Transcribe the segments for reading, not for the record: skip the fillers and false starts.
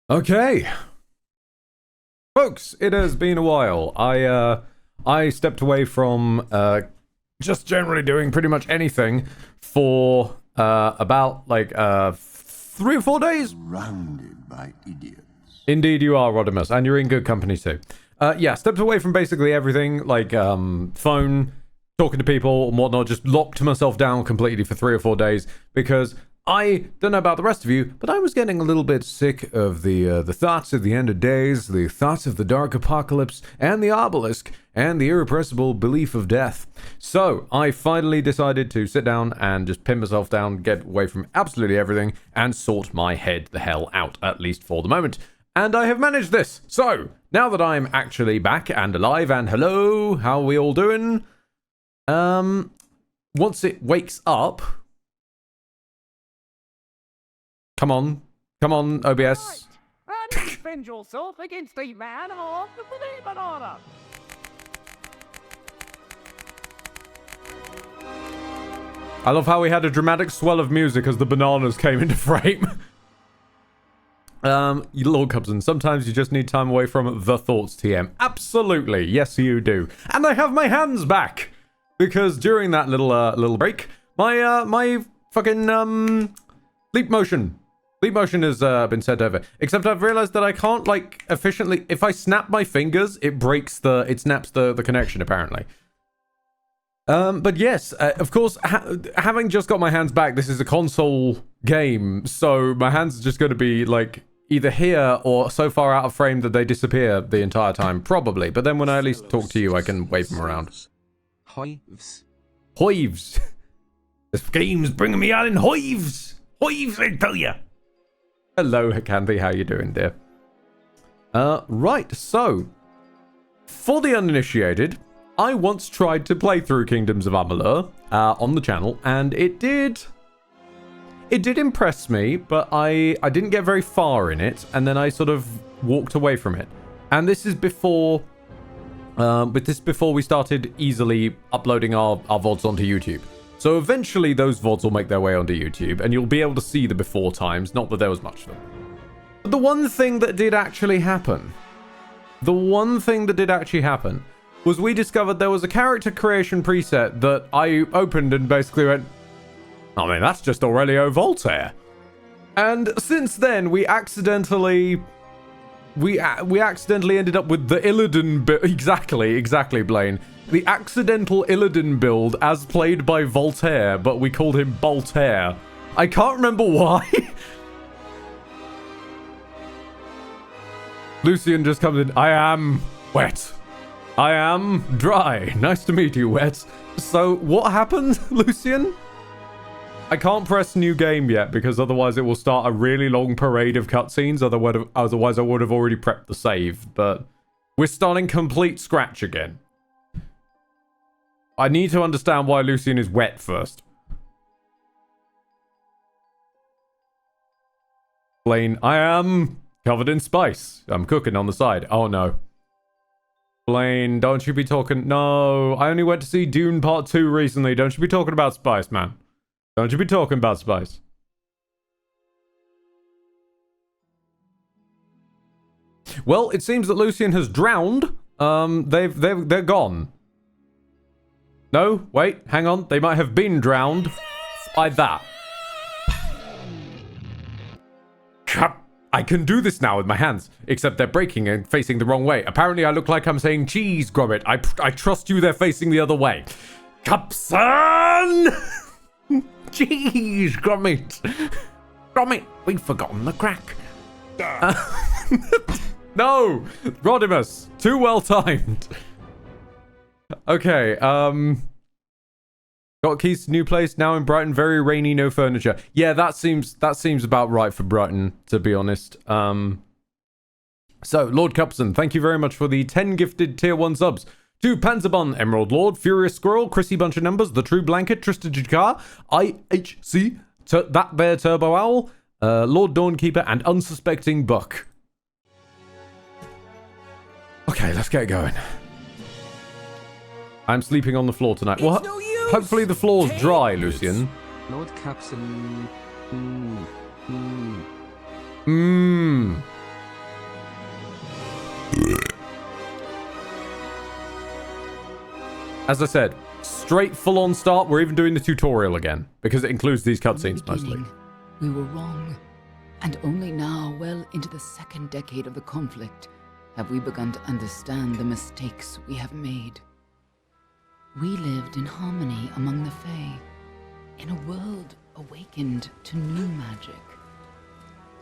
Okay, folks, it has been a while. I stepped away from just generally doing pretty much anything for about like 3 or 4 days. Surrounded by idiots. Indeed, you are, Rodimus, and you're in good company too. Yeah, stepped away from basically everything, like phone, talking to people and whatnot. Just locked myself down completely for 3 or 4 days because I don't know about the rest of you, but I was getting a little bit sick of the thoughts of the end of days, the thoughts of the dark apocalypse, and the obelisk, and the irrepressible belief of death. So I finally decided to sit down and just pin myself down, get away from absolutely everything, and sort my head the hell out, at least for the moment. And I have managed this. So now that I'm actually back and alive, and hello, how are we all doing? Once it wakes up. Come on, OBS. Right. And defend yourself against the man of the demon order. I love how we had a dramatic swell of music as the bananas came into frame. Lord Cubson, sometimes you just need time away from the thoughts, TM. Absolutely, yes you do. And I have my hands back! Because during that little break, my fucking, Leap motion has been sent over. Except I've realized that I can't, like, efficiently... If I snap my fingers, it snaps the connection, apparently. But yes, of course, having just got my hands back, this is a console game, so my hands are just going to be, like, either here or so far out of frame that they disappear the entire time, probably. But then when I at least talk to you, I can wave them around. Hives. This game's bringing me out in hives. Hives, I tell ya. Hello, Candy. How you doing, dear? Right. So, for the uninitiated, I once tried to play through Kingdoms of Amalur on the channel, and it did impress me, but I didn't get very far in it, and then I sort of walked away from it. And this is before, before we started easily uploading our VODs onto YouTube. So eventually those VODs will make their way onto YouTube, and you'll be able to see the before times, not that there was much of them. But the one thing that did actually happen, was we discovered there was a character creation preset that I opened and basically went, I mean, that's just Aurelio Voltaire. And since then, we accidentally ended up with the Illidan build. Exactly, Blaine. The accidental Illidan build as played by Voltaire, but we called him Boltaire. I can't remember why. Lucian just comes in. I am wet. I am dry. Nice to meet you, wet. So, what happened, Lucian? I can't press new game yet, because otherwise it will start a really long parade of cutscenes. Otherwise I would have already prepped the save, but we're starting complete scratch again. I need to understand why Lucian is wet first. Blaine, I am covered in spice. I'm cooking on the side. Oh no. Blaine, don't you be talking... No, I only went to see Dune Part 2 recently. Don't you be talking about spice, man. Don't you be talking about spice. Well, it seems that Lucian has drowned. They're gone. No, wait, hang on. They might have been drowned by that. I can do this now with my hands, except they're breaking and facing the wrong way. Apparently, I look like I'm saying cheese, Gromit. I trust you, they're facing the other way. Cupson! Jeez, Gromit. Gromit, we've forgotten the crack. No, Rodimus, too well timed. Okay, got keys to new place, now in Brighton, very rainy, no furniture. Yeah, that seems about right for Brighton, to be honest. So, Lord Cupson, thank you very much for the 10 gifted tier 1 subs. To Panzerbon, Emerald Lord, Furious Squirrel, Chrissy Bunch of Numbers, The True Blanket, Tristan Jakar, IHC, That Bear Turbo Owl, Lord Dawnkeeper, and Unsuspecting Buck. Okay, let's get going. I'm sleeping on the floor tonight. Well, no use. Hopefully the floor's dry, Lucian. Lord Capson. As I said, straight full-on start. We're even doing the tutorial again because it includes these cutscenes mostly. We were wrong. And only now, well into the second decade of the conflict, have we begun to understand the mistakes we have made. We lived in harmony among the Fae, in a world awakened to new magic.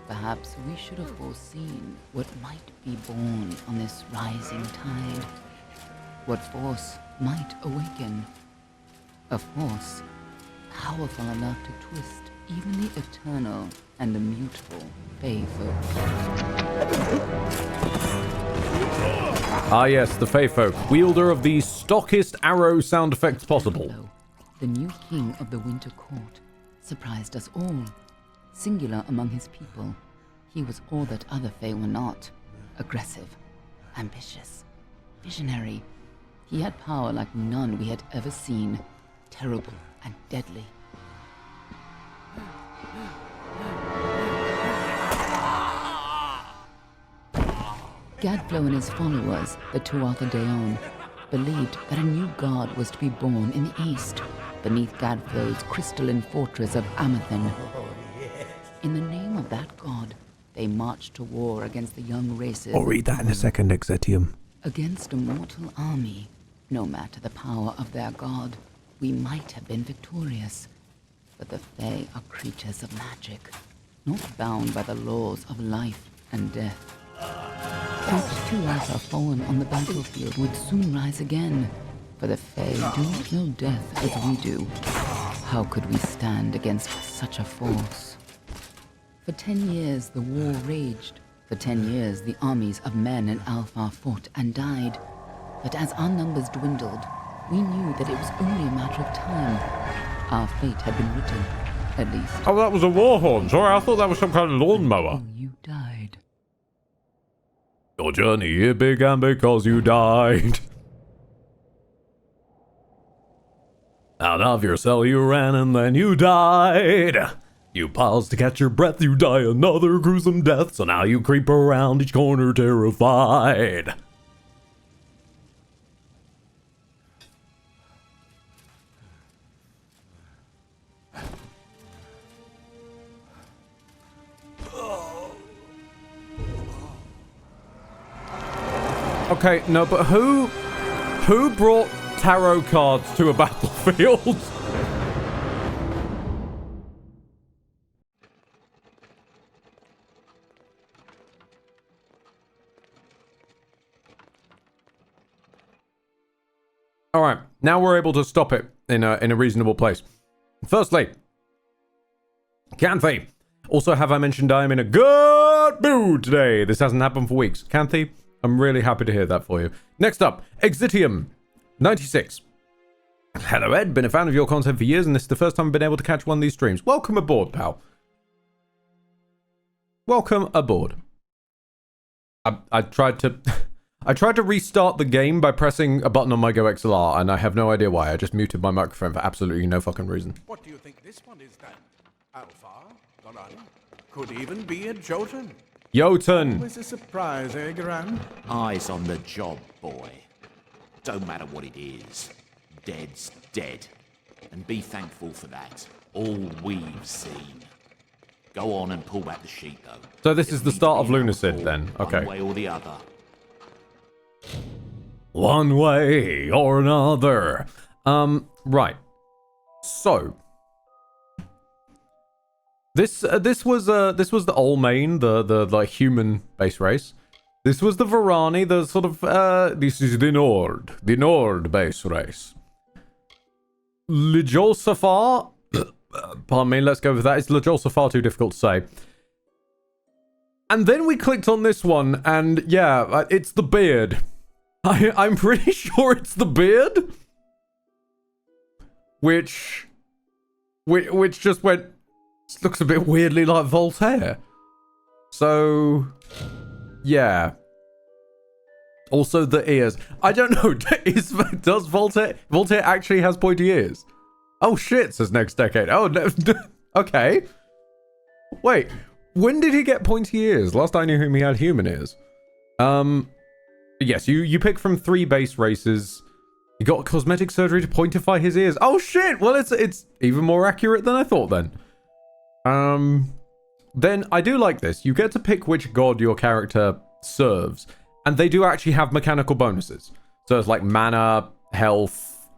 Perhaps we should have foreseen what might be born on this rising tide. What force might awaken. A force powerful enough to twist even the eternal and immutable Fae folk. Ah yes, the Fae folk, wielder of the stockest arrow sound effects possible. The new king of the Winter Court surprised us all. Singular among his people, he was all that other Fae were not. Aggressive, ambitious, visionary. He had power like none we had ever seen. Terrible and deadly. Gadflow and his followers, the Tuatha Deon, believed that a new god was to be born in the east, beneath Gadflow's crystalline fortress of Amethen. In the name of that god, they marched to war against the young races. I'll read that in a second, Exetium. Against a mortal army. No matter the power of their god, we might have been victorious. But the Fae are creatures of magic, not bound by the laws of life and death. Each Tuatha fallen on the battlefield would soon rise again, for the Fae do not know death as we do. How could we stand against such a force? For 10 years the war raged. For 10 years the armies of Men and Alpha fought and died. But as our numbers dwindled, we knew that it was only a matter of time. Our fate had been written, at least. Oh, that was a war horn. Sorry, I thought that was some kind of lawnmower. You died. Your journey here began because you died. Out of your cell you ran and then you died. You paused to catch your breath, you die another gruesome death. So now you creep around each corner terrified. Okay, no, but who brought tarot cards to a battlefield? All right, now we're able to stop it in a reasonable place. Firstly, Canthe. Also, have I mentioned I am in a good mood today? This hasn't happened for weeks. Canthe, I'm really happy to hear that for you. Next up, Exitium 96. Hello, Ed. Been a fan of your content for years, and this is the first time I've been able to catch one of these streams. Welcome aboard, pal. Welcome aboard. I tried to... I tried to restart the game by pressing a button on my Go XLR, and I have no idea why. I just muted my microphone for absolutely no fucking reason. What do you think this one is then? Alpha? Garan? Could even be a Jotun. Jotun! Always a surprise, eh, Garan? Eyes on the job, boy. Don't matter what it is. Dead's dead. And be thankful for that. All we've seen. Go on and pull back the sheet, though. So this is the start of Lunacid, then. Okay. One way or the other. One way or another. Right. So this was the Olmain, the like human base race. This was the Varani, the sort of this is the Nord base race. Lijolsafar, pardon me, let's go with that. Is Lijolsafar too difficult to say? And then we clicked on this one, and yeah, it's the beard. I'm pretty sure it's the beard, which just went, looks a bit weirdly like Voltaire. So, yeah. Also the ears. I don't know. Does Voltaire actually has pointy ears? Oh shit! Says next decade. Oh no. Okay. Wait. When did he get pointy ears? Last I knew him, he had human ears. Yes, you pick from 3 base races. He got cosmetic surgery to pointify his ears. Oh shit! Well, it's even more accurate than I thought then. Then I do like this. You get to pick which god your character serves, and they do actually have mechanical bonuses. So it's like mana, health,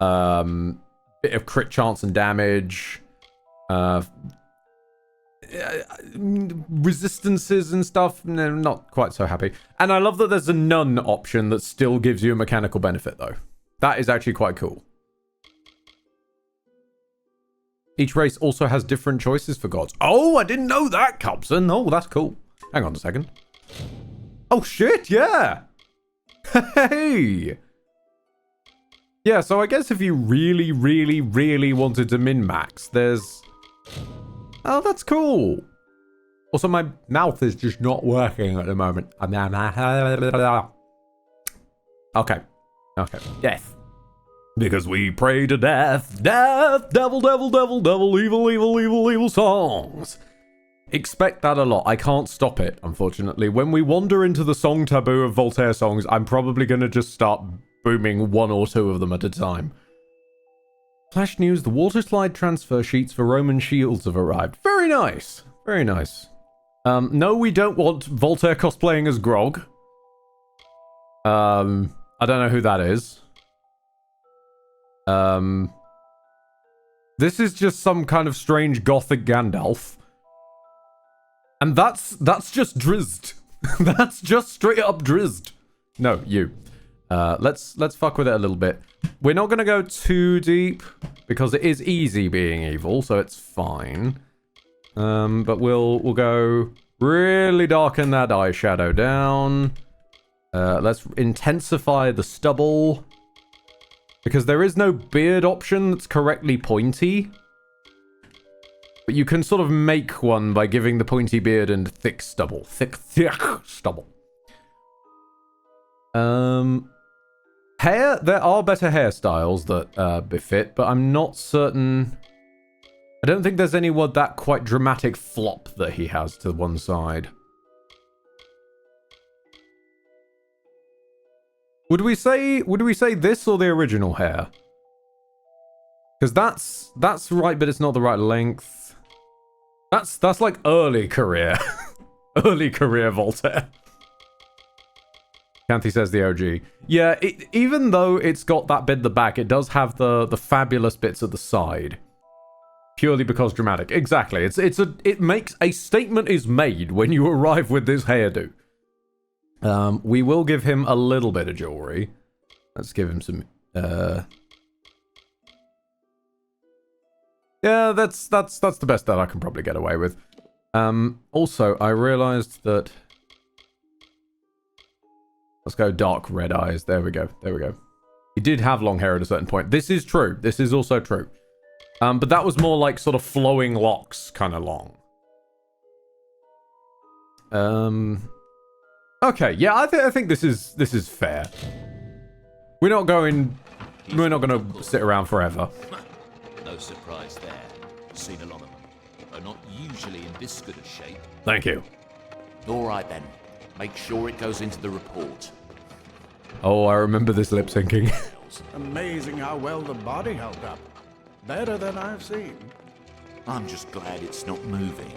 bit of crit chance and damage, resistances and stuff. No, not quite so happy. And I love that there's a none option that still gives you a mechanical benefit though. That is actually quite cool. Each race also has different choices for gods. Oh, I didn't know that, Cubson. Oh, that's cool. Hang on a second. Oh, shit, yeah. Hey. Yeah, so I guess if you really, really, really wanted to min-max, there's... Oh, that's cool. Also, my mouth is just not working at the moment. Okay. Okay. Death. Because we pray to death, death, devil, devil, devil, devil, evil, evil, evil, evil songs. Expect that a lot. I can't stop it, unfortunately. When we wander into the song taboo of Voltaire songs, I'm probably going to just start booming one or two of them at a time. Flash news, the water slide transfer sheets for Roman shields have arrived. Very nice. Very nice. No, we don't want Voltaire cosplaying as Grog. I don't know who that is. This is just some kind of strange gothic Gandalf. And that's just drizzed. That's just straight up drizzed. No, you. Let's fuck with it a little bit. We're not gonna go too deep because it is easy being evil, so it's fine. But we'll go really darken that eyeshadow down. Let's intensify the stubble. Because there is no beard option that's correctly pointy. But you can sort of make one by giving the pointy beard and thick stubble. Thick stubble. Hair, there are better hairstyles that befit, but I'm not certain. I don't think there's any that quite dramatic flop that he has to one side. Would we say this or the original hair? Because that's right, but it's not the right length. That's like early career. Early career Voltaire. Canthy says the OG. Yeah, even though it's got that bit at the back, it does have the fabulous bits at the side. Purely because dramatic. Exactly. It makes a statement is made when you arrive with this hairdo. We will give him a little bit of jewelry. Let's give him some, yeah, that's the best that I can probably get away with. Also, I realized that... Let's go dark red eyes. There we go. There we go. He did have long hair at a certain point. This is true. This is also true. But that was more like sort of flowing locks kind of long. Okay, yeah, I think this is fair. We're not going to sit around forever. No surprise there. Seen a lot of them. They're not usually in this good a shape. Thank you. All right then. Make sure it goes into the report. Oh, I remember this lip syncing. Amazing how well the body held up. Better than I've seen. I'm just glad it's not moving.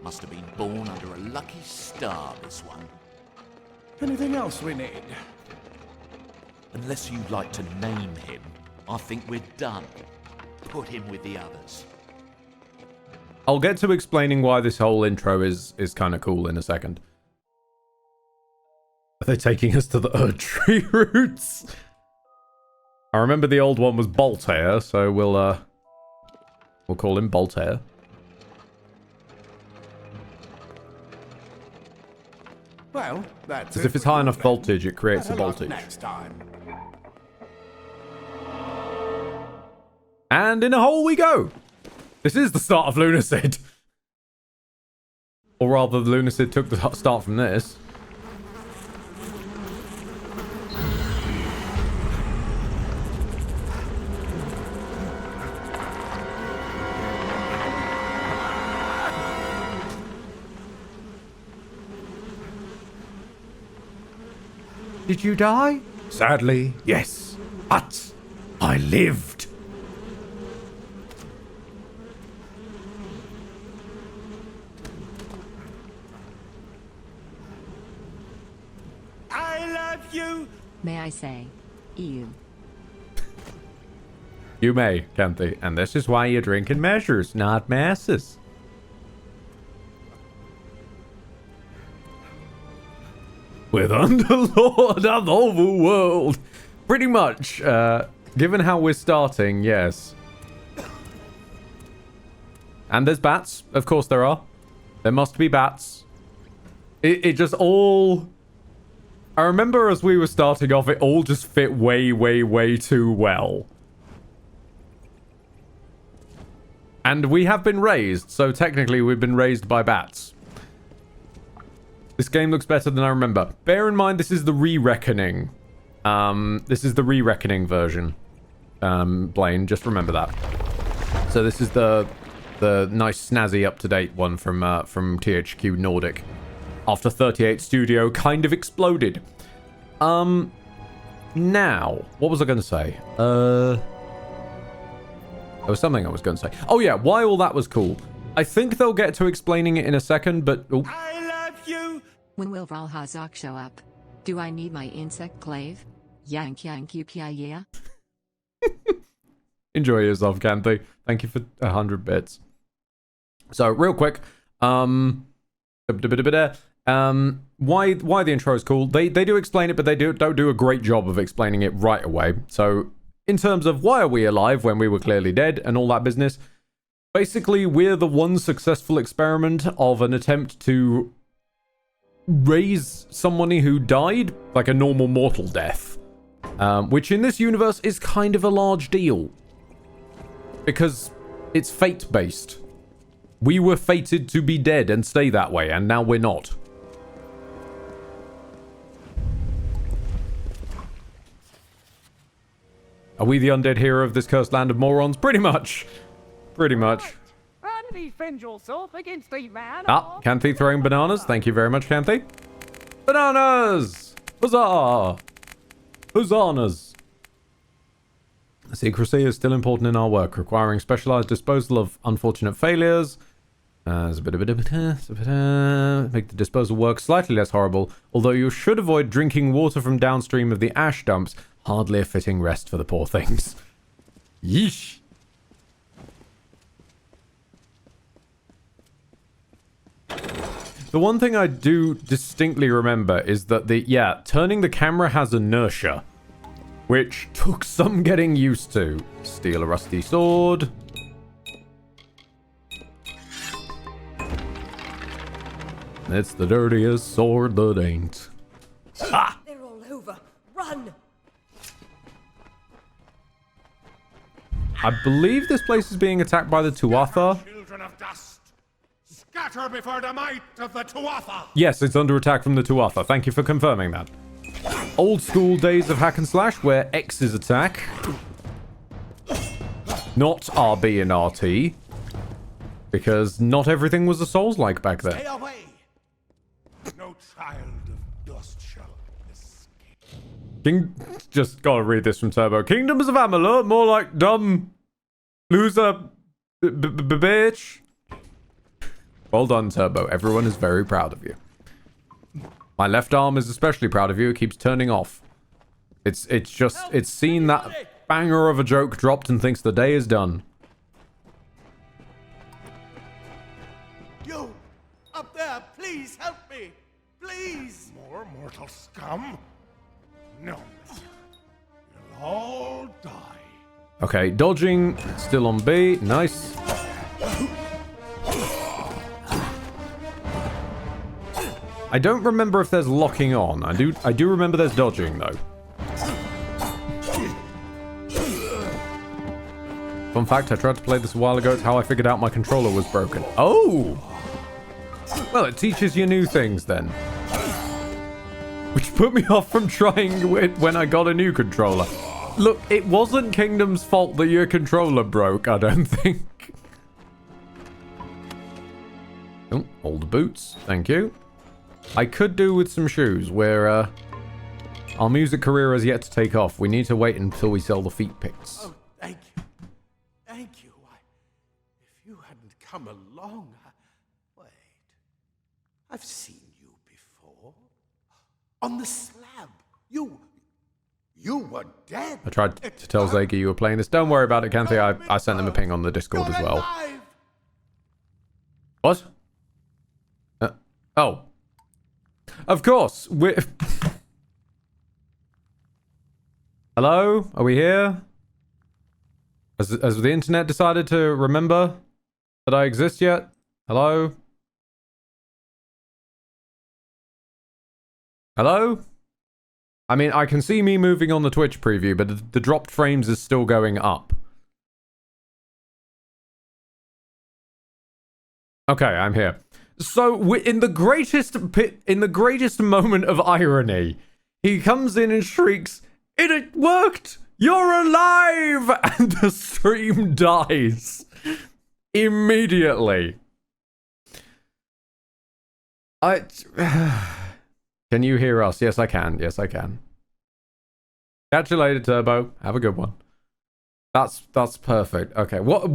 Must have been born under a lucky star, this one. Anything else we need? Unless you'd like to name him, I think we're done. Put him with the others. I'll get to explaining why this whole intro is kind of cool in a second. Are they taking us to the Erdtree roots? I remember the old one was Boltaire, so we'll call him Boltaire. Well, that's Because if it's high enough voltage, it creates a voltage. Next time. And in a hole we go! This is the start of Lunacid. Or rather, the Lunacid took the start from this. Did you die? Sadly, yes. But I lived. I love you. May I say, ew. You may, Canthy. And this is why you drink in measures, not masses. With Underlord of the overworld. Pretty much, given how we're starting, yes. And there's bats. Of course there are. There must be bats. It just all... I remember as we were starting off, it all just fit way, way, way too well. And we have been raised, so technically we've been raised by bats. This game looks better than I remember. Bear in mind, this is the Re-Reckoning. This is the Re-Reckoning version. Blaine, just remember that. So this is the nice, snazzy, up-to-date one from THQ Nordic. After 38 Studio kind of exploded. Now, what was I going to say? There was something I was going to say. Oh yeah, why all that was cool. I think they'll get to explaining it in a second, but... Oh. I love you. When will Valhazak show up? Do I need my insect clave? Yank yank yeah. Enjoy yourself, Canthy. Thank you for 100 bits. So, real quick, why the intro is cool. They do explain it, but they don't do a great job of explaining it right away. So, in terms of why are we alive when we were clearly dead and all that business, basically we're the one successful experiment of an attempt to raise somebody who died like a normal mortal death, which in this universe is kind of a large deal because it's fate-based. We were fated to be dead and stay that way, and now we're not. Are we the undead hero of this cursed land of morons? Pretty much. Pretty much. Try to defend yourself against the man. Ah, Canthy throwing bananas. Thank you very much, Canthy. Bananas! Huzzah! Hosannas! Secrecy is still important in our work, requiring specialized disposal of unfortunate failures. Make the disposal work slightly less horrible, although you should avoid drinking water from downstream of the ash dumps. Hardly a fitting rest for the poor things. Yeesh. The one thing I do distinctly remember is that turning the camera has inertia, which took some getting used to. Steal a rusty sword. It's the dirtiest sword that ain't. Ah! They're all over. Run! I believe this place is being attacked by the Tuatha. Children of dust, scatter before the might of the Tuatha. Yes, it's under attack from the Tuatha. Thank you for confirming that. Old school days of hack and slash where X is attack. Not RB and RT. Because not everything was a Souls-like back then. Stay away. No child of dust shall escape. Just gotta read this from Turbo. Kingdoms of Amalur, more like dumb loser bitch. Well done, Turbo. Everyone is very proud of you. My left arm is especially proud of you. It keeps turning off. It's seen that banger of a joke dropped and thinks the day is done. You, up there, please help me. Please. More mortal scum? No. You'll all die. Okay, dodging. Still on B. Nice. I don't remember if there's locking on. I do remember there's dodging, though. Fun fact, I tried to play this a while ago. It's how I figured out my controller was broken. Oh! Well, it teaches you new things, then. Which put me off from trying it when I got a new controller. Look, it wasn't Kingdom's fault that your controller broke, I don't think. Oh, old boots. Thank you. I could do with some shoes. We're Our music career has yet to take off. We need to wait until we sell the feet pics. Oh, thank you. Thank you. If you hadn't come along... Wait. I've seen you before. On the slab. You were dead. I tried to tell Zega you were playing this. Don't worry about it, Canthy. I sent him a ping on the Discord as well. Alive. What? Oh. Of course. We're... Hello? Are we here? Has the internet decided to remember that I exist yet? Hello? Hello? I mean, I can see me moving on the Twitch preview, but the dropped frames is still going up. Okay, I'm here. So, in the greatest moment of irony, he comes in and shrieks, "It worked! You're alive!" And the stream dies. Immediately. Can you hear us? Yes, I can. Yes, I can. Catch you later, Turbo. Have a good one. That's perfect. Okay, what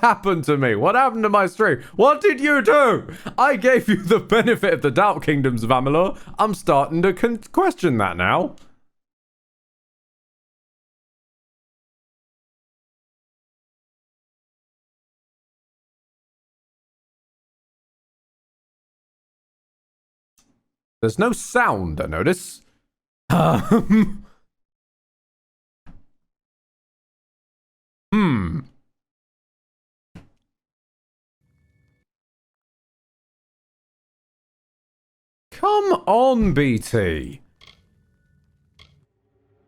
happened to me? What happened to my stream? What did you do? I gave you the benefit of the doubt, Kingdoms of Amalur. I'm starting to question that now. There's no sound, I notice. Come on, BT.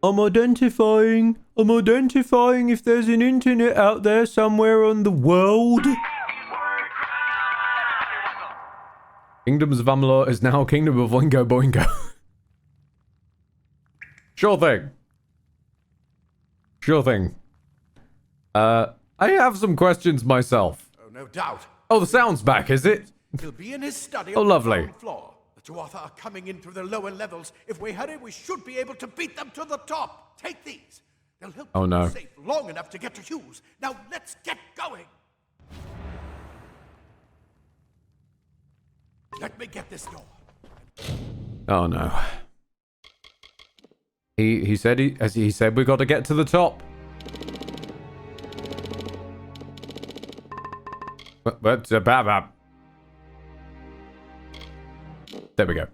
I'm identifying if there's an internet out there somewhere on the world. Kingdoms of Amalur is now Kingdom of Lingo Boingo. Sure thing. Sure thing. I have some questions myself. Oh, no doubt. Oh, the sound's back, is it? He'll be in his study Oh, on the lovely. ground floor. The Tuatha are coming in through the lower levels. If we hurry, we should be able to beat them to the top. Take these. They'll help Oh, no. you safe long enough to get to Hughes. Now let's get going. Let me get this door. Oh no. He said he said we got to get to the top. But there we go.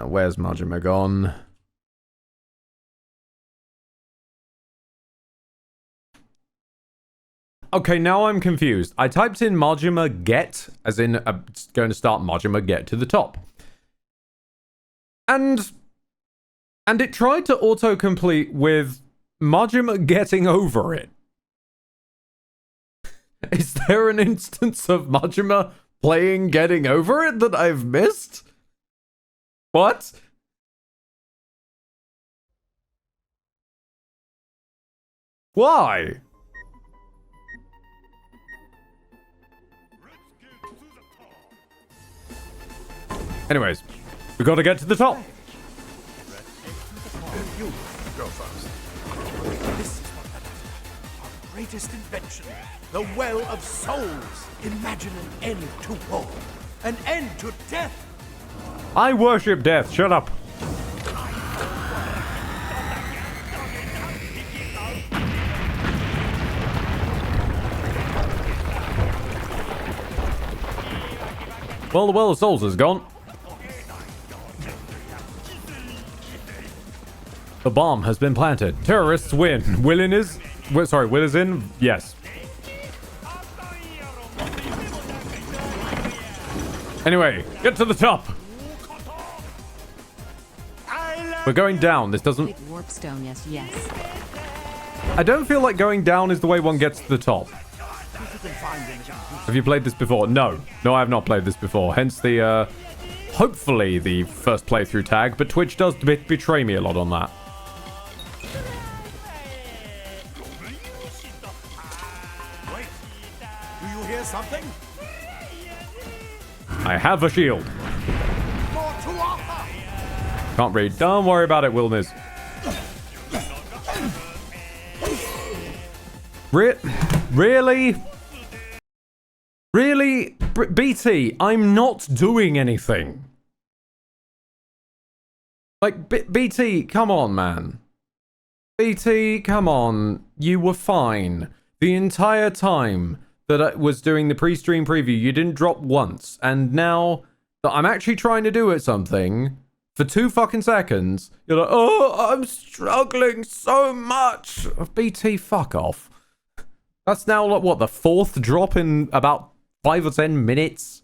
Where's Majima gone? Okay, now I'm confused. I typed in Majima get, as in going to start Majima get to the top. And it tried to autocomplete with Majima getting over it. Is there an instance of Majima playing getting over it that I've missed? What? Why? Anyways, we got to get to the top. You go first. This is what I'm after. Our greatest invention. The Well of Souls. Imagine an end to war. An end to death. I worship death. Shut up. Well, the Well of Souls is gone. The bomb has been planted. Terrorists win. Will is in? Yes. Anyway, get to the top. We're going down. This doesn't... Warpstone, yes. I don't feel like going down is the way one gets to the top. Have you played this before? No. No, I have not played this before. Hence the, hopefully the first playthrough tag, but Twitch does betray me a lot on that. Wait. Do you hear something? I have a shield. More to offer. Can't read. Don't worry about it, Wilners. Really? Really? BT, I'm not doing anything. Like, BT, come on, man. BT, come on. You were fine. The entire time that I was doing the pre-stream preview, you didn't drop once. And now that I'm actually trying to do it something, for 2 fucking seconds, you're like, oh, I'm struggling so much. BT, fuck off. That's now, like, what, the 4th drop in about 5 or 10 minutes?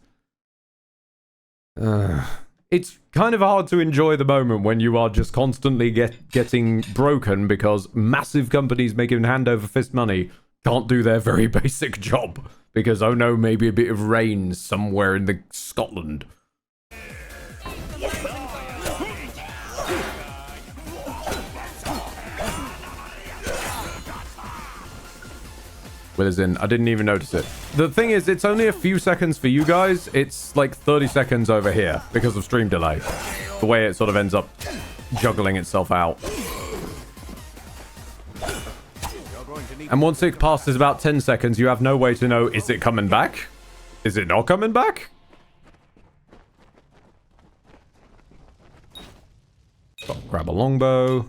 It's kind of hard to enjoy the moment when you are just constantly getting broken because massive companies making hand over fist money can't do their very basic job. Because, oh no, maybe a bit of rain somewhere in the Scotland. Well, as in, I didn't even notice it. The thing is, it's only a few seconds for you guys. It's like 30 seconds over here because of stream delay. The way it sort of ends up juggling itself out. And once it passes about 10 seconds, you have no way to know, is it coming back? Is it not coming back? Grab a longbow.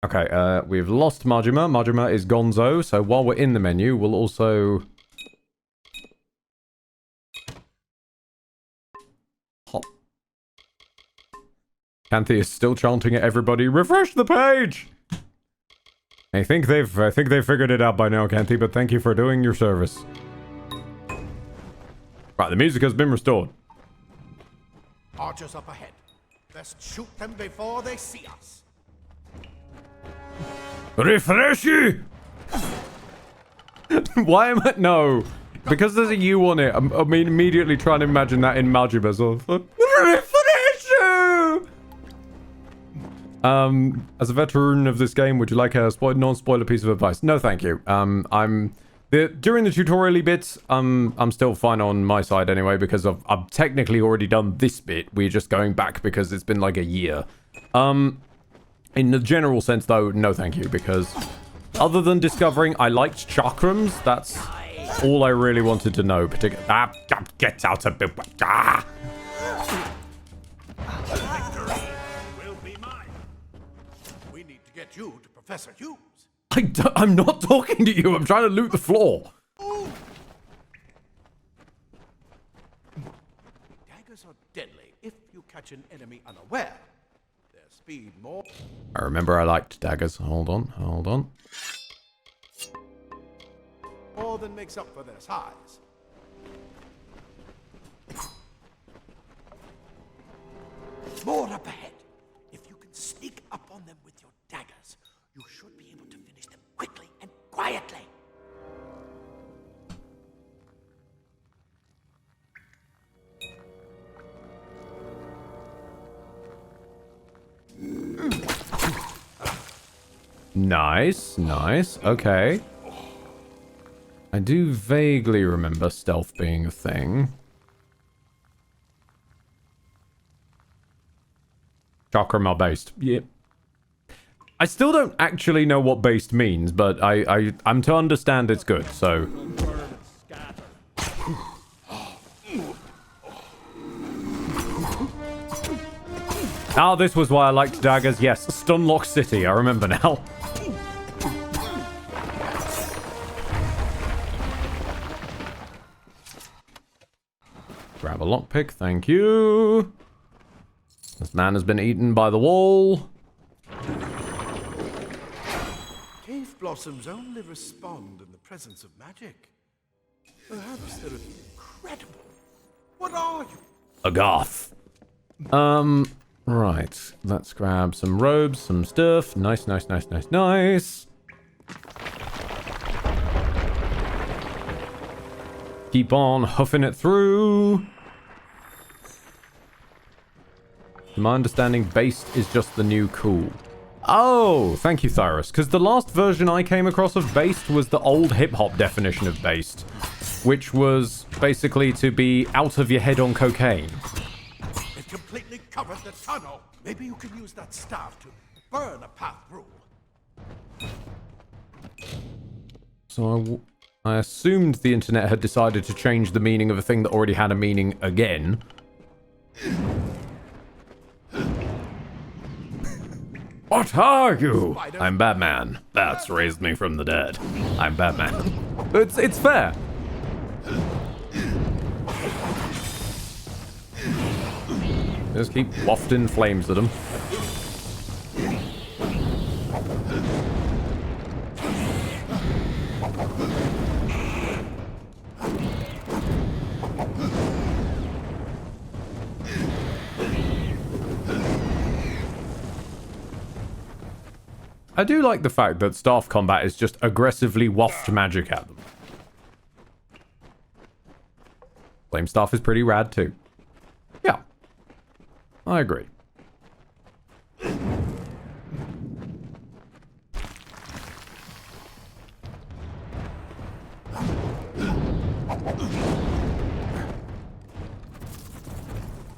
Okay, we've lost Majima. Majima is gonzo, so while we're in the menu, we'll also... Hop. Canthy is still chanting at everybody, refresh the page! I think they've figured it out by now, Canthy, but thank you for doing your service. Right, the music has been restored. Archers up ahead. Let's shoot them before they see us. Refresh you! Why am I... No. Because there's a U on it, I'm immediately trying to imagine that in Majima. So, refresh you! As a veteran of this game, would you like a non-spoiler piece of advice? No, thank you. During the tutorial-y bits, I'm still fine on my side anyway, because I've technically already done this bit. We're just going back because it's been like a year. In the general sense, though, no thank you, because other than discovering I liked chakrams, that's all I really wanted to know. Get out of the way. Victory will be mine. We need to get you to Professor Hughes. I'm not talking to you. I'm trying to loot the floor. Daggers are deadly if you catch an enemy unaware. Their speed more. I remember I liked daggers. Hold on. More than makes up for their size. More up ahead. If you can sneak up on them with your daggers, you should be able to finish them quickly and quietly. Nice. Okay. I do vaguely remember stealth being a thing. Chakrama based. Yep. I still don't actually know what based means, but I'm to understand it's good, so... Ah, this was why I liked daggers. Yes, Stunlock City, I remember now. Grab a lockpick, thank you. This man has been eaten by the wall. Cave blossoms only respond in the presence of magic. Perhaps they're incredible. What are you? A goth. Right. Let's grab some robes, some stuff. Nice. Keep on huffing it through. To my understanding, based is just the new cool. Oh, thank you, Thyrus. Because the last version I came across of based was the old hip-hop definition of based. which was basically to be out of your head on cocaine. It completely covers the tunnel. Maybe you can use that staff to burn a path through. So I assumed the internet had decided to change the meaning of a thing that already had a meaning again. What are you? I'm Batman. That's raised me from the dead. I'm Batman. It's fair. Just keep wafting flames at them. I do like the fact that staff combat is just aggressively waft magic at them. Flame staff is pretty rad too. Yeah, I agree.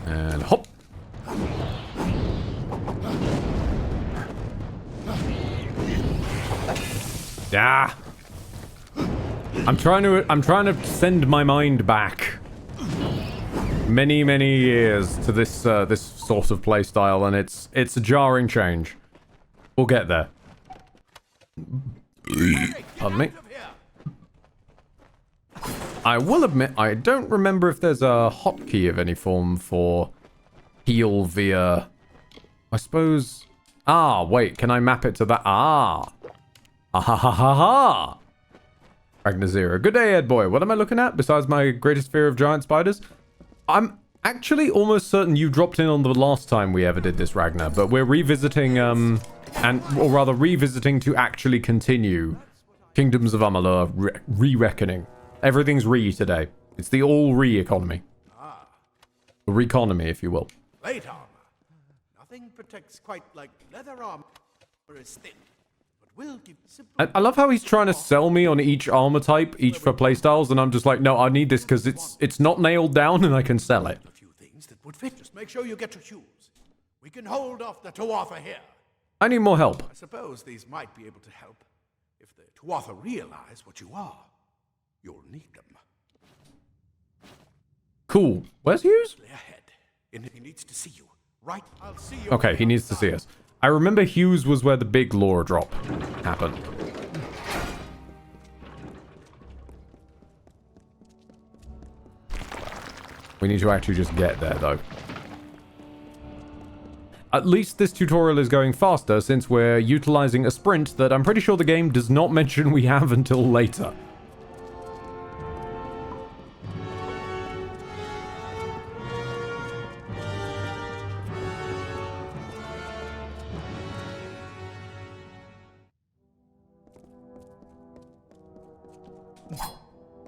And hop. Ah. I'm trying to send my mind back many years to this this sort of playstyle, and it's a jarring change. We'll get there. Pardon me. I will admit I don't remember if there's a hotkey of any form for heal via. I suppose. Ah, wait. Can I map it to that? Ah. Ah ha ha ha ha! Ragnar Zero. Good day, Ed Boy. What am I looking at besides my greatest fear of giant spiders? I'm actually almost certain you dropped in on the last time we ever did this, Ragnar, but we're revisiting, or rather revisiting to actually continue Kingdoms of Amalur re-reckoning. Everything's re today. It's the all re economy. The re-economy, if you will. Plate armor. Nothing protects quite like leather armor is thin. I love how he's trying to sell me on each armor type, each for playstyles, and I'm just like, no, I need this because it's not nailed down and I can sell it. A few things that would fit. Just make sure you get to Hughes. We can hold off the Tuatha here. I need more help. I suppose these might be able to help. If the Tuatha realize what you are, you'll need them. Cool. Where's Hughes? Ahead. He needs to see you. Right? I'll see you. Okay, he needs to see us. I remember Hughes was where the big lore drop happened. We need to actually just get there, though. At least this tutorial is going faster since we're utilizing a sprint that I'm pretty sure the game does not mention we have until later.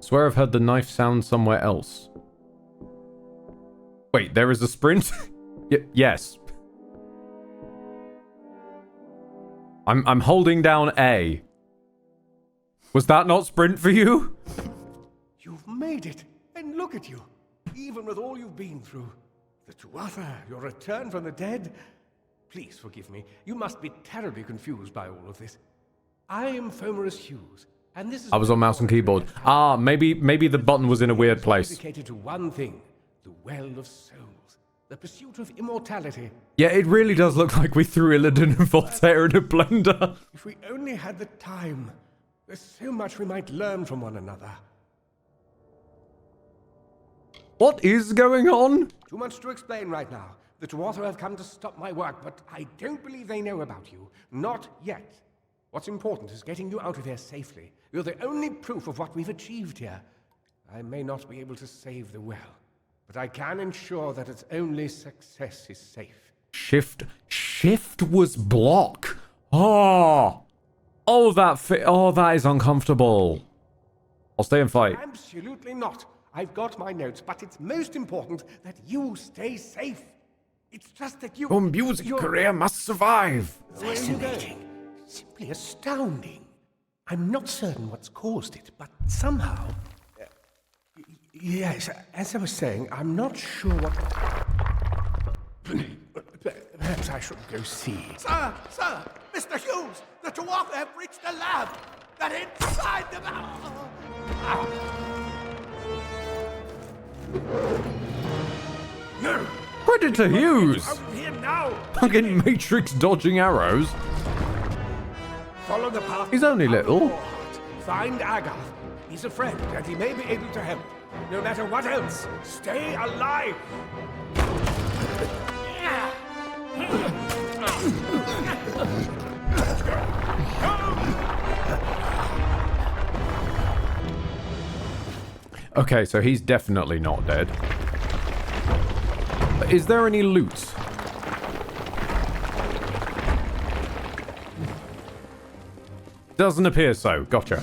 Swear I've heard the knife sound somewhere else. Wait, there is a sprint? Yes. I'm holding down A. Was that not sprint for you? You've made it, and look at you. Even with all you've been through. The Tuatha, your return from the dead. Please forgive me. You must be terribly confused by all of this. I am Fomerus Hughes. And this is I was on mouse and keyboard. Ah, maybe the button was in a weird place. Dedicated to one thing, the Well of Souls, the pursuit of immortality. Yeah, it really does look like we threw Illidan and Voltaire in a blender. If we only had the time, there's so much we might learn from one another. What is going on? Too much to explain right now. The Tuatha have come to stop my work, but I don't believe they know about you. Not yet. What's important is getting you out of here safely. You're the only proof of what we've achieved here. I may not be able to save the well, but I can ensure that its only success is safe. Shift was block. Oh, that is uncomfortable. I'll stay and fight. Absolutely not. I've got my notes, but it's most important that you stay safe. It's just that Your music career must survive. Fascinating. Simply astounding. I'm not certain what's caused it, but somehow... Yes, as I was saying, I'm not sure what... Perhaps I should go see. Sir! Mr. Hughes! The Dwarf have reached the lab! They're inside the No! Credit to Hughes! Out of here now! Fucking Matrix dodging arrows. Follow the path. He's only of little. your heart. Find Agath. He's a friend, and he may be able to help. No matter what else, stay alive! Okay, so he's definitely not dead. Is there any loot? Doesn't appear so. Gotcha.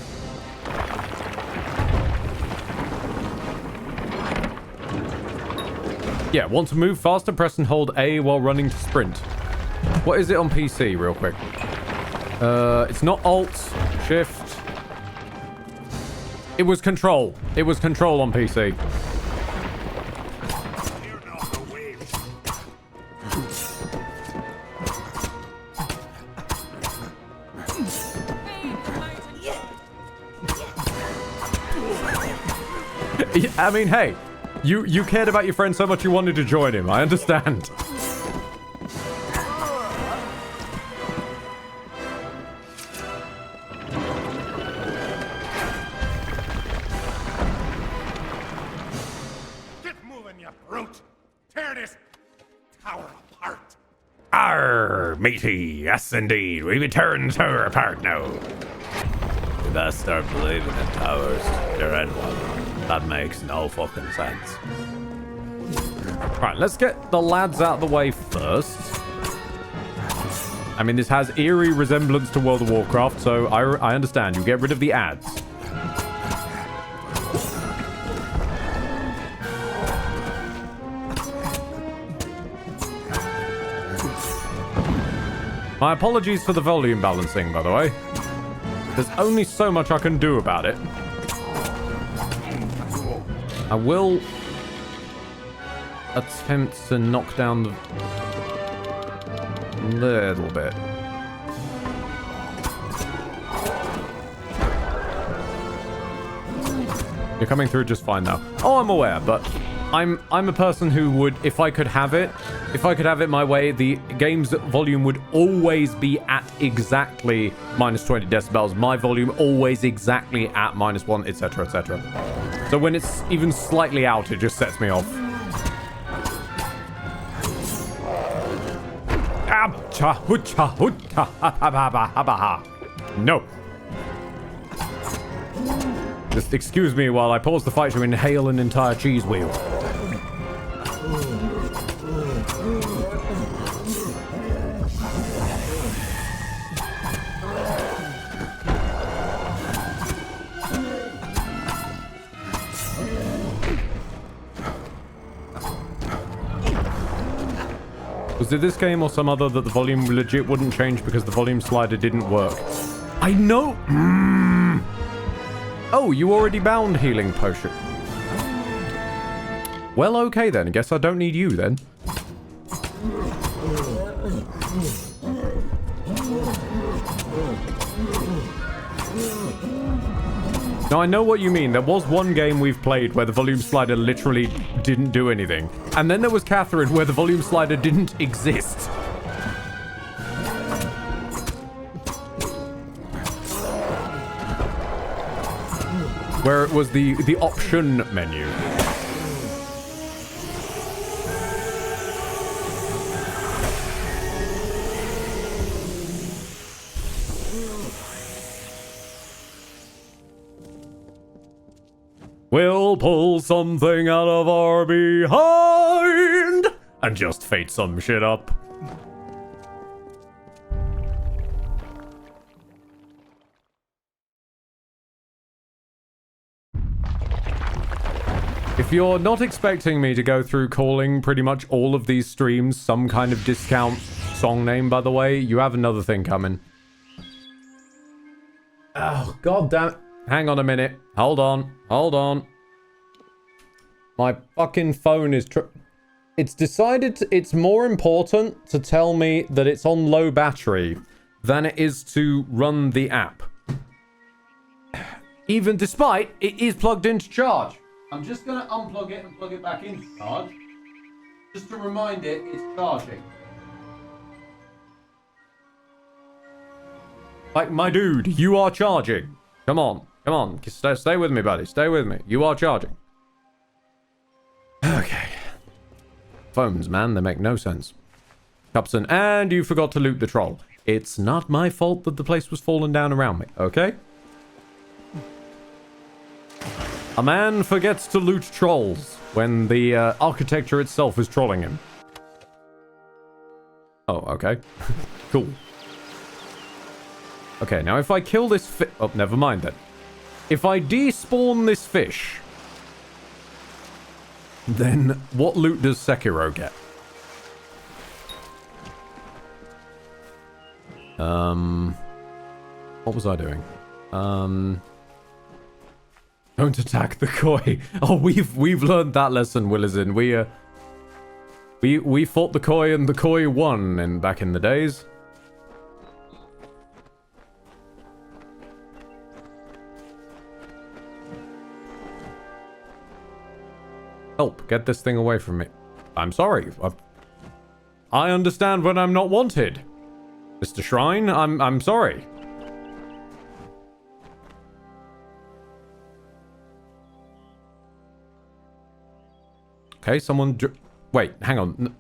Yeah, want to move faster? Press and hold A while running to sprint. What is it on PC, real quick? It's not Alt, Shift. It was Control. It was Control on PC. I mean, hey, you cared about your friend so much you wanted to join him. I understand. Get moving, you brute! Tear this tower apart! Arr, matey. Yes, indeed. We be tearing the tower apart now. We best start believing in towers. They're in one. That makes no fucking sense. Right, let's get the lads out of the way first. I mean, this has eerie resemblance to World of Warcraft, so I understand. You get rid of the ads. My apologies for the volume balancing, by the way. There's only so much I can do about it. I will attempt to knock down the little bit. You're coming through just fine now. Oh, I'm aware, but I'm a person who would, if I could have it my way, the game's volume would always be at exactly minus 20 decibels. My volume always exactly at -1, etc., etc. So when it's even slightly out, it just sets me off. No. Just excuse me while I pause the fight to inhale an entire cheese wheel. Was it this game or some other that the volume legit wouldn't change because the volume slider didn't work? I know. Oh, you already bound healing potion. Well, okay then. I guess I don't need you then. Now, I know what you mean. There was one game we've played where the volume slider literally didn't do anything. And then there was Catherine where the volume slider didn't exist. Where it was the option menu. We'll pull something out of our behind and just fade some shit up. If you're not expecting me to go through calling pretty much all of these streams some kind of discount song name, by the way, you have another thing coming. Oh, god damn it. Hang on a minute. Hold on. Hold on. My fucking phone is... It's decided it's more important to tell me that it's on low battery than it is to run the app. Even despite it is plugged into charge. I'm just going to unplug it and plug it back into charge. Just to remind it it's charging. Like, my dude, you are charging. Come on. Come on. Stay with me, buddy. Stay with me. You are charging. Okay. Phones, man. They make no sense. Cupson, and you forgot to loot the troll. It's not my fault that the place was falling down around me, okay? A man forgets to loot trolls when the architecture itself is trolling him. Oh, okay. Cool. Okay, now if I kill this fish... Oh, never mind then. If I despawn this fish, then what loot does Sekiro get? What was I doing? Don't attack the KoA. Oh, we've learned that lesson, Willizin. We fought the KoA and the KoA won back in the days. Help, get this thing away from me. I'm sorry. I understand when I'm not wanted. Mr. Shrine, I'm sorry. Okay, someone... Wait, hang on.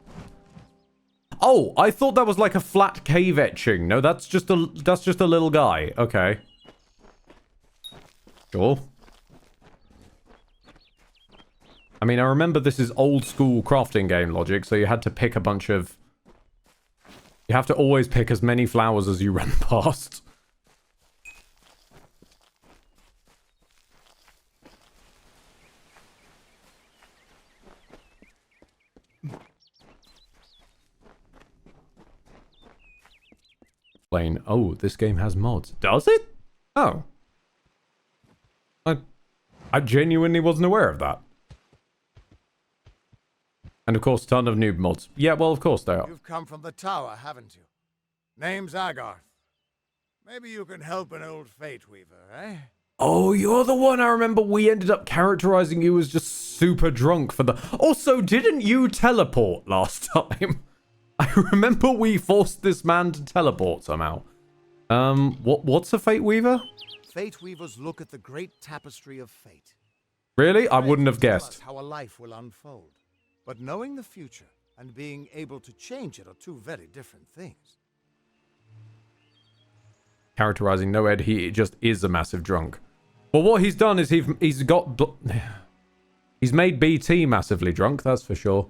Oh, I thought that was like a flat cave etching. No, that's just a little guy. Okay. Sure. I mean, I remember this is old school crafting game logic, so you had to pick a bunch of... You have to always pick as many flowers as you run past. Explain. Oh, this game has mods. Does it? Oh. I genuinely wasn't aware of that. And of course, ton of noob mods. Yeah, well, of course they are. You've come from the tower, haven't you? Name's Agarth. Maybe you can help an old Fate Weaver, eh? Oh, you're the one. I remember we ended up characterizing you as just super drunk for the... Also, didn't you teleport last time? I remember we forced this man to teleport somehow. What's a Fate Weaver? Fate Weavers look at the great tapestry of fate. Really? I wouldn't have guessed. How a life will unfold. But knowing the future and being able to change it are two very different things. Characterizing Noed, he just is a massive drunk. Well, what he's done is he's got... He's made BT massively drunk, that's for sure.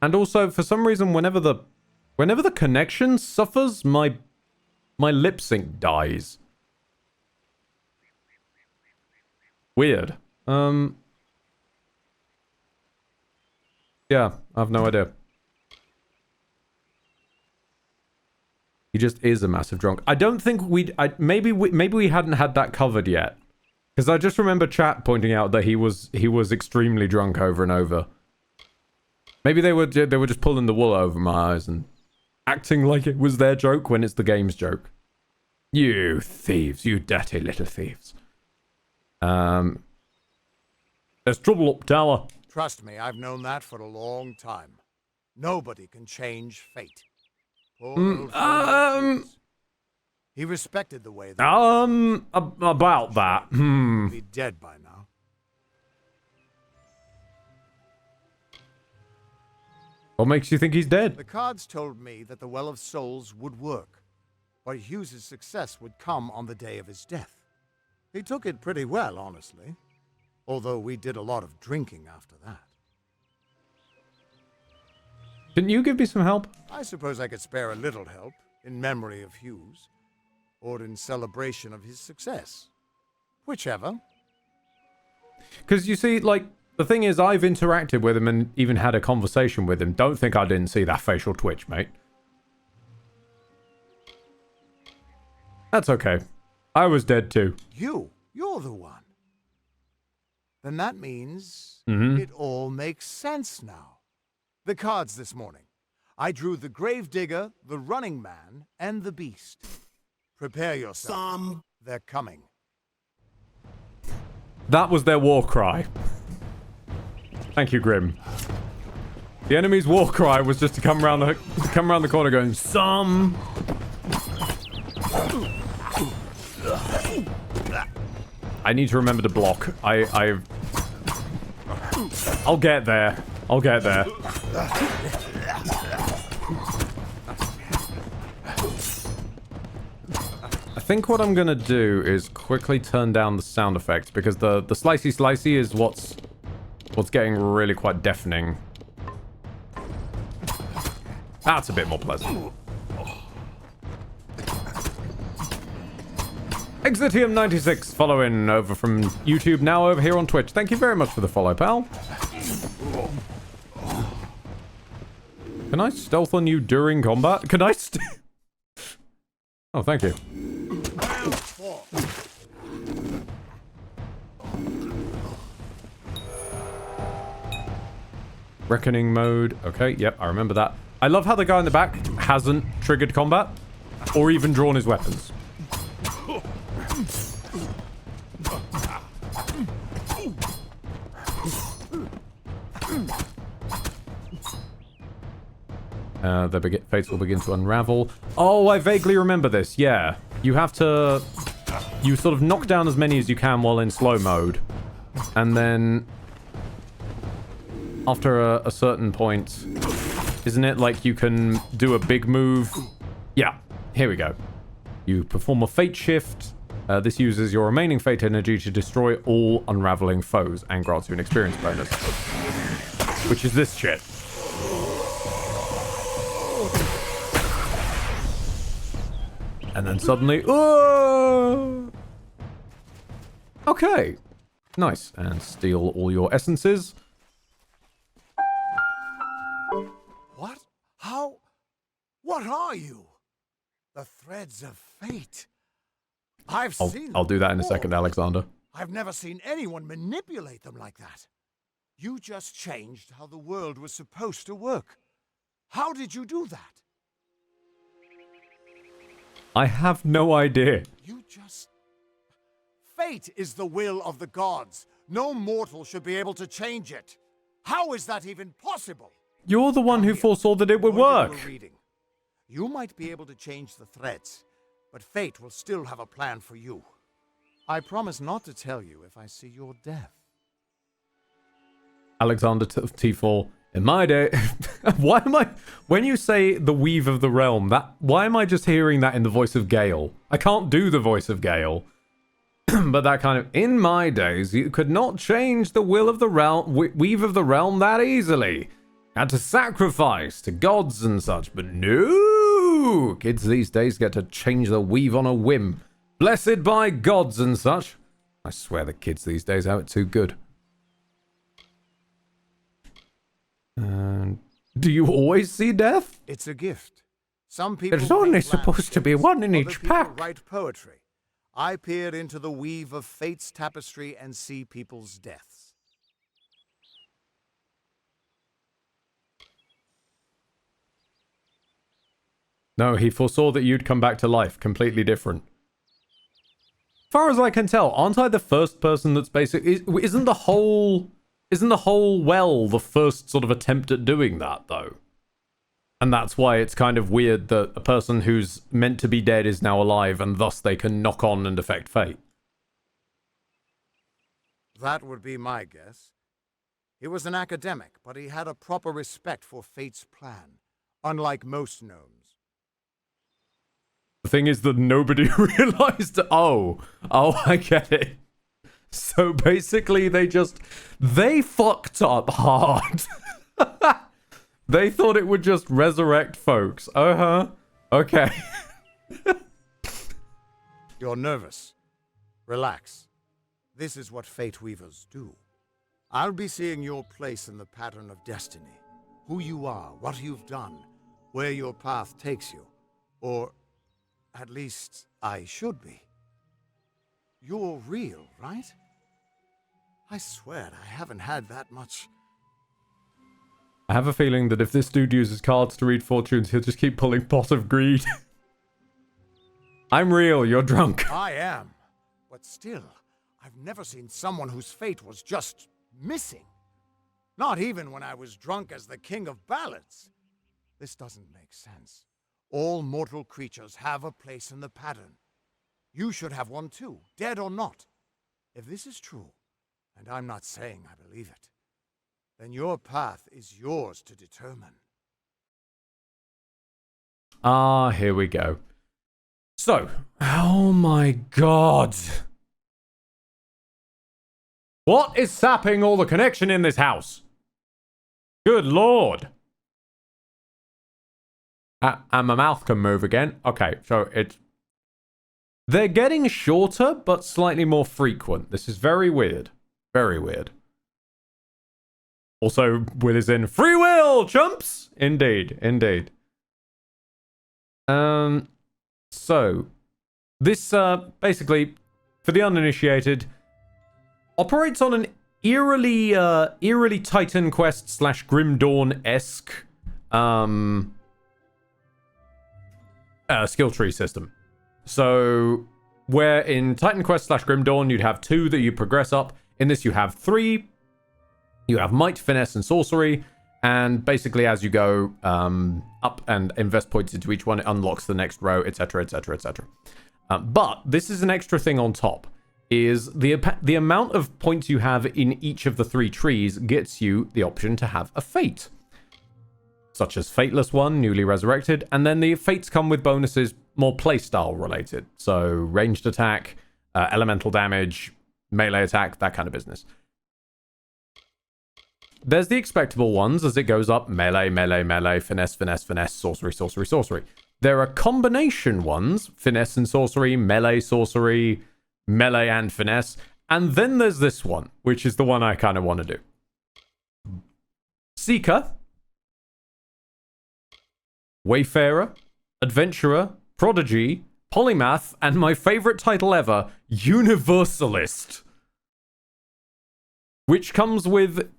And also, for some reason, whenever the connection suffers, my lip sync dies. Weird. Yeah, I have no idea. He just is a massive drunk. I don't think maybe we hadn't had that covered yet. Because I just remember chat pointing out that he was extremely drunk over and over. Maybe they were just pulling the wool over my eyes and acting like it was their joke when it's the game's joke. You thieves, you dirty little thieves. There's trouble up tower. Trust me, I've known that for a long time. Nobody can change fate. He respected the way that... about that. He'd be dead by now. What makes you think he's dead? The cards told me that the Well of Souls would work, but Hughes' success would come on the day of his death. He took it pretty well, honestly. Although we did a lot of drinking after that. Didn't you give me some help? I suppose I could spare a little help, in memory of Hughes. Or in celebration of his success. Whichever. Because you see, like, the thing is, I've interacted with him and even had a conversation with him. Don't think I didn't see that facial twitch, mate. That's okay. I was dead too. You're the one. Then that means Mm-hmm. it all makes sense now. The cards this morning. I drew the Gravedigger, the Running Man, and the Beast. Prepare yourself. They're coming. That was their war cry. Thank you, Grim. The enemy's war cry was just to come around the corner going, some. I need to remember to block. I'll get there. I'll get there. I think what I'm gonna do is quickly turn down the sound effects because the slicey is what's getting really quite deafening. That's a bit more pleasant. Exitium96 following over from YouTube, now over here on Twitch. Thank you very much for the follow, pal. Can I stealth on you during combat? Can I Oh, thank you. Reckoning mode. Okay, yep, I remember that. I love how the guy in the back hasn't triggered combat or even drawn his weapons. The fates will begin to unravel. Oh, I vaguely remember this. Yeah. You have to... You sort of knock down as many as you can while in slow mode. And then... After a certain point... Isn't it like you can do a big move? Yeah. Here we go. You perform a fate shift. This uses your remaining fate energy to destroy all unraveling foes and grants you an experience bonus. Which is this shit. And then suddenly... Oh! Okay. Nice. And steal all your essences. What? How? What are you? The threads of fate. I've seen I'll do that in a before. second, Alexander. I've never seen anyone manipulate them like that. You just changed how the world was supposed to work. How did you do that? I have no idea. You just... Fate is the will of the gods. No mortal should be able to change it. How is that even possible? You're the one who foresaw that it would work. You might be able to change the threads, but fate will still have a plan for you. I promise not to tell you if I see your death. Alexander T4. In my day... Why am I... When you say the weave of the realm, why am I just hearing that in the voice of Gale? I can't do the voice of Gale. But that kind of... In my days, you could not change the will of the realm... weave of the realm that easily. Had to sacrifice to gods and such. But no! Kids these days get to change the weave on a whim. Blessed by gods and such. I swear the kids these days have it too good. Do you always see death? It's a gift. Some people... There's only paint supposed to be landscapes, one in other each people pack. write poetry. I peer into the weave of fate's tapestry and see people's deaths. No, he foresaw that you'd come back to life, completely different. As far as I can tell, aren't I the first person that's basically... Isn't the whole well the first sort of attempt at doing that, though? And that's why it's kind of weird that a person who's meant to be dead is now alive, and thus they can knock on and affect fate. That would be my guess. He was an academic, but he had a proper respect for fate's plan, unlike most gnomes. The thing is that nobody realized... Oh, I get it. So basically they fucked up hard. They thought it would just resurrect folks. Uh-huh. Okay. You're nervous. Relax. This is what fate weavers do. I'll be seeing your place in the pattern of destiny. Who you are, what you've done, where your path takes you. Or, at least, I should be. You're real, right? I swear I haven't had that much. I have a feeling that if this dude uses cards to read fortunes, he'll just keep pulling Pot of Greed. I'm real, you're drunk. I am. But still, I've never seen someone whose fate was just missing. Not even when I was drunk as the King of Ballads. This doesn't make sense. All mortal creatures have a place in the pattern. You should have one too, dead or not. If this is true, and I'm not saying I believe it, then your path is yours to determine. Ah, here we go. So, oh my god. What is sapping all the connection in this house? Good lord. And my mouth can move again. Okay, so it's... They're getting shorter, but slightly more frequent. This is very weird. Very weird. Also, Will is in free will, chumps! Indeed, indeed. So, this, basically, for the uninitiated, operates on an eerily Titan Quest / Grim Dawn-esque, skill tree system. So, where in Titan Quest / Grim Dawn, you'd have 2 that you progress up. In this, you have 3. You have Might, Finesse, and Sorcery. And basically, as you go up and invest points into each one, it unlocks the next row, etc., etc., etc. But this is an extra thing on top. Is the amount of points you have in each of the 3 trees gets you the option to have a fate. Such as Fateless One, Newly Resurrected, and then the fates come with bonuses more playstyle related. So ranged attack, elemental damage, melee attack, that kind of business. There's the expectable ones as it goes up. Melee, melee, melee, finesse, finesse, finesse, sorcery, sorcery, sorcery. There are combination ones. Finesse and sorcery, melee, sorcery, melee and finesse. And then there's this one, which is the one I kind of want to do. Seeker. Wayfarer. Adventurer. Prodigy. Polymath. And my favorite title ever, Universalist. Which comes with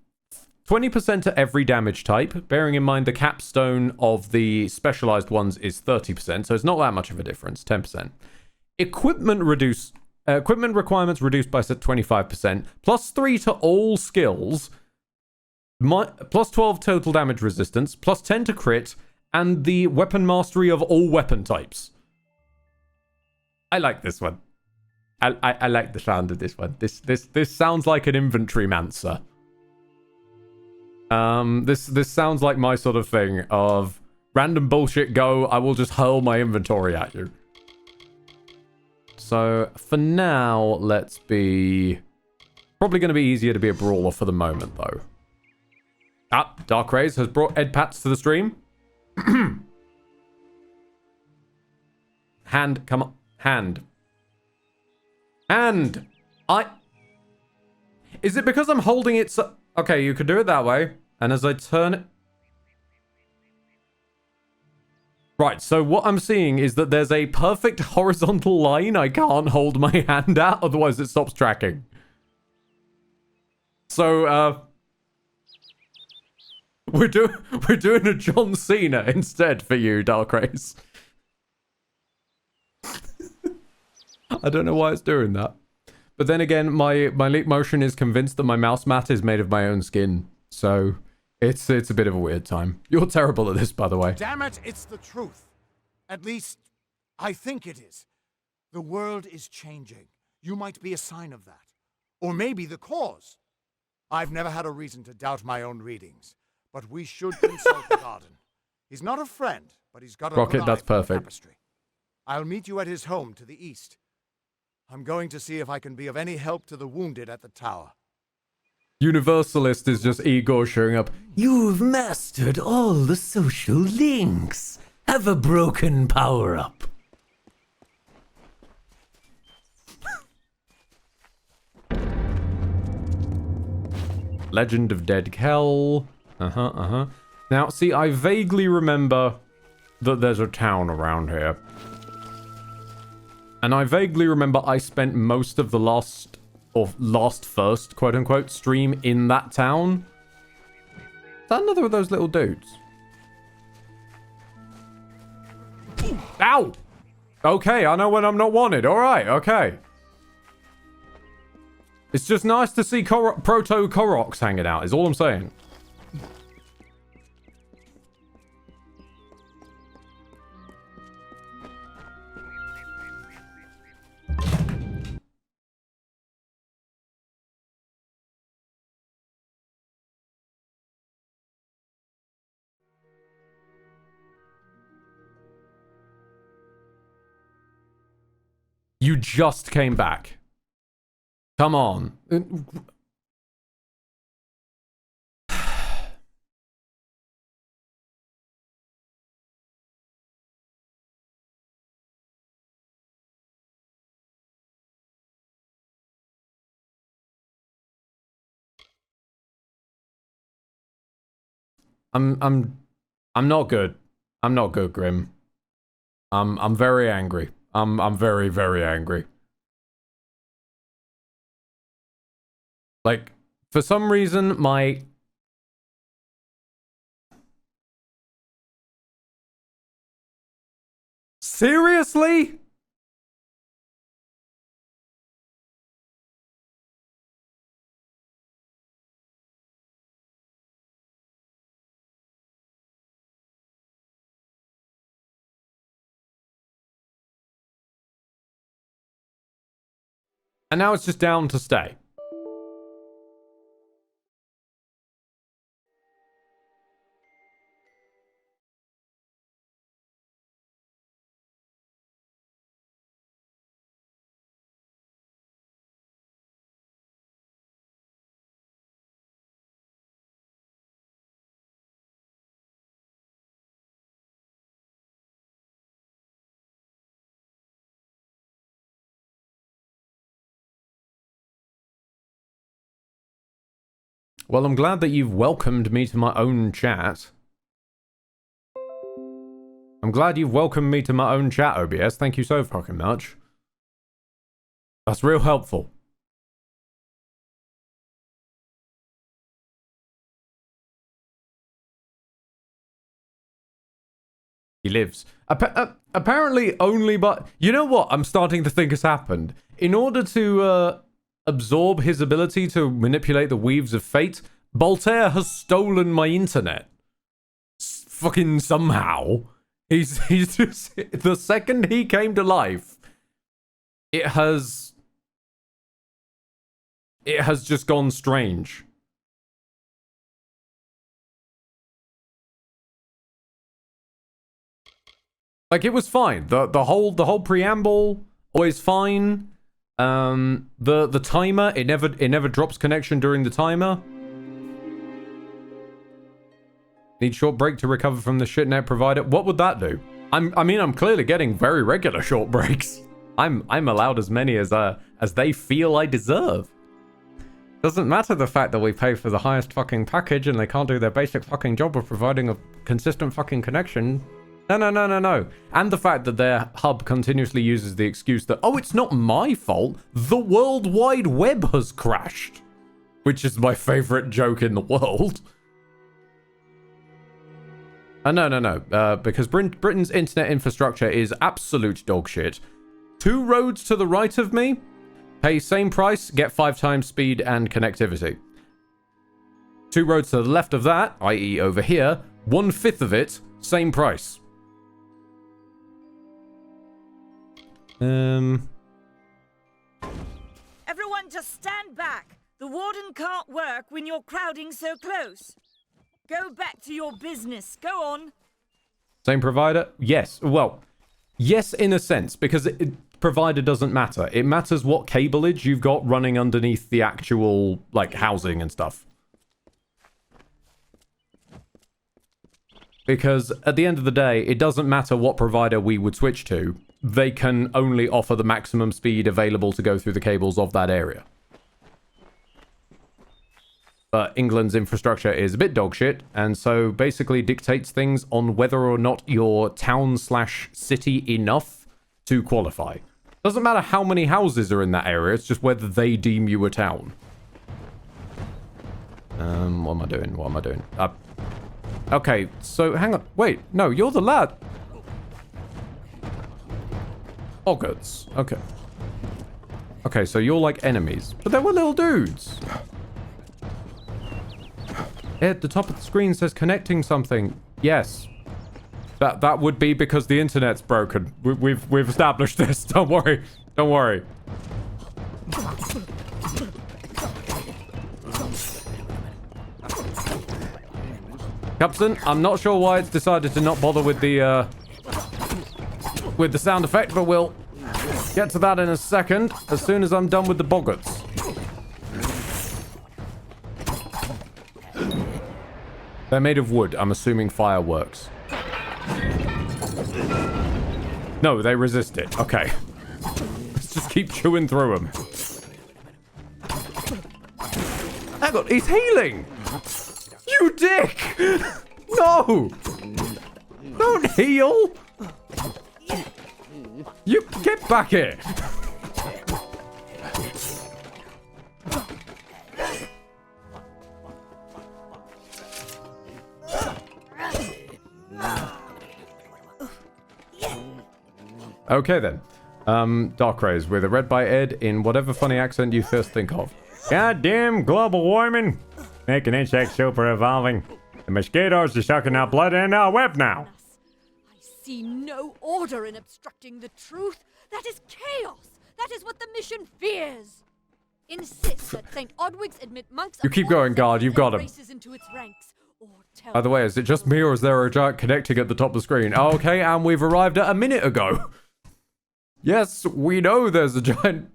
20% to every damage type, bearing in mind the capstone of the specialized ones is 30%, so it's not that much of a difference, 10%. Equipment requirements reduced by 25%, plus 3 to all skills, plus 12 total damage resistance, plus 10 to crit, and the weapon mastery of all weapon types. I like this one. I like the sound of this one. This sounds like an inventory mancer. This sounds like my sort of thing of random bullshit go, I will just hurl my inventory at you. So, for now, let's be... Probably going to be easier to be a brawler for the moment, though. Ah, Dark Rays has brought Ed Pats to the stream. Hand, come on. Hand. Hand! Is it because I'm holding it so... Okay, you could do it that way. And as I turn it... Right, so what I'm seeing is that there's a perfect horizontal line I can't hold my hand at, otherwise it stops tracking. So, we're doing a John Cena instead for you, Dark Race. I don't know why it's doing that. But then again, my Leap Motion is convinced that my mouse mat is made of my own skin. So, it's a bit of a weird time. You're terrible at this, by the way. Damn it, it's the truth. At least, I think it is. The world is changing. You might be a sign of that. Or maybe the cause. I've never had a reason to doubt my own readings. But we should consult the garden. He's not a friend, but he's got a Rocket, that's perfect. Tapestry. I'll meet you at his home to the east. I'm going to see if I can be of any help to the wounded at the tower. Universalist is just Igor showing up. You've mastered all the social links. Have a broken power-up. Legend of Dead Kell. Now, see, I vaguely remember that there's a town around here. And I vaguely remember I spent most of the last first, quote-unquote, stream in that town. Is that another of those little dudes? Ow! Okay, I know when I'm not wanted. Alright, okay. It's just nice to see proto-Koroks hanging out, is all I'm saying. You just came back. Come on. I'm not good. I'm not good, Grim. I'm very angry. I'm very, very angry. Like, for some reason, my... Seriously? And now it's just down to stay. Well, I'm glad that you've welcomed me to my own chat. I'm glad you've welcomed me to my own chat, OBS. Thank you so fucking much. That's real helpful. He lives. Apparently only but... You know what I'm starting to think has happened? In order to absorb his ability to manipulate the weaves of fate, Voltaire has stolen my internet. Fucking somehow. He's just... The second he came to life, it has just gone strange. Like, it was fine. The whole preamble, always fine. The timer, it never drops connection during the timer. Need short break to recover from the shitnet provider. What would that do? I mean, I'm clearly getting very regular short breaks. I'm allowed as many as they feel I deserve. Doesn't matter the fact that we pay for the highest fucking package and they can't do their basic fucking job of providing a consistent fucking connection. No. And the fact that their hub continuously uses the excuse that, oh, it's not my fault. The World Wide Web has crashed. Which is my favorite joke in the world. No. Because Britain's internet infrastructure is absolute dog shit. 2 roads to the right of me, pay same price, get 5 times speed and connectivity. 2 roads to the left of that, i.e. over here, 1/5 of it, same price. Everyone just stand back. The warden can't work when you're crowding so close. Go back to your business. Go on. Same provider? Yes. Well, yes in a sense, because provider doesn't matter. It matters what cableage you've got running underneath the actual, like, housing and stuff. Because at the end of the day, it doesn't matter what provider we would switch to. They can only offer the maximum speed available to go through the cables of that area. But England's infrastructure is a bit dog shit, and so basically dictates things on whether or not you're town/city enough to qualify. Doesn't matter how many houses are in that area, it's just whether they deem you a town. What am I doing? What am I doing? Okay, so hang on. Wait, no, you're the lad. Boggarts. Okay. Okay, so you're like enemies. But they were little dudes. At the top of the screen says connecting something. Yes. That would be because the internet's broken. We've established this. Don't worry. Don't worry. Captain, I'm not sure why it's decided to not bother with the sound effect, but we'll get to that in a second, as soon as I'm done with the boggarts. They're made of wood. I'm assuming fireworks. No, they resist it. Okay. Let's just keep chewing through them. Hang on, he's healing! You dick! No! Don't heal! You get back here! Okay then. Dark Rays with a read by Ed in whatever funny accent you first think of. Goddamn global warming! Making insects super evolving. The mosquitoes are sucking our blood into our web now. I see no order in obstructing the truth. That is chaos. That is what the mission fears. Insist that St. Odwig's admit monks. You keep going, guard. You've got him. Into its ranks, or tell By the way, is it just me or is there a giant connecting at the top of the screen? Oh, okay, and we've arrived at a minute ago. Yes, we know there's a giant...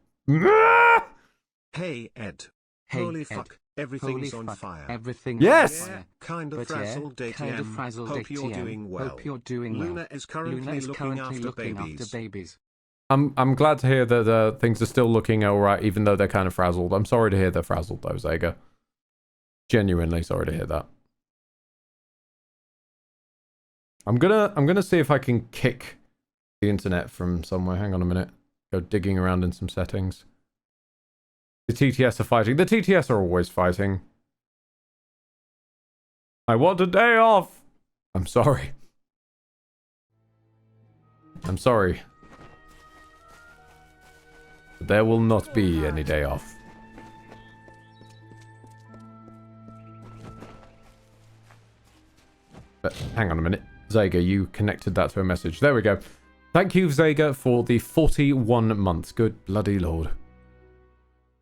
Hey, Ed. Hey, Holy Ed. fuck. Everything's Holy on fuck. fire. Everything's Yes! on fire. Kind of But frazzled, kind of frazzled, Hope you're doing well. Hope you're doing well. Luna is currently looking after babies. I'm glad to hear that things are still looking alright, even though they're kind of frazzled. I'm sorry to hear they're frazzled, though, Zega. Genuinely sorry to hear that. I'm gonna see if I can kick the internet from somewhere. Hang on a minute. Go digging around in some settings. The TTS are fighting. The TTS are always fighting. I want a day off. I'm sorry. I'm sorry. But there will not be any day off. But hang on a minute. Zega, you connected that to a message. There we go. Thank you, Zega, for the 41 months. Good bloody lord.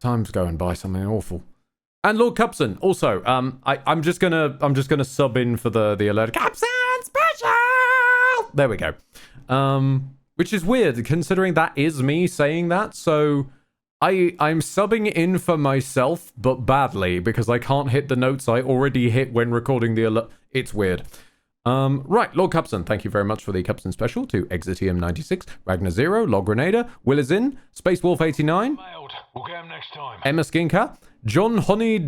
Time's going by something awful. And Lord Cupson, also, I'm just gonna sub in for the alert. Cupson special! There we go. Which is weird, considering that is me saying that, so I'm subbing in for myself, but badly, because I can't hit the notes I already hit when recording the alert. It's weird. Right, Lord Cupson, thank you very much for the Cupson special to Exitium96, Ragnar Zero, Log Grenada, Will is in, Space Wolf 89, we'll get him next time. Emma Skinker, Johnny Honey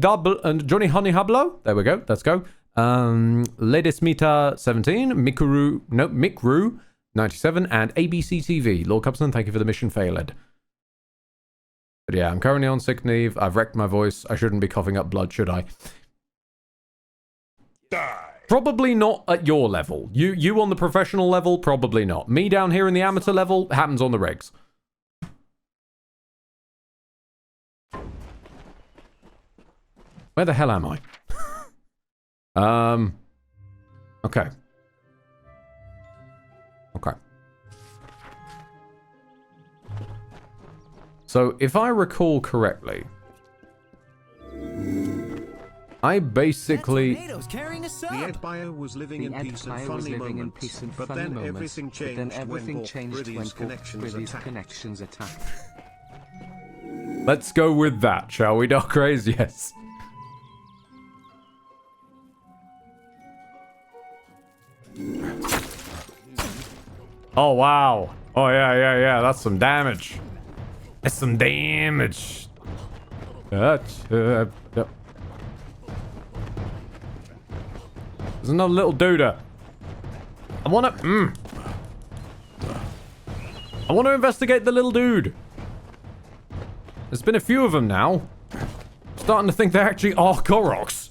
Hablo, there we go, let's go, Ledismita 17, Mikru 97, and ABC TV. Lord Cupson, thank you for the mission failed. But yeah, I'm currently on sick leave, I've wrecked my voice, I shouldn't be coughing up blood, should I? Die. Probably not at your level. You on the professional level, probably not. Me down here in the amateur level, happens on the regs. Where the hell am I? Okay. Okay. So, if I recall correctly, I basically... The Ed Bio was living in peace and funny moments, but then everything changed when Briddy's connections attacked. Let's go with that, shall we, Dark Rays? Yes. Oh, wow. Oh, yeah. That's some damage. That's some damage. There's another little duder. I want to... I want to investigate the little dude. There's been a few of them now. I'm starting to think they actually are Koroks.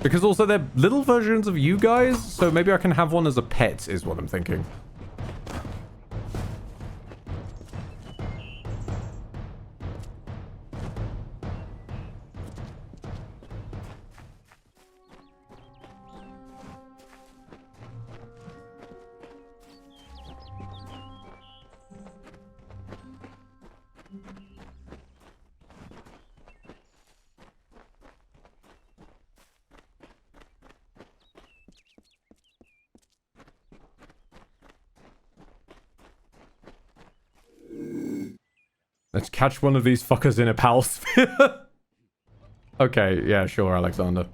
Because also they're little versions of you guys, so maybe I can have one as a pet, is what I'm thinking. Let's catch one of these fuckers in a pal sphere. Okay, yeah, sure, Alexander.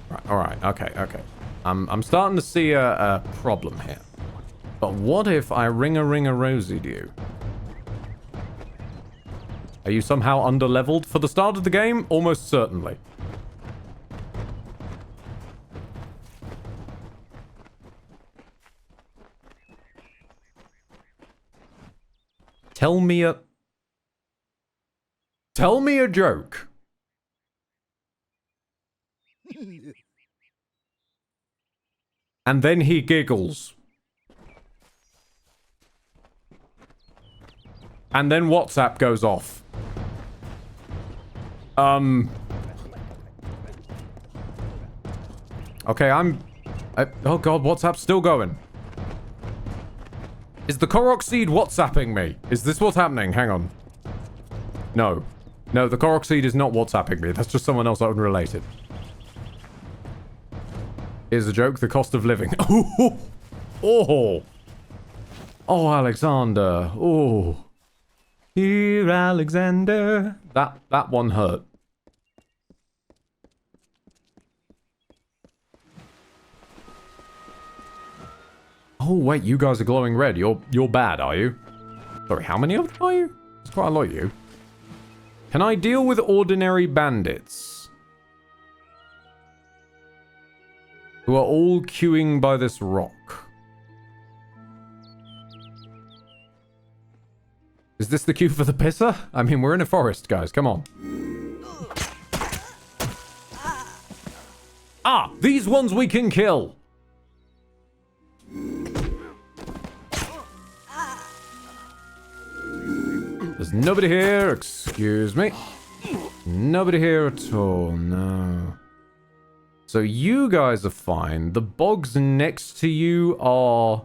Right, alright, okay. I'm starting to see a problem here. But what if I ring-a-ring-a-rosied you? Are you somehow under-leveled? For the start of the game, almost certainly. Tell me a joke. And then he giggles. And then WhatsApp goes off. Okay, oh god, WhatsApp's still going. Is the Korok seed WhatsApping me? Is this what's happening? Hang on. No. No, the Korok seed is not WhatsApping me. That's just someone else unrelated. Here's a joke. The cost of living. Oh. Oh. Oh, Alexander. Oh. Here, Alexander. That one hurt. Oh, wait, you guys are glowing red. You're bad, are you? Sorry, how many of them are you? There's quite a lot of you. Can I deal with ordinary bandits? Who are all queuing by this rock. Is this the queue for the pisser? I mean, we're in a forest, guys. Come on. Ah, these ones we can kill. There's nobody here, excuse me. Nobody here at all, no. So you guys are fine. The bogs next to you are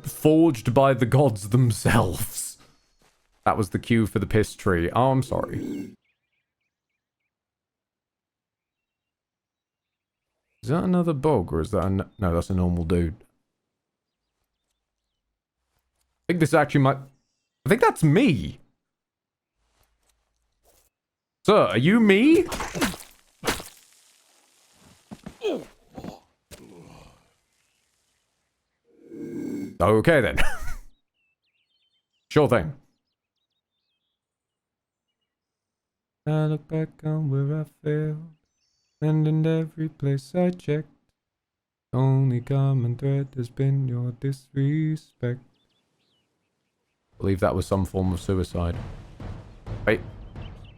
forged by the gods themselves. That was the cue for the piss tree. Oh, I'm sorry. Is that another bog, or is that no, that's a normal dude. I think this actually might... I think that's me. Sir, are you me? Okay, then. Sure thing. I look back on where I failed, and in every place I checked, the only common thread has been your disrespect. I believe that was some form of suicide. Wait.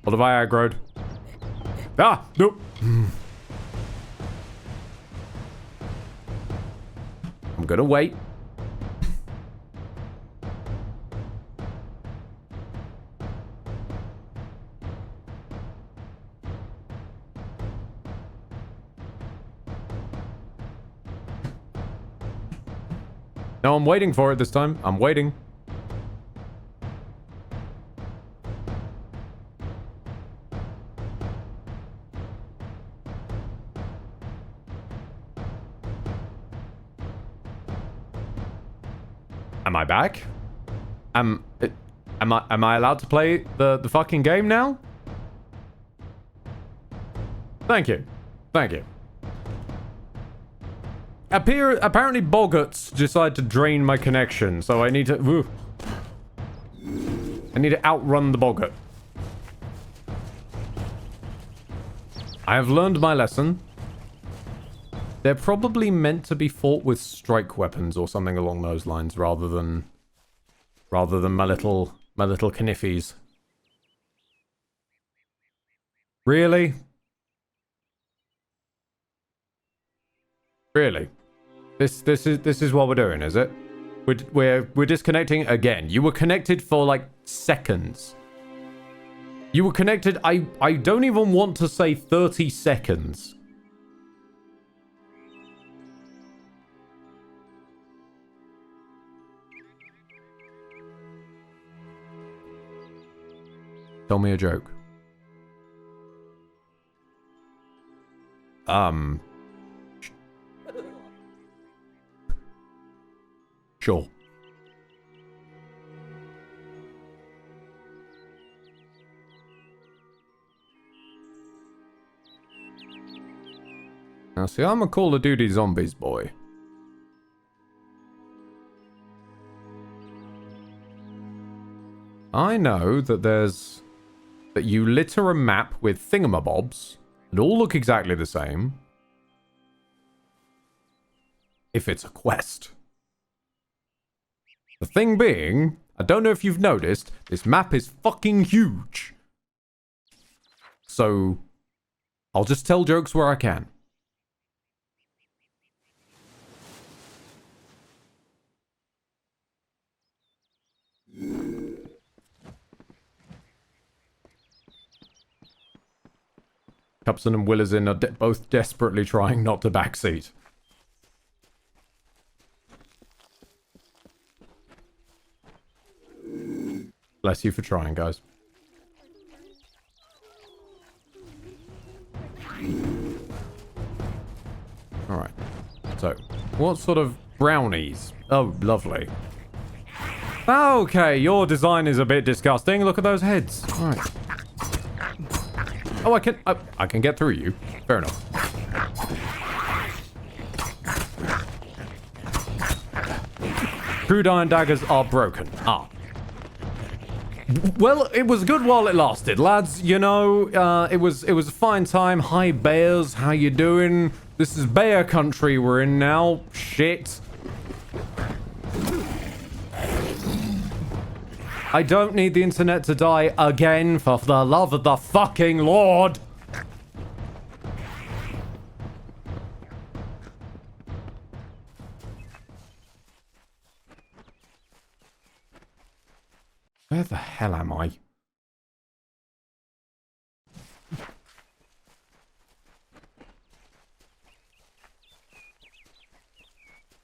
What have I aggroed? Ah! Nope. I'm gonna wait. No, I'm waiting for it this time. I'm waiting. Am I back? Am I allowed to play the fucking game now? Thank you. Thank you. Apparently boggarts decide to drain my connection, so I need to... I need to outrun the boggart. I have learned my lesson. They're probably meant to be fought with strike weapons or something along those lines, rather than my little kniffies. Really? Really? This is what we're doing, is it? We're disconnecting again. You were connected for like seconds. You were connected, I don't even want to say 30 seconds. Tell me a joke. Sure. Now, see, I'm a Call of Duty Zombies boy. I know that that you litter a map with thingamabobs that all look exactly the same. If it's a quest. The thing being, I don't know if you've noticed, this map is fucking huge. So, I'll just tell jokes where I can. Cupson and Willazin are both desperately trying not to backseat. Bless you for trying, guys. Alright. So, what sort of brownies? Oh, lovely. Okay, your design is a bit disgusting. Look at those heads. Alright. Oh, I can get through you. Fair enough. Crude iron daggers are broken. Ah. Well, it was good while it lasted, lads. You know, it was a fine time. Hi, bears. How you doing? This is bear country we're in now. Shit. I don't need the internet to die again, for the love of the fucking Lord. Where the hell am I?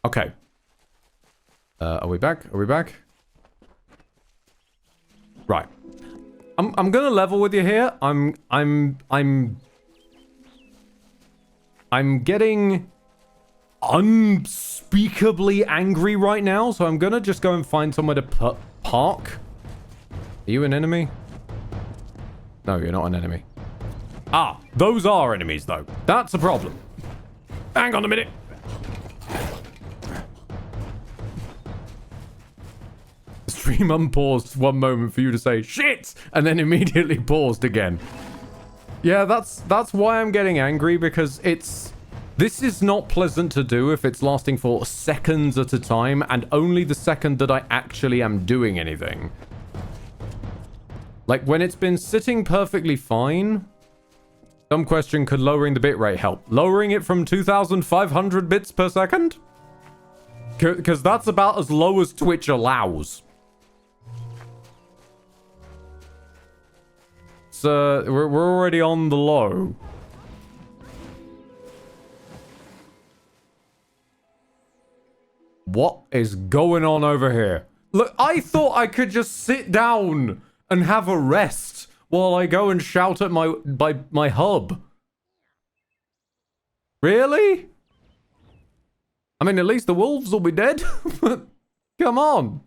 Okay. Are we back? Are we back? Right. I'm gonna level with you here. I'm getting unspeakably angry right now, so I'm gonna just go and find somewhere to park. Are you an enemy? No, you're not an enemy. Ah, those are enemies, though. That's a problem. Hang on a minute. The stream unpaused one moment for you to say, shit! And then immediately paused again. Yeah, that's why I'm getting angry, because this is not pleasant to do if it's lasting for seconds at a time, and only the second that I actually am doing anything. Like, when it's been sitting perfectly fine, some question, could lowering the bitrate help? Lowering it from 2,500 bits per second? Because that's about as low as Twitch allows. So, we're already on the low. What is going on over here? Look, I thought I could just sit down and have a rest while I go and shout at my hub. Really? I mean, at least the wolves will be dead. Come on.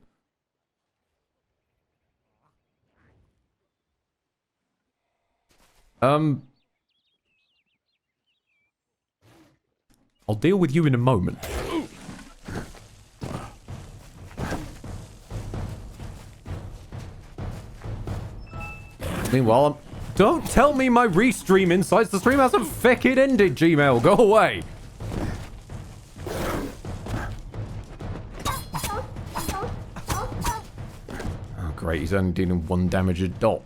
I'll deal with you in a moment. Meanwhile, don't tell me my restream insights. The stream hasn't fucking ended, Gmail. Go away. great. He's only dealing 1 damage a dot.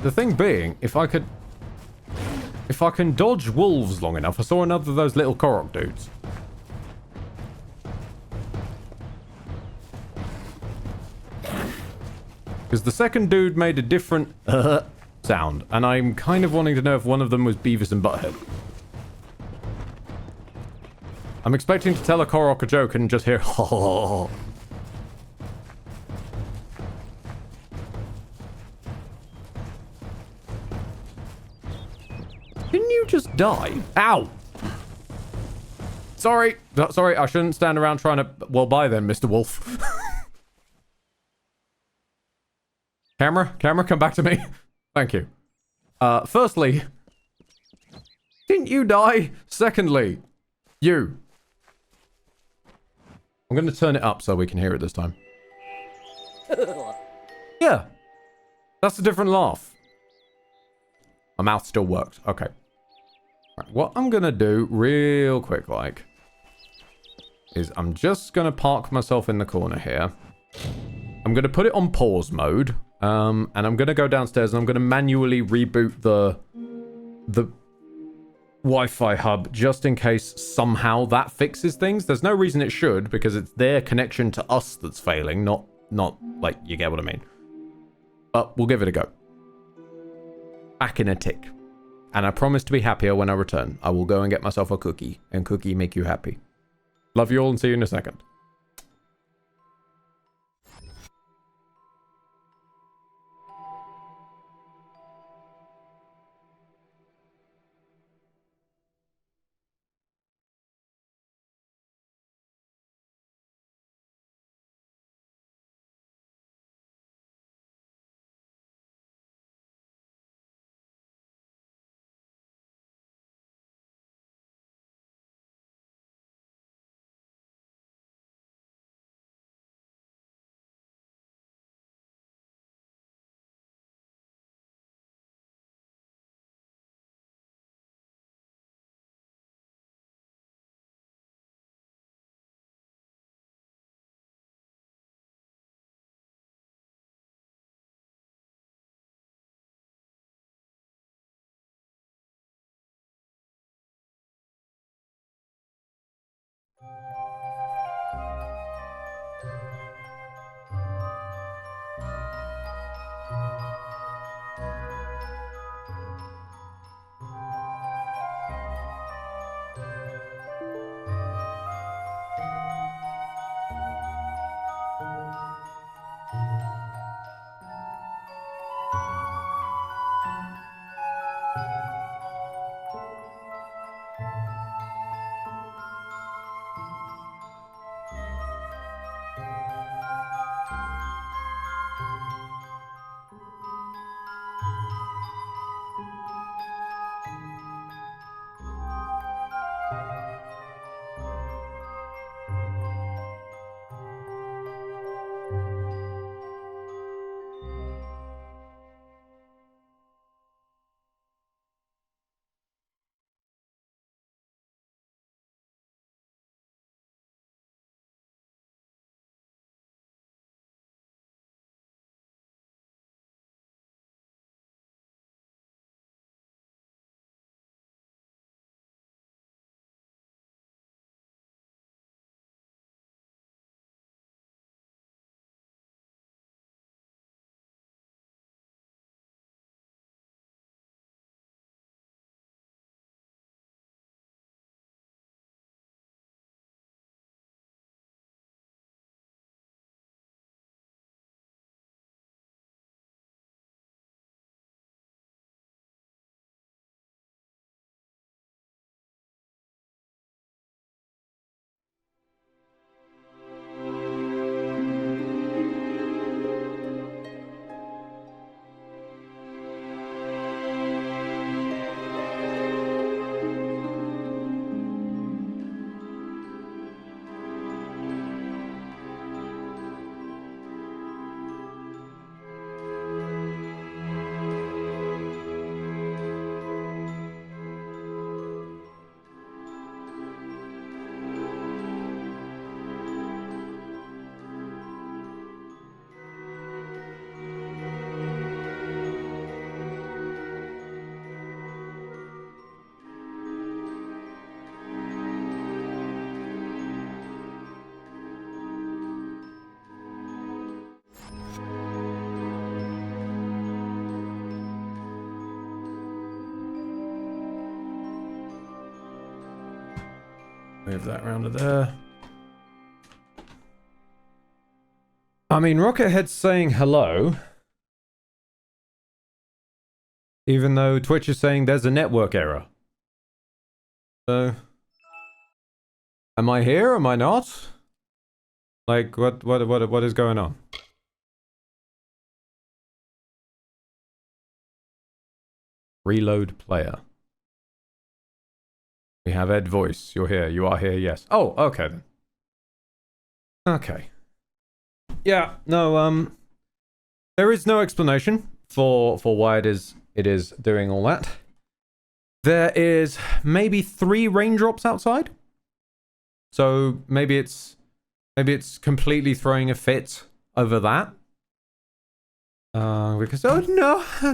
The thing being, if I can dodge wolves long enough, I saw another of those little Korok dudes. Because the second dude made a different sound, and I'm kind of wanting to know if one of them was Beavis and Butthead. I'm expecting to tell a Korok a joke and just hear ho. Didn't you just die? Ow! Sorry, I shouldn't stand around trying to... Well, bye then, Mr. Wolf. Camera, come back to me. Thank you. Firstly, didn't you die? Secondly, you. I'm going to turn it up so we can hear it this time. Yeah. That's a different laugh. My mouth still worked. Okay. Right, what I'm going to do real quick, like, is I'm just going to park myself in the corner here. I'm going to put it on pause mode. And I'm going to go downstairs and I'm going to manually reboot the Wi-Fi hub just in case somehow that fixes things. There's no reason it should because it's their connection to us that's failing, not like, you get what I mean. But we'll give it a go. Back in a tick. And I promise to be happier when I return. I will go and get myself a cookie and cookie make you happy. Love you all and see you in a second. Move that around to there. I mean, Rockethead's saying hello. Even though Twitch is saying there's a network error. So... am I here? Am I not? Like, what is going on? Reload player. We have Ed voice. You're here. You are here. Yes. Oh, okay then. Okay. Yeah. No. There is no explanation for why it is doing all that. There is maybe 3 raindrops outside. So maybe it's completely throwing a fit over that. Because oh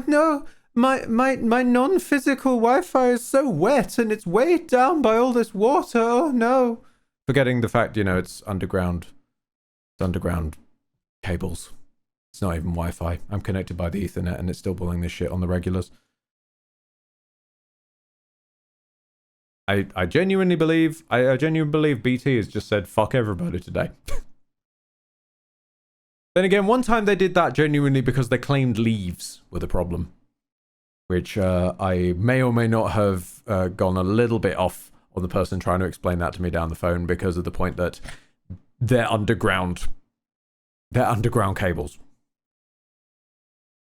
no. My non-physical Wi-Fi is so wet and it's weighed down by all this water. Oh no. Forgetting the fact, you know, it's underground. It's underground cables. It's not even Wi-Fi. I'm connected by the Ethernet and it's still pulling this shit on the regulars. I genuinely believe BT has just said fuck everybody today. Then again, one time they did that genuinely because they claimed leaves were the problem. Which I may or may not have gone a little bit off on the person trying to explain that to me down the phone because of the point that they're underground cables.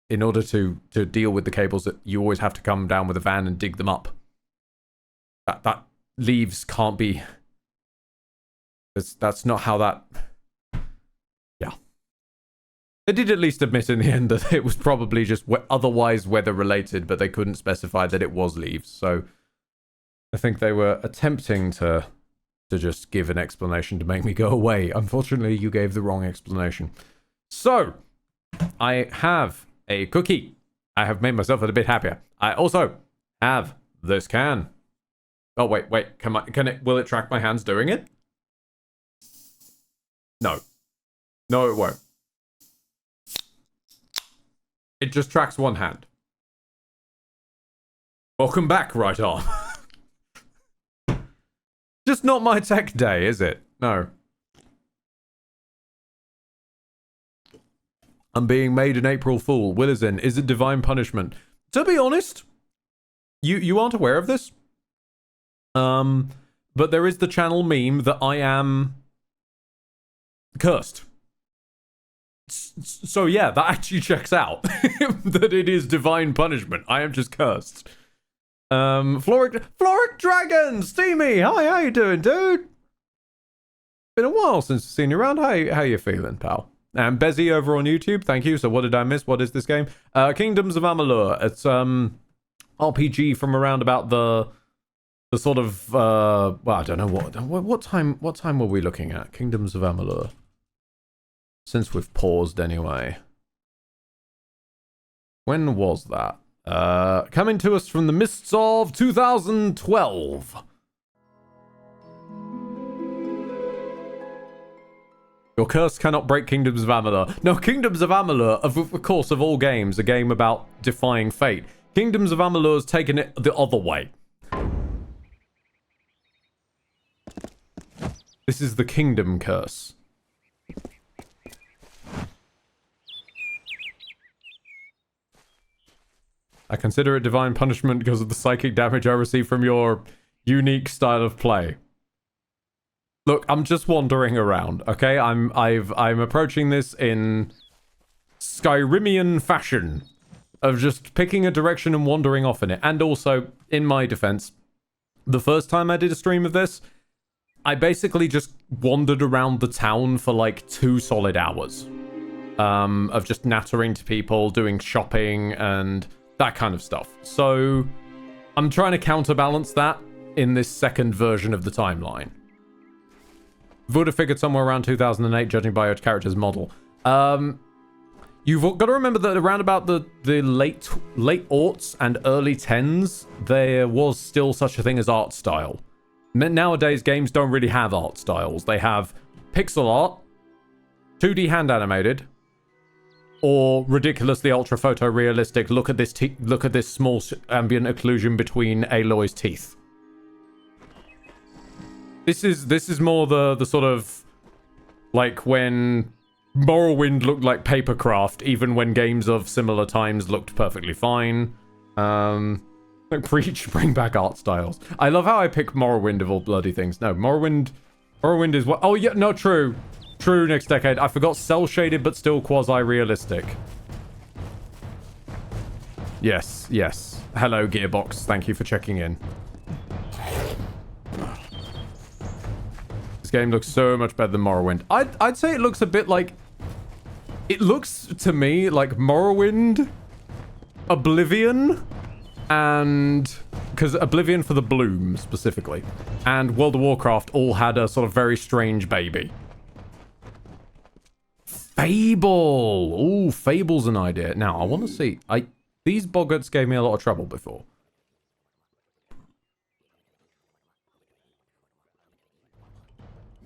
In order to deal with the cables, that you always have to come down with a van and dig them up. That leaves can't be. That's not how that. Yeah. They did at least admit in the end that it was probably just otherwise weather related, but they couldn't specify that it was leaves. So I think they were attempting to just give an explanation to make me go away. Unfortunately, you gave the wrong explanation. So I have a cookie. I have made myself a bit happier. I also have this can. Oh wait. Will it track my hands doing it? No, it won't. It just tracks one hand. Welcome back, right arm. Just not my tech day, is it? No. I'm being made an April Fool. Willizin, is it divine punishment? To be honest, you aren't aware of this. But there is the channel meme that I am cursed. So yeah, that actually checks out. That it is divine punishment. I am just cursed. Floric Dragon, Steamy, hi, how you doing, dude? Been a while since I've seen you around. How you feeling, pal? And Bezzy over on YouTube, thank you. So what did I miss? What is this game? Kingdoms of Amalur. It's RPG from around about the sort of well, I don't know what time were we looking at? Kingdoms of Amalur. Since we've paused anyway. When was that? Coming to us from the mists of 2012. Your curse cannot break Kingdoms of Amalur. No, Kingdoms of Amalur, of course, of all games, a game about defying fate. Kingdoms of Amalur's taken it the other way. This is the Kingdom Curse. I consider it divine punishment because of the psychic damage I receive from your unique style of play. Look, I'm just wandering around, okay? I'm approaching this in Skyrimian fashion of just picking a direction and wandering off in it. And also, in my defense, the first time I did a stream of this, I basically just wandered around the town for like 2 solid hours. Of just nattering to people, doing shopping, and that kind of stuff. So, I'm trying to counterbalance that in this second version of the timeline. Would have figured somewhere around 2008, judging by your character's model. You've got to remember that around about the late aughts and early 10s, there was still such a thing as art style. Nowadays, games don't really have art styles. They have pixel art, 2D hand animated, or ridiculously ultra photorealistic. Look at this small ambient occlusion between Aloy's teeth. This is more the sort of like when Morrowind looked like papercraft, even when games of similar times looked perfectly fine. Like preach, bring back art styles. I love how I pick Morrowind of all bloody things. No, Morrowind is what? Oh yeah, no, true, next decade. I forgot cell shaded, but still quasi-realistic. Yes. Hello, Gearbox. Thank you for checking in. This game looks so much better than Morrowind. I'd say it looks a bit like... It looks, to me, like Morrowind, Oblivion, and... Because Oblivion for the Bloom, specifically, and World of Warcraft all had a sort of very strange baby. Fable! Ooh, Fable's an idea. Now, I want to see... These boggarts gave me a lot of trouble before.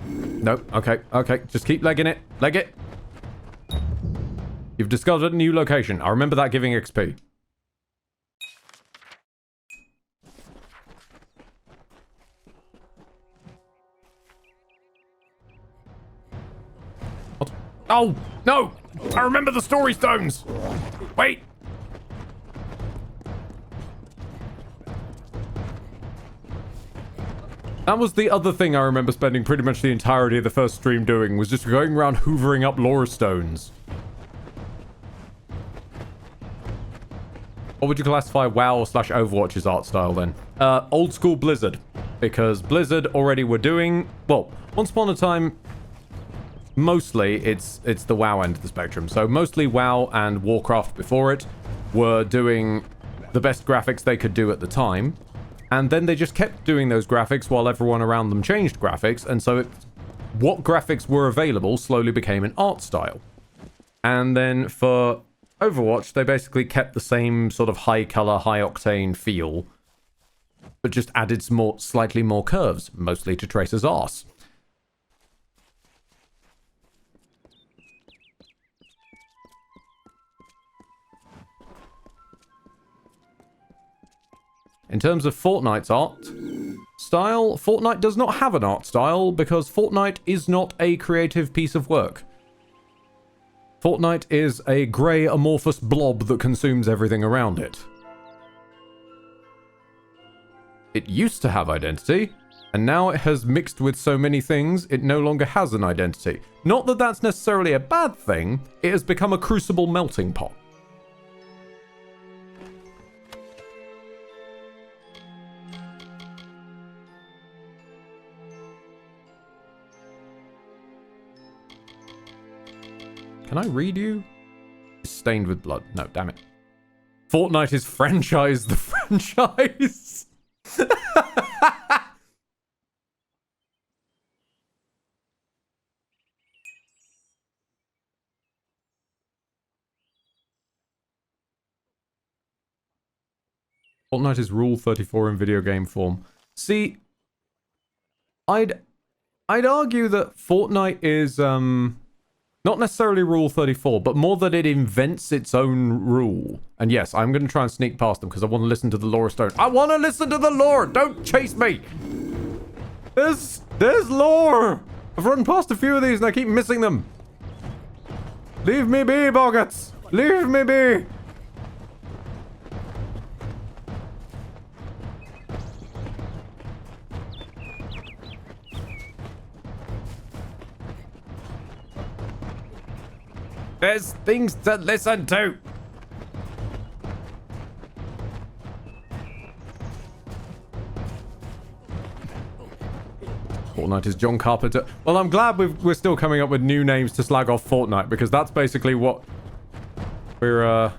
Nope. Okay. Just keep legging it. Leg it. You've discovered a new location. I remember that giving XP. What? Oh, no! I remember the story stones! Wait! That was the other thing I remember spending pretty much the entirety of the first stream doing, was just going around hoovering up lore stones. What would you classify WoW/Overwatch's art style then? Old school Blizzard. Because Blizzard already were doing... Well, once upon a time, mostly it's the WoW end of the spectrum. So mostly WoW and Warcraft before it were doing the best graphics they could do at the time. And then they just kept doing those graphics while everyone around them changed graphics. And so what graphics were available slowly became an art style. And then for Overwatch, they basically kept the same sort of high color, high octane feel, but just added some slightly more curves, mostly to Tracer's arse. In terms of Fortnite's art style, Fortnite does not have an art style because Fortnite is not a creative piece of work. Fortnite is a grey amorphous blob that consumes everything around it. It used to have identity, and now it has mixed with so many things, it no longer has an identity. Not that that's necessarily a bad thing, it has become a crucible melting pot. Can I read you? It's stained with blood. No, damn it. Fortnite is franchise the franchise. Fortnite is Rule 34 in video game form. See, I'd argue that Fortnite is not necessarily Rule 34, but more that it invents its own rule. And yes, I'm going to try and sneak past them because I want to listen to the lore stone. I want to listen to the lore! Don't chase me! There's lore! I've run past a few of these and I keep missing them. Leave me be, boggarts! Leave me be! There's things to listen to. Fortnite is John Carpenter. Well, I'm glad we're still coming up with new names to slag off Fortnite, because that's basically what we're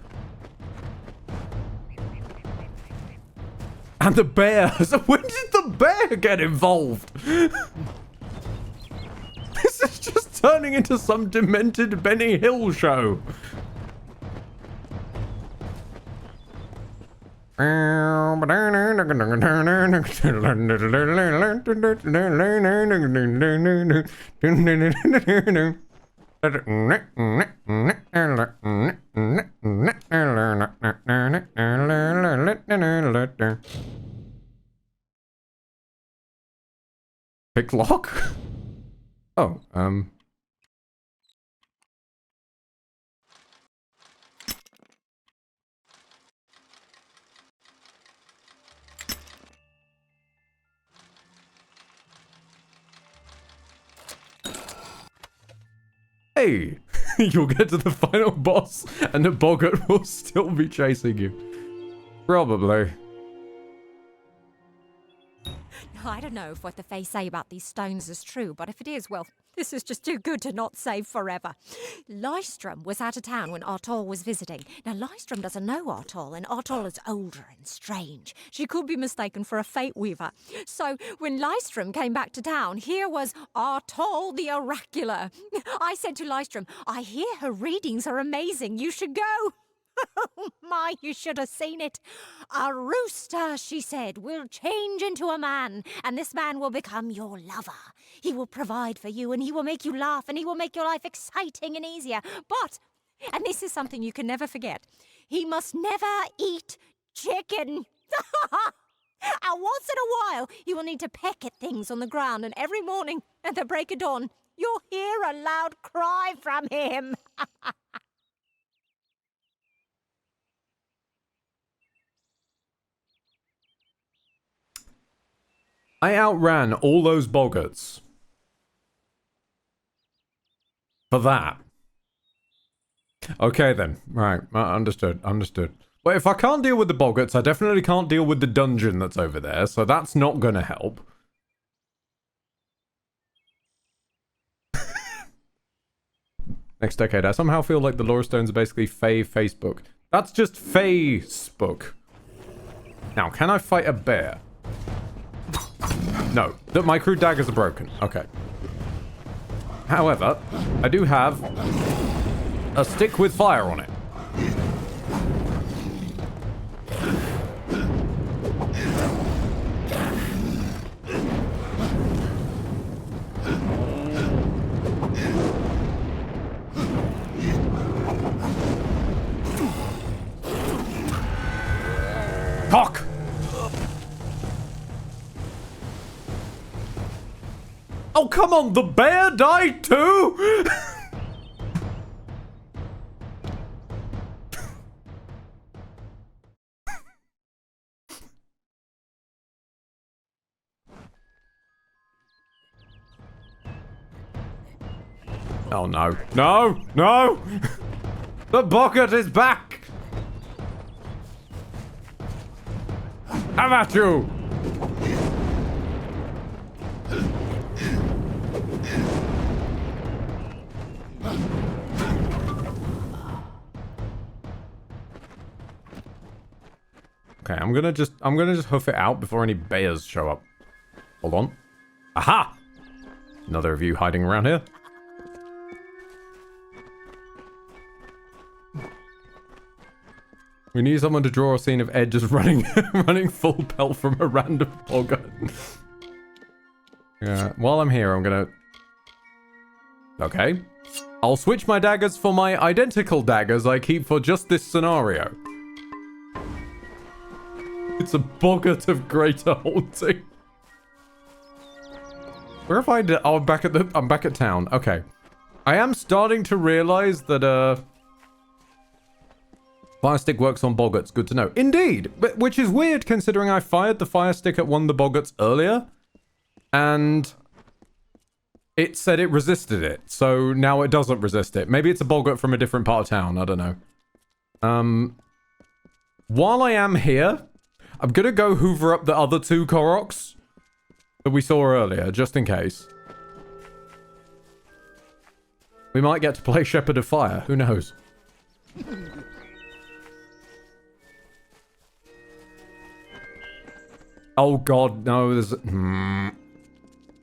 And the bears. When did the bear get involved? This is just turning into some demented Benny Hill show. Pick block? Oh, Hey! You'll get to the final boss and the boggart will still be chasing you. Probably. I don't know if what the Fae say about these stones is true, but if it is, well, this is just too good to not save forever. Lystrom was out of town when Artol was visiting. Now, Lystrom doesn't know Artol, and Artol is older and strange. She could be mistaken for a fate weaver. So, when Lystrom came back to town, here was Artol the Oracular. I said to Lystrom, I hear her readings are amazing. You should go. Oh my, you should have seen it. A rooster, she said, will change into a man, and this man will become your lover. He will provide for you, and he will make you laugh, and he will make your life exciting and easier. But, and this is something you can never forget, he must never eat chicken. And once in a while, he will need to peck at things on the ground, and every morning at the break of dawn, you'll hear a loud cry from him. I outran all those boggarts. For that. Okay then. Right. Understood. Understood. Well, if I can't deal with the boggarts, I definitely can't deal with the dungeon that's over there, so that's not gonna help. Next decade. I somehow feel like the Lore Stones are basically Fae Facebook. That's just Facebook. Now, can I fight a bear? No, my crude daggers are broken. Okay. However, I do have a stick with fire on it. Cock! Oh, come on, the bear died too? Oh no. No! No! The boggart is back! How about you? Okay, I'm gonna just hoof it out before any bears show up. Hold on. Aha! Another of you hiding around here. We need someone to draw a scene of Ed just running running full pelt from a random boggart. Yeah, while I'm here, I'm gonna... Okay. I'll switch my daggers for my identical daggers I keep for just this scenario. It's a boggart of greater haunting. Where have I... Oh, I'm back at town. Okay. I am starting to realize that, Fire stick works on boggarts. Good to know. Indeed! Which is weird considering I fired the fire stick at one of the boggarts earlier. And... it said it resisted it. So now it doesn't resist it. Maybe it's a boggart from a different part of town. I don't know. While I am here... I'm gonna go hoover up the other two Koroks that we saw earlier, just in case. We might get to play Shepherd of Fire. Who knows? Oh god, no, there's...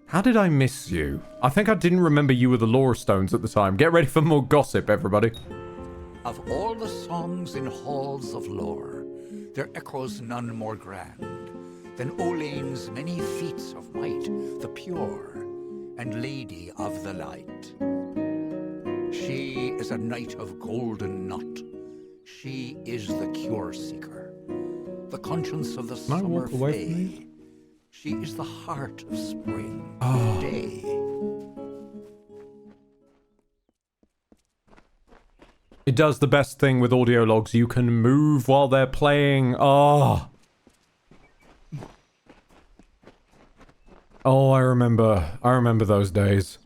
How did I miss you? I think I didn't remember you were the Lore Stones at the time. Get ready for more gossip, everybody. Of all the songs in halls of lore, there echoes none more grand than Olane's many feats of might, the pure and lady of the light. She is a knight of golden knot. She is the cure seeker, the conscience of the summer fae. She is the heart of spring, day. It does the best thing with audio logs. You can move while they're playing. Oh. Oh, I remember those days.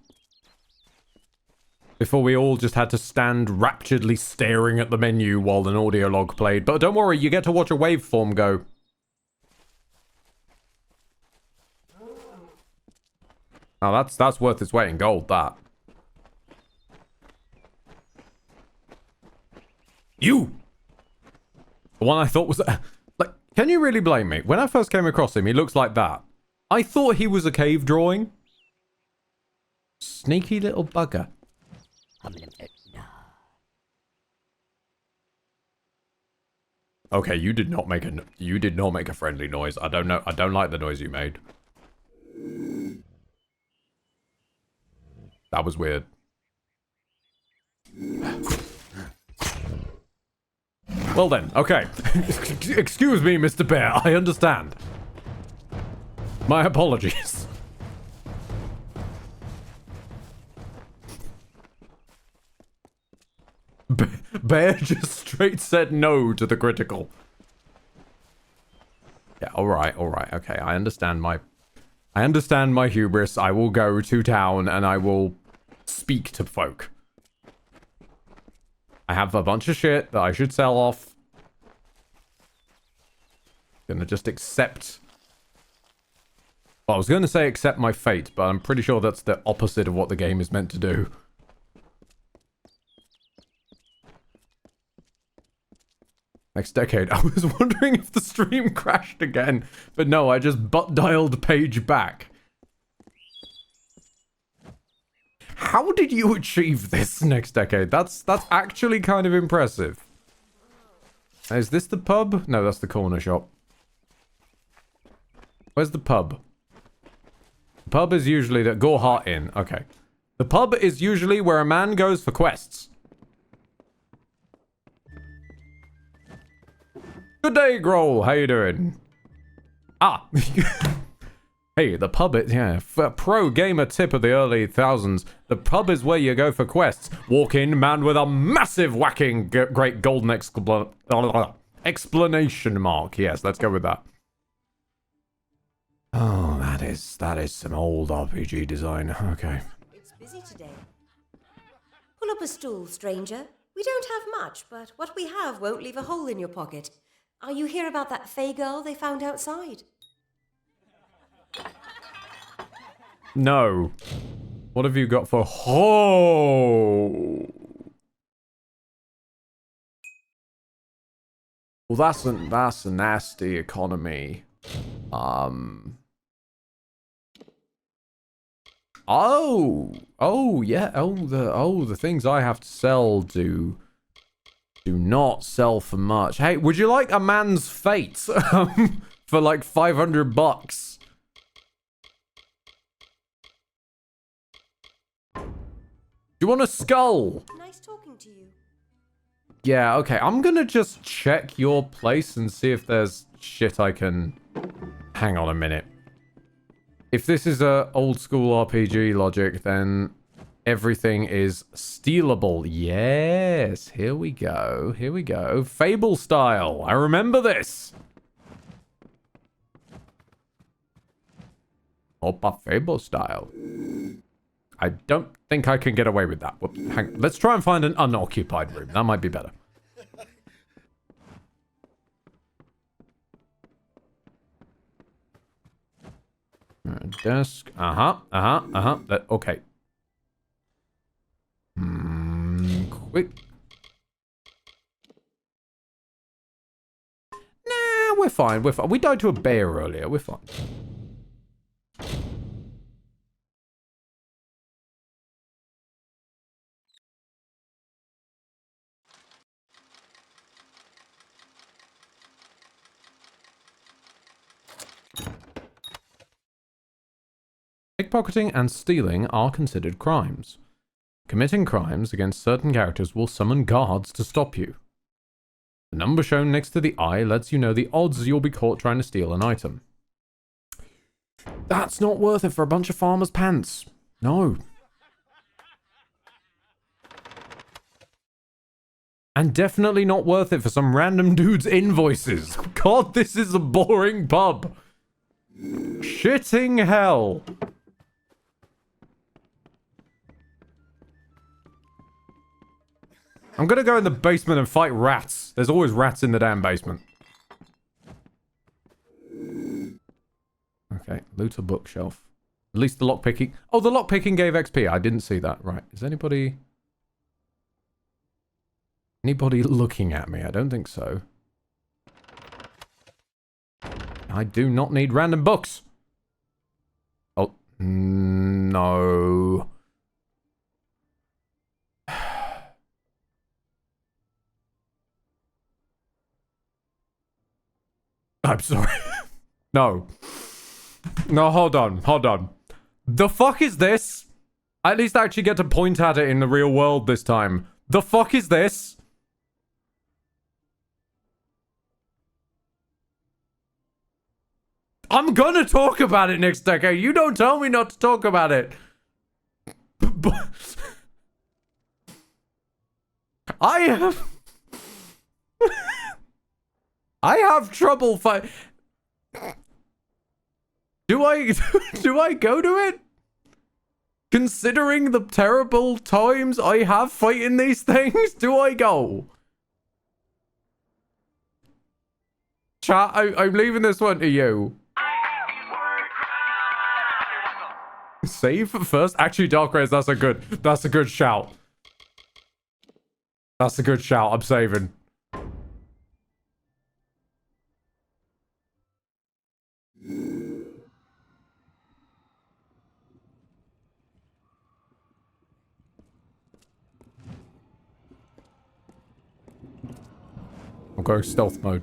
Before we all just had to stand rapturedly staring at the menu while an audio log played. But don't worry, you get to watch a waveform go. Oh, that's worth its weight in gold, that. You! The one I thought was... Like, can you really blame me? When I first came across him, he looks like that. I thought he was a cave drawing. Sneaky little bugger. Okay, you did not make a friendly noise. I don't know. I don't like the noise you made. That was weird. Well then, okay. Excuse me, Mr. Bear. I understand. My apologies. Bear just straight said no to the critical. Yeah, alright, okay. I understand my hubris. I will go to town and I will speak to folk. I have a bunch of shit that I should sell off. Gonna just accept... Well, I was gonna say accept my fate, but I'm pretty sure that's the opposite of what the game is meant to do. Next decade. I was wondering if the stream crashed again, but no, I just butt-dialed page back. How did you achieve this next decade? That's actually kind of impressive. Is this the pub? No, that's the corner shop. Where's the pub? The pub is usually the Gorhart Inn. Okay. The pub is usually where a man goes for quests. Good day, Grohl. How you doing? Ah. Hey, the pub is, yeah, for pro gamer tip of the early thousands. The pub is where you go for quests. Walk in, man with a massive whacking great golden explanation mark. Yes, let's go with that. Oh, that is some old RPG design. Okay. It's busy today. Pull up a stool, stranger. We don't have much, but what we have won't leave a hole in your pocket. Are you here about that Fey girl they found outside? No. What have you got for... Oh! Well, that's a nasty economy. Oh, yeah. The things I have to sell do not sell for much. Hey, would you like a man's fate? For like $500? Do you want a skull? Nice talking to you. Yeah, okay. I'm gonna just check your place and see if there's shit I can... Hang on a minute. If this is a old school RPG logic, then everything is stealable. Yes, here we go. Here we go. Fable style. I remember this. Opa Fable style. I don't think I can get away with that. Whoops, let's try and find an unoccupied room. That might be better. Desk. Okay. Quick. Nah, we're fine. We're fine. We died to a bear earlier. We're fine. Pickpocketing and stealing are considered crimes. Committing crimes against certain characters will summon guards to stop you. The number shown next to the eye lets you know the odds you'll be caught trying to steal an item. That's not worth it for a bunch of farmers' pants. No. And definitely not worth it for some random dude's invoices. God, this is a boring pub. Shitting hell. I'm gonna go in the basement and fight rats. There's always rats in the damn basement. Okay, loot a bookshelf. At least the lockpicking. Oh, the lockpicking gave XP. I didn't see that. Right. Is anybody looking at me? I don't think so. I do not need random books. Oh, no. I'm sorry. No. No, hold on. Hold on. The fuck is this? I at least actually get to point at it in the real world this time. The fuck is this? I'm gonna talk about it next decade. You don't tell me not to talk about it. I have trouble Do I go to it? Considering the terrible times I have fighting these things, do I go? Chat, I'm leaving this one to you. Save first? Actually, Dark Rays, that's a good shout. That's a good shout. I'm saving. I'll go stealth mode.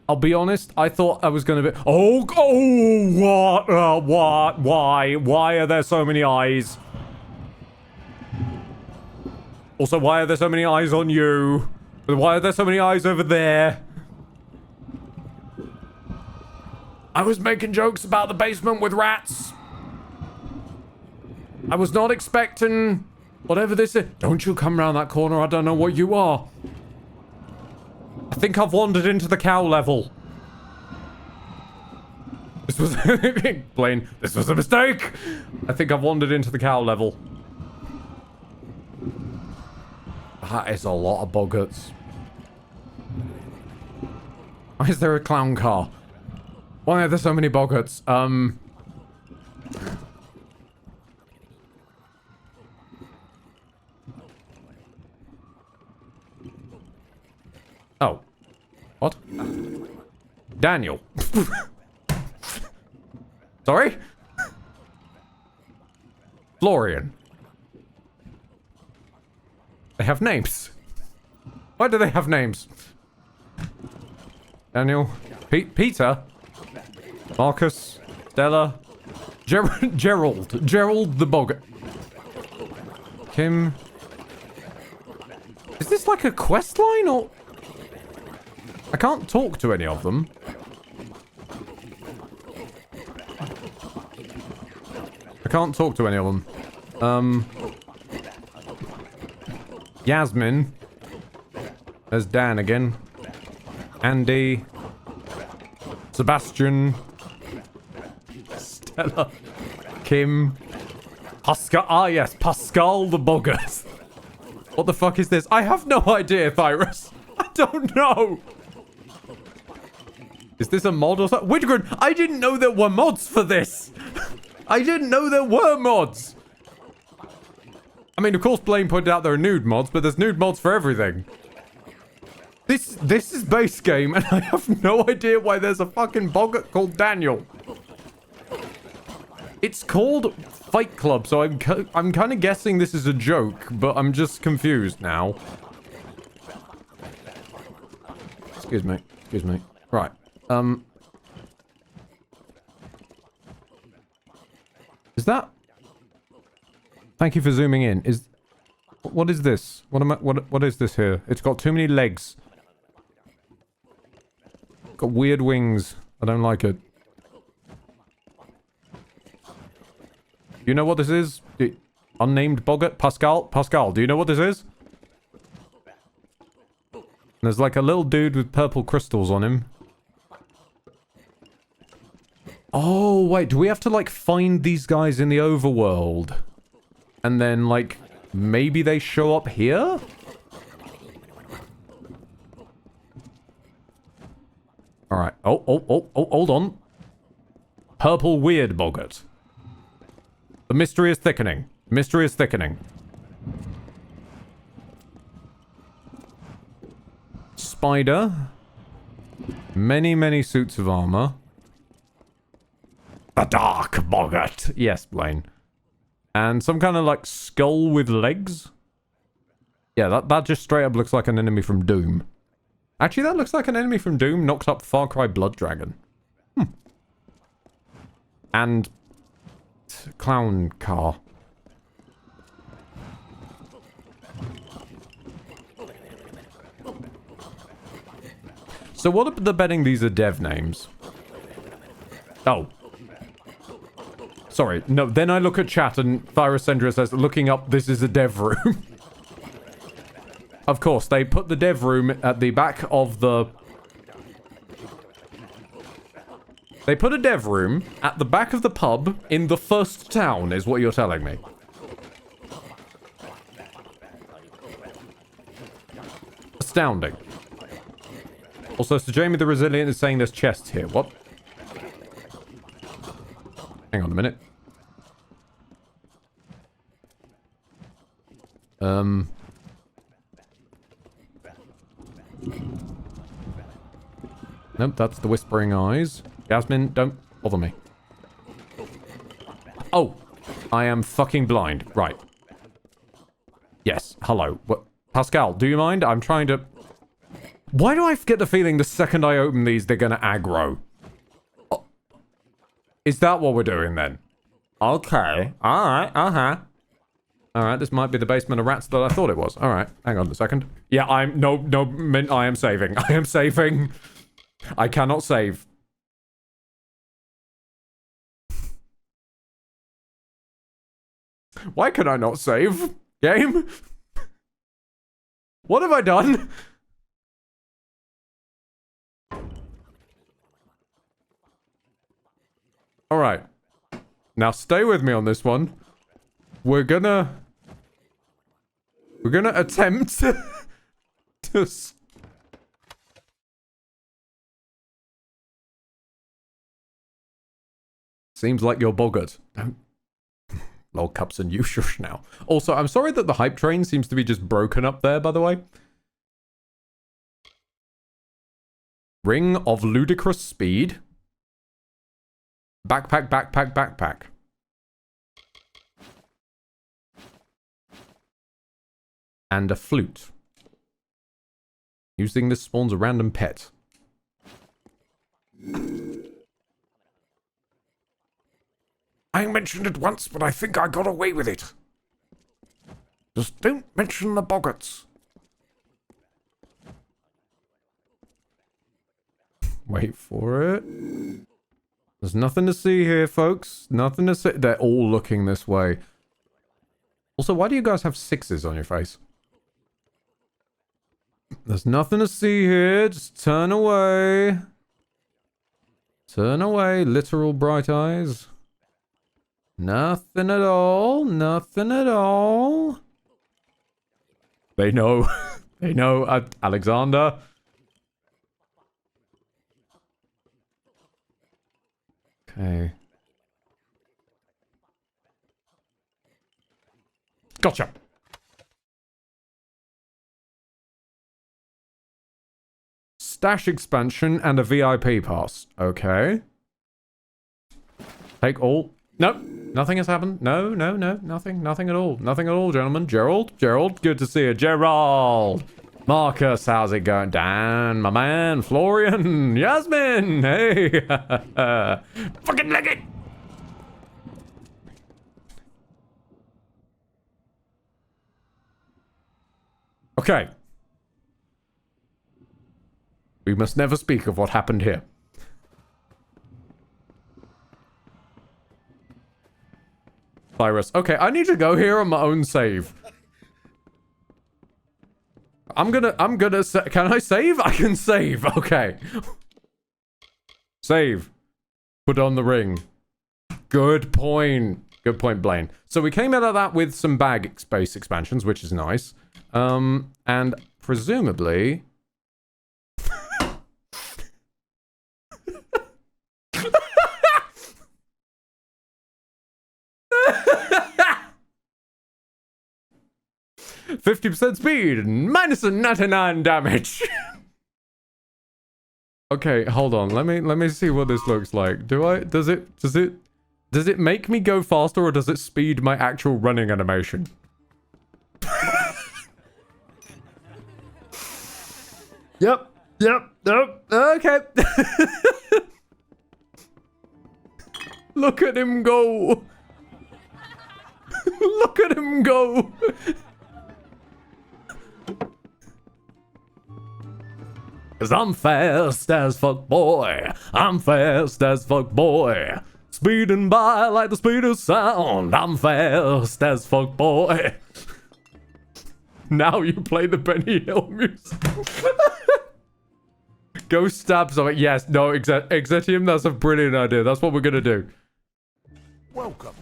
I'll be honest, I thought I was gonna be- Oh, what? Why are there so many eyes? Also, why are there so many eyes on you? Why are there so many eyes over there? I was making jokes about the basement with rats. I was not expecting whatever this is. Don't you come round that corner, I don't know what you are. I think I've wandered into the cow level. This was Blaine, this was a mistake. I think I've wandered into the cow level. That is a lot of boggarts. Why is there a clown car? Why are there so many boggarts? Oh. What? Daniel. Sorry? Florian. They have names. Why do they have names? Daniel. Peter. Marcus. Stella. Gerald. Gerald the Boggart. Kim. Is this like a quest line or... I can't talk to any of them. I can't talk to any of them. Yasmin. There's Dan again. Andy. Sebastian. Stella. Kim. Pascal. Ah, yes. Pascal the Boggart. What the fuck is this? I have no idea, Thyrus. I don't know. Is this a mod or something? Widgren, I didn't know there were mods for this. I didn't know there were mods. I mean, of course, Blaine pointed out there are nude mods, but there's nude mods for everything. This is base game, and I have no idea why there's a fucking boggart called Daniel. It's called Fight Club, so I'm kind of guessing this is a joke, but I'm just confused now. Excuse me. Excuse me. Right. Is that... Thank you for zooming in. What is this? What is this here? It's got too many legs. Got weird wings. I don't like it. You know what this is? Unnamed boggart? Pascal? Pascal, do you know what this is? There's like a little dude with purple crystals on him. Oh, wait. Do we have to, like, find these guys in the overworld? And then, like, maybe they show up here? Alright. Oh, hold on. Purple weird boggart. The mystery is thickening. Mystery is thickening. Spider. Many, many suits of armor. The dark boggart. Yes, Blaine. And some kind of, like, skull with legs. Yeah, that just straight up looks like an enemy from Doom. Actually, that looks like an enemy from Doom knocked up Far Cry Blood Dragon. And clown car. So what are the betting these are dev names? Oh. Sorry, no, then I look at chat and Thyrosendra says, looking up, this is a dev room. Of course, they put the dev room at the back of the... They put a dev room at the back of the pub in the first town, is what you're telling me. Astounding. Also, Sir Jamie the Resilient is saying there's chests here. What? Hang on a minute. Nope, that's the Whispering Eyes. Jasmine, don't bother me. Oh, I am fucking blind. Right. Yes, hello. What? Pascal, do you mind? I'm trying to... Why do I get the feeling the second I open these, they're gonna aggro? Oh. Is that what we're doing then? Okay. Alright, Alright, this might be the basement of rats that I thought it was. Alright, hang on a second. Yeah, I am saving. I am saving. I cannot save. Why can I not save? Game? What have I done? Alright. Now stay with me on this one. We're gonna attempt to... Seems like you're boggart. Don't... Lol, cups and you shush now. Also, I'm sorry that the hype train seems to be just broken up there, by the way. Ring of ludicrous speed. Backpack, backpack, backpack. And a flute. Using this spawns a random pet. I mentioned it once, but I think I got away with it. Just don't mention the boggarts. Wait for it. There's nothing to see here, folks. Nothing to see. They're all looking this way. Also, why do you guys have 6s on your face? There's nothing to see here. Just turn away. Turn away, literal bright eyes. Nothing at all. Nothing at all. They know. They know, Alexander. Okay. Gotcha. Stash expansion and a VIP pass. Okay. Take all. Nope. Nothing has happened. No, no, no. Nothing. Nothing at all. Nothing at all, gentlemen. Gerald. Gerald. Good to see you. Gerald. Marcus, how's it going? Dan, my man. Florian. Yasmin. Hey. Fucking leg it. Okay. We must never speak of what happened here. Cyrus. Okay, I need to go here on my own save. I'm gonna can I save? I can save. Okay. Save. Put on the ring. Good point. Good point, Blaine. So we came out of that with some bag space expansions, which is nice. And presumably... 50% speed and minus 99 damage. Okay, hold on. Let me see what this looks like. Does it make me go faster, or does it speed my actual running animation? Yep. Okay. Look at him go. Look at him go. 'Cause I'm fast as fuck, boy. I'm fast as fuck, boy. Speeding by like the speed of sound. I'm fast as fuck, boy. Now you play the Benny Hill music. Go stab something. Yes, no, Exetium, that's a brilliant idea. That's what we're gonna do. Welcome.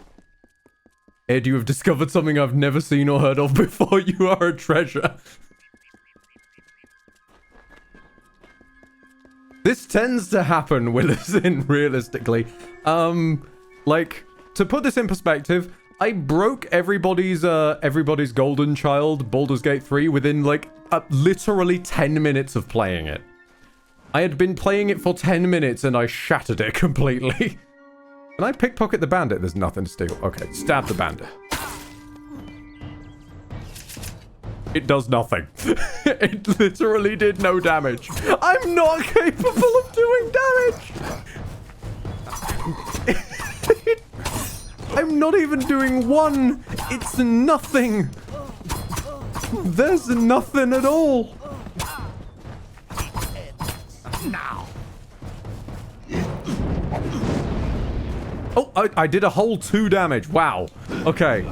Ed, you have discovered something I've never seen or heard of before. You are a treasure. This tends to happen with us in realistically. Like, to put this in perspective, I broke everybody's golden child, Baldur's Gate 3, within like literally 10 minutes of playing it. I had been playing it for 10 minutes and I shattered it completely. Can I pickpocket the bandit? There's nothing to steal. Okay, stab the bandit. It does nothing. It literally did no damage. I'm not capable of doing damage. I'm not even doing one. It's nothing. There's nothing at all. Now. Oh, I did a whole 2 damage. Wow. Okay.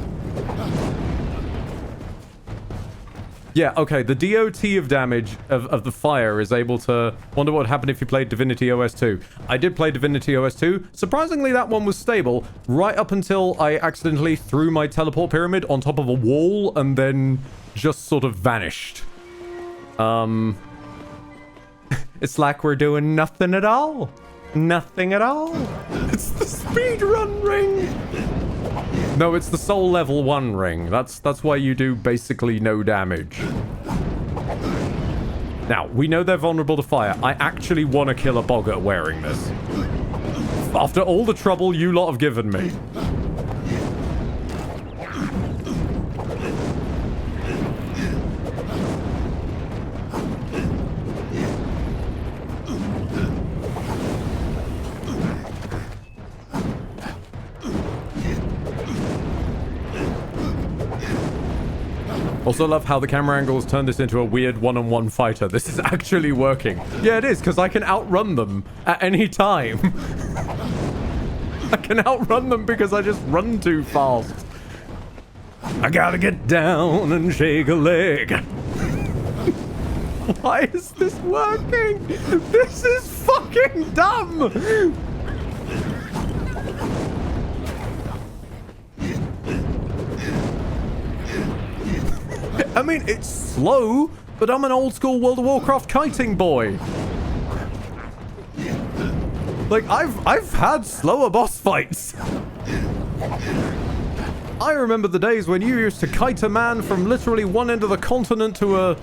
Yeah, okay, the DOT of damage of the fire is able to... Wonder what would happen if you played Divinity OS 2. I did play Divinity OS 2. Surprisingly, that one was stable right up until I accidentally threw my teleport pyramid on top of a wall and then just sort of vanished. It's like we're doing nothing at all. Nothing at all. It's the speedrun ring. No, it's the soul level 1 ring. That's why you do basically no damage. Now, we know they're vulnerable to fire. I actually want to kill a boggart wearing this. After all the trouble you lot have given me. Also love how the camera angles turned this into a weird one-on-one fighter. This is actually working. Yeah, it is, because I can outrun them at any time. I can outrun them because I just run too fast. I gotta get down and shake a leg. Why is this working? This is fucking dumb! I mean, it's slow, but I'm an old school World of Warcraft kiting boy. Like, I've had slower boss fights. I remember the days when you used to kite a man from literally one end of the continent to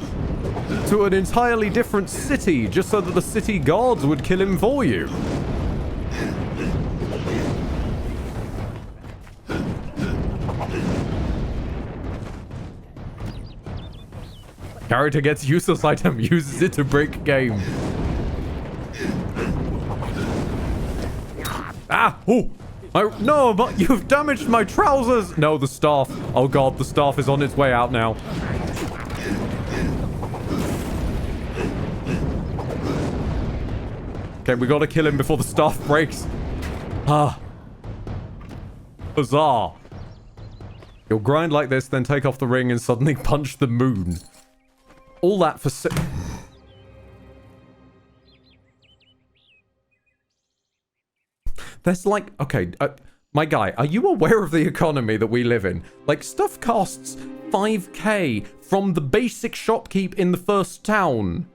an entirely different city just so that the city guards would kill him for you. Character gets useless item, uses it to break game. Ah! Oh! No, but you've damaged my trousers! No, the staff. Oh god, the staff is on its way out now. Okay, we gotta kill him before the staff breaks. Ah. Huzzah. You'll grind like this, then take off the ring and suddenly punch the moon. All that for There's like... Okay, my guy, are you aware of the economy that we live in? Like, stuff costs 5k from the basic shopkeep in the first town.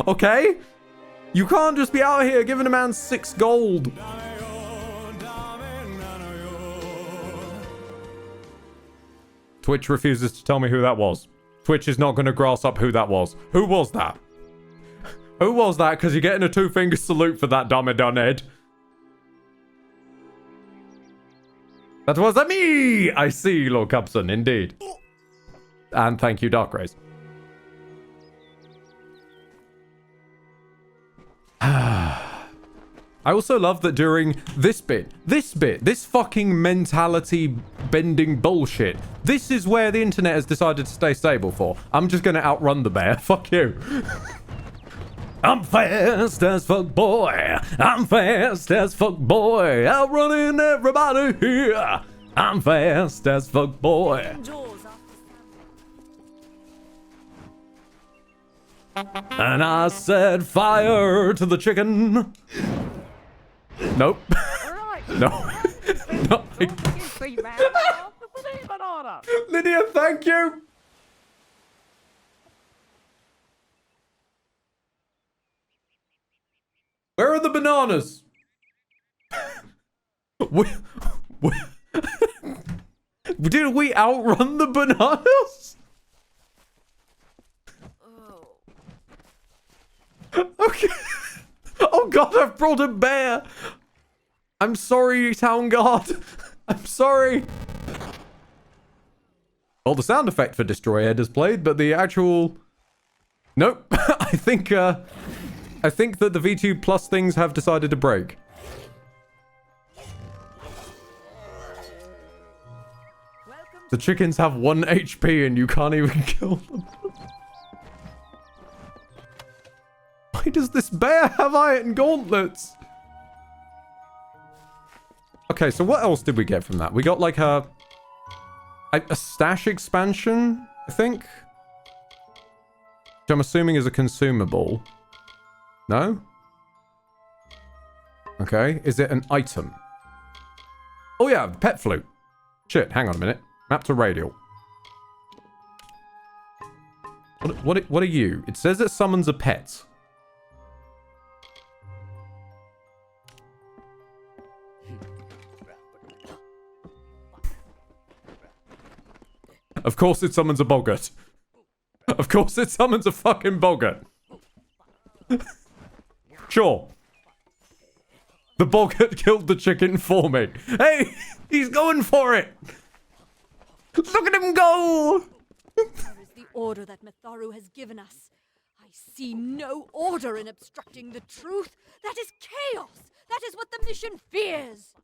Okay? You can't just be out here giving a man 6 gold. Twitch refuses to tell me who that was. Twitch is not going to grass up who that was. Who was that? Who was that? Because you're getting a 2-finger salute for that, dumb Ed. That was a me! I see, Lord Cubson, indeed. And thank you, Dark Rays. I also love that during this fucking mentality bending bullshit, this is where the internet has decided to stay stable for. I'm just gonna outrun the bear. Fuck you. I'm fast as fuck, boy. I'm fast as fuck, boy. Outrunning everybody here. I'm fast as fuck, boy. And I set fire to the chicken. Nope. No. No. Lydia, thank you. Where are the bananas? Did we outrun the bananas? Okay. Oh god, I've brought a bear. I'm sorry, town guard. I'm sorry. Well, the sound effect for Destroy Ed is played, but the actual... Nope. I think that the V2 Plus things have decided to break. The chickens have 1 HP and you can't even kill them. Why does this bear have iron gauntlets? Okay, so what else did we get from that? We got like a stash expansion, I think? Which I'm assuming is a consumable. No? Okay, is it an item? Oh yeah, pet flute. Shit, hang on a minute. Map to radial. What are you? It says it summons a pet. Of course it summons a boggart. Of course it summons a fucking boggart. Sure. The boggart killed the chicken for me. Hey, he's going for it. Look at him go. There is the order that Mitharu has given us. I see no order in obstructing the truth. That is chaos. That is what the mission fears.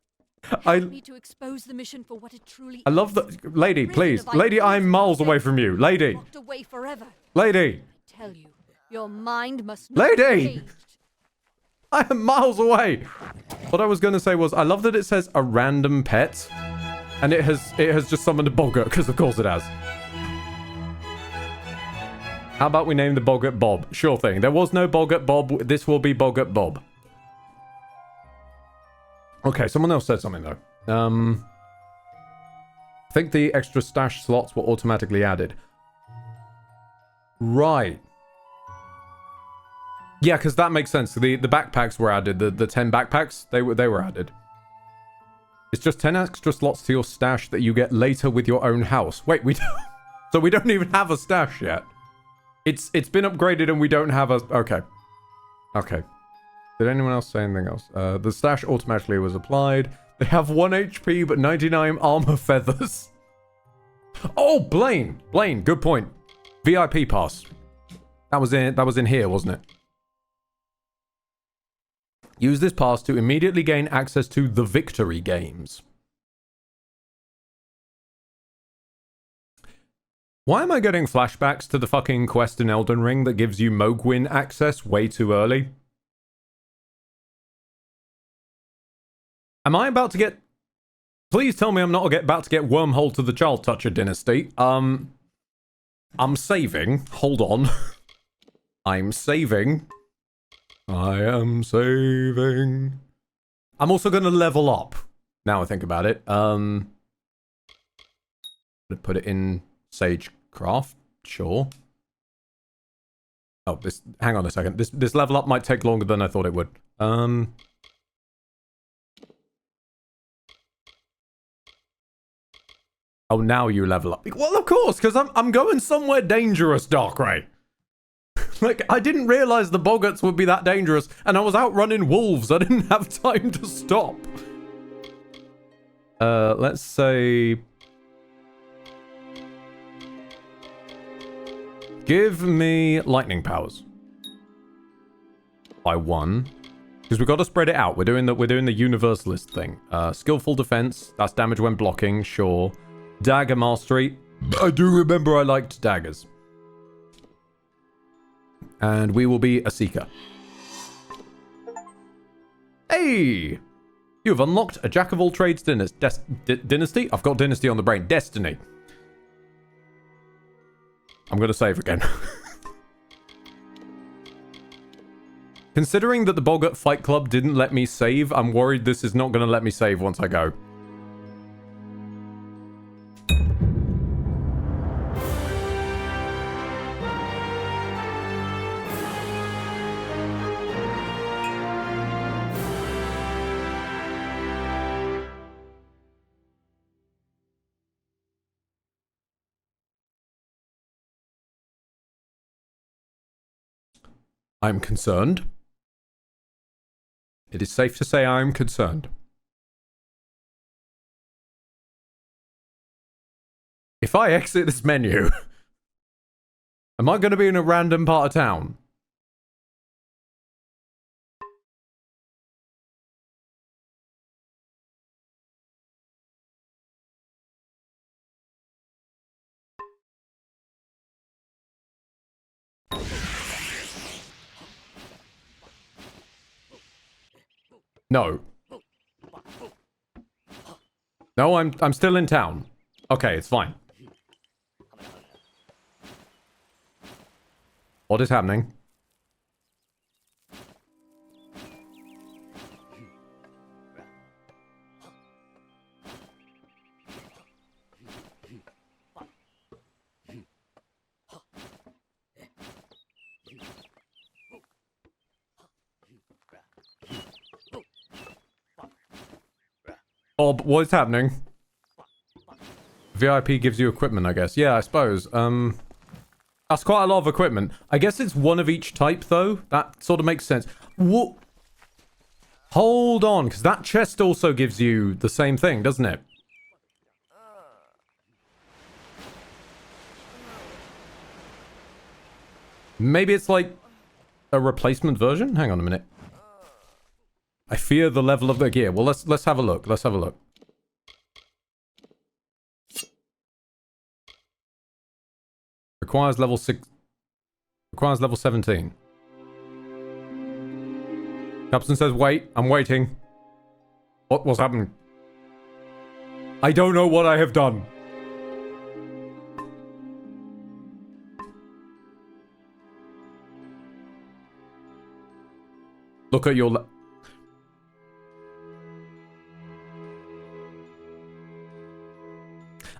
I need to expose the mission for what it truly I love that. Lady, please. Lady, I'm miles away from you. Lady. Locked away forever. Lady. I tell you, your mind must not Lady. be changed. I am miles away. What I was going to say was, I love that it says a random pet. And it has just summoned a boggart, because of course it has. How about we name the boggart Bob? Sure thing. There was no boggart Bob. This will be boggart Bob. Okay, someone else said something, though. I think the extra stash slots were automatically added. Right. Yeah, because that makes sense. The backpacks were added. The 10 backpacks, they were added. It's just 10 extra slots to your stash that you get later with your own house. Wait, we don't... So we don't even have a stash yet. It's been upgraded and we don't have a... Okay. Okay. Did anyone else say anything else? The stash automatically was applied. They have 1 HP but 99 armor feathers. Oh, Blaine! Blaine, good point. VIP pass. That was in here, wasn't it? Use this pass to immediately gain access to the victory games. Why am I getting flashbacks to the fucking quest in Elden Ring that gives you Mogwin access way too early? Am I about to get... Please tell me I'm not about to get wormhole to the Child Toucher dynasty. I'm saving. Hold on. I'm saving. I am saving. I'm also going to level up. Now I think about it. Put it in Sagecraft. Sure. Oh, this... Hang on a second. This level up might take longer than I thought it would. Oh, now you level up. Well, of course, because I'm going somewhere dangerous, Darkrai. Like, I didn't realize the boggarts would be that dangerous, and I was out running wolves. I didn't have time to stop. Let's say... Give me lightning powers. By 1. Because we've got to spread it out. We're doing the universalist thing. Skillful defense. That's damage when blocking, sure. Dagger mastery. I do remember I liked daggers. And we will be a seeker. Hey! You have unlocked a jack of all trades dynasty. I've got dynasty on the brain. Destiny. I'm going to save again. Considering that the Boggart Fight Club didn't let me save, I'm worried this is not going to let me save once I go. I'm concerned. It is safe to say I'm concerned. If I exit this menu, am I going to be in a random part of town? No. No, I'm still in town. Okay, it's fine. What is happening? Bob, what is happening? VIP gives you equipment, I guess. Yeah, I suppose. That's quite a lot of equipment. I guess it's one of each type, though. That sort of makes sense. What? Hold on, because that chest also gives you the same thing, doesn't it? Maybe it's like a replacement version? Hang on a minute. I fear the level of the gear. Well, let's have a look. Let's have a look. Requires level 6. Requires level 17. Captain says, wait. I'm waiting. What's happening? I don't know what I have done. Look at your...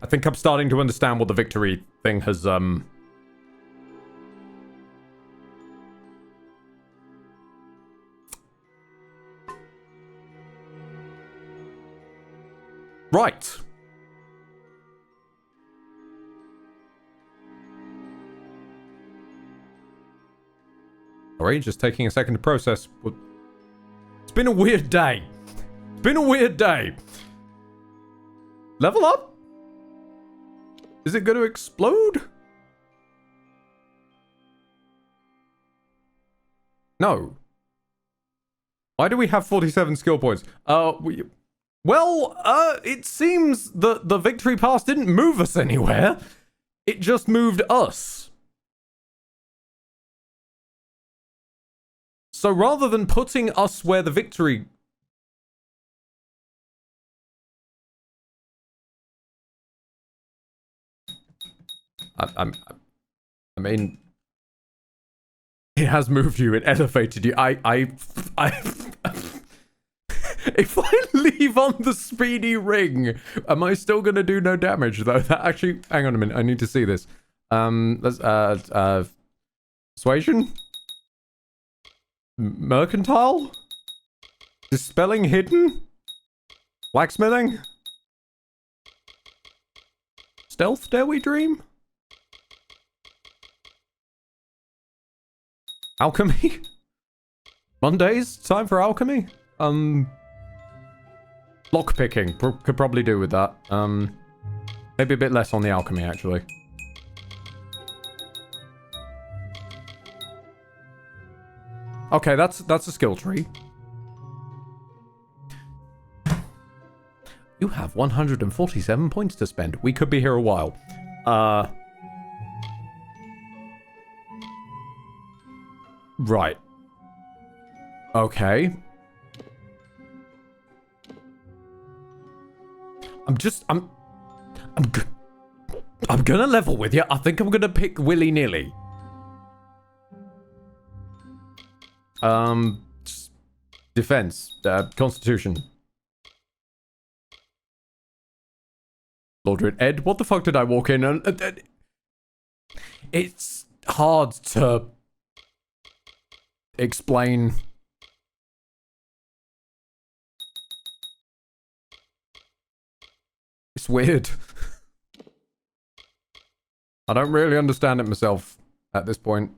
I think I'm starting to understand what the victory thing has, Right. Alright, just taking a second to process. It's been a weird day. It's been a weird day. Level up? Is it going to explode? No. Why do we have 47 skill points? It seems that the victory pass didn't move us anywhere. It just moved us. So rather than putting us where the victory I mean, it has moved you. It elevated you. If I leave on the speedy ring, am I still gonna do no damage though? That actually, hang on a minute. I need to see this. Let's persuasion, mercantile, dispelling hidden, blacksmithing, stealth. Dare we dream? Alchemy. Mondays. Time for alchemy. Lockpicking could probably do with that. Maybe a bit less on the alchemy, actually. Okay, that's a skill tree. You have 147 points to spend. We could be here a while. Right. Okay. I'm gonna level with you. I think I'm gonna pick willy-nilly. Defense. Constitution. Lord Ed, what the fuck did I walk in and... it's hard to explain. It's weird. I don't really understand it myself at this point.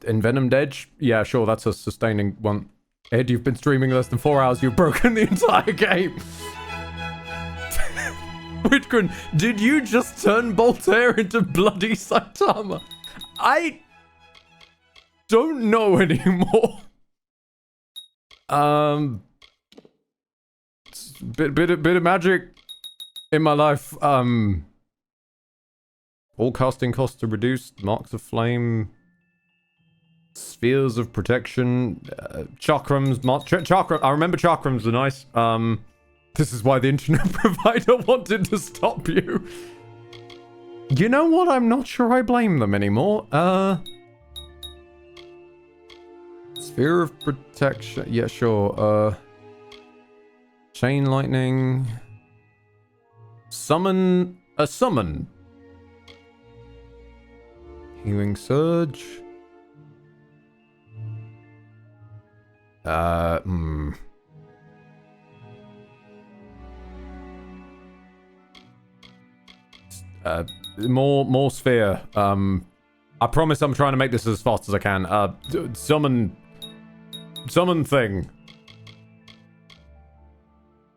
Envenomed Edge? Yeah, sure, that's a sustaining one. Ed, you've been streaming less than 4 hours. You've broken the entire game. Whitgren, did you just turn Voltaire into bloody Saitama? I don't know anymore. Bit of magic in my life. All casting costs are reduced. Marks of flame. Spheres of protection. Chakrams. Chakra. I remember chakrams are nice. This is why the internet provider wanted to stop you. You know what? I'm not sure I blame them anymore. Sphere of protection. Yeah, sure. Chain lightning. Summon. Summon. Healing surge. More sphere. I promise I'm trying to make this as fast as I can. Summon thing.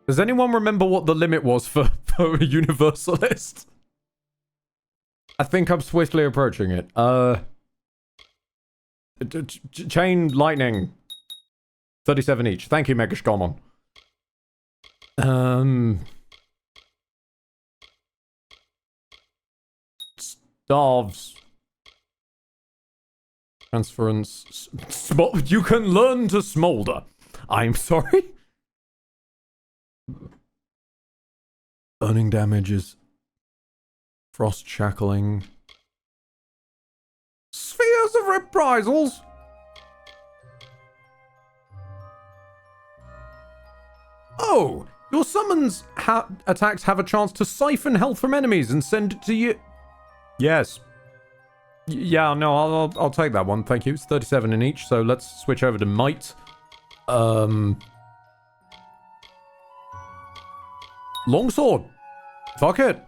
Does anyone remember what the limit was for a universalist? I think I'm swiftly approaching it. Chain lightning. 37 each. Thank you, Megashkomon. Starves. Transference. You can learn to smolder. I'm sorry? Burning damages. Frost shackling. Spheres of reprisals. Oh, your summons attacks have a chance to siphon health from enemies and send it to you. Yes. Yeah, no, I'll take that one. Thank you. It's 37 in each, so let's switch over to might. Longsword. Fuck it.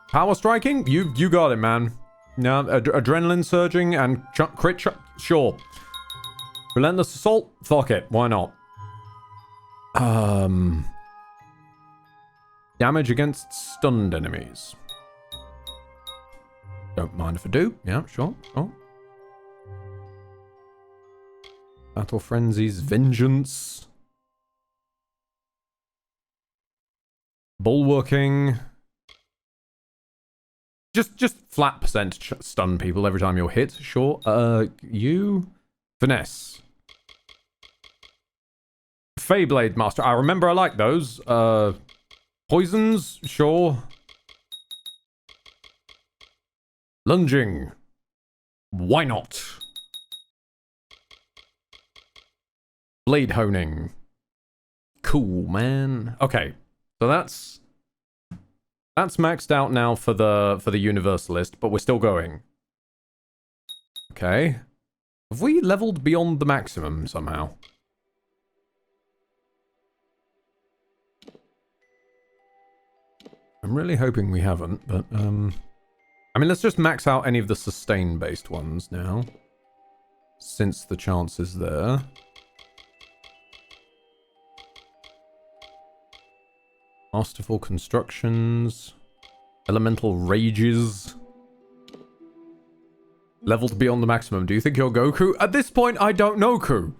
Power striking? You got it, man. No, adrenaline surging and crit sure. Relentless assault? Fuck it. Why not? Damage against stunned enemies. Don't mind if I do. Yeah, sure. Oh. Battle Frenzy's Vengeance. Bulwarking. Just flat percent stun people every time you're hit. Sure. You. Finesse. Feyblade Master. I remember I like those. Poisons, sure. Lunging. Why not? Blade honing. Cool, man. Okay. So that's maxed out now for the Universalist, but we're still going. Okay. Have we leveled beyond the maximum somehow? I'm really hoping we haven't, but I mean, let's just max out any of the sustain-based ones now, since the chance is there. Masterful constructions. Elemental rages. Leveled beyond the maximum. Do you think you're Goku? At this point, I don't know, Ku.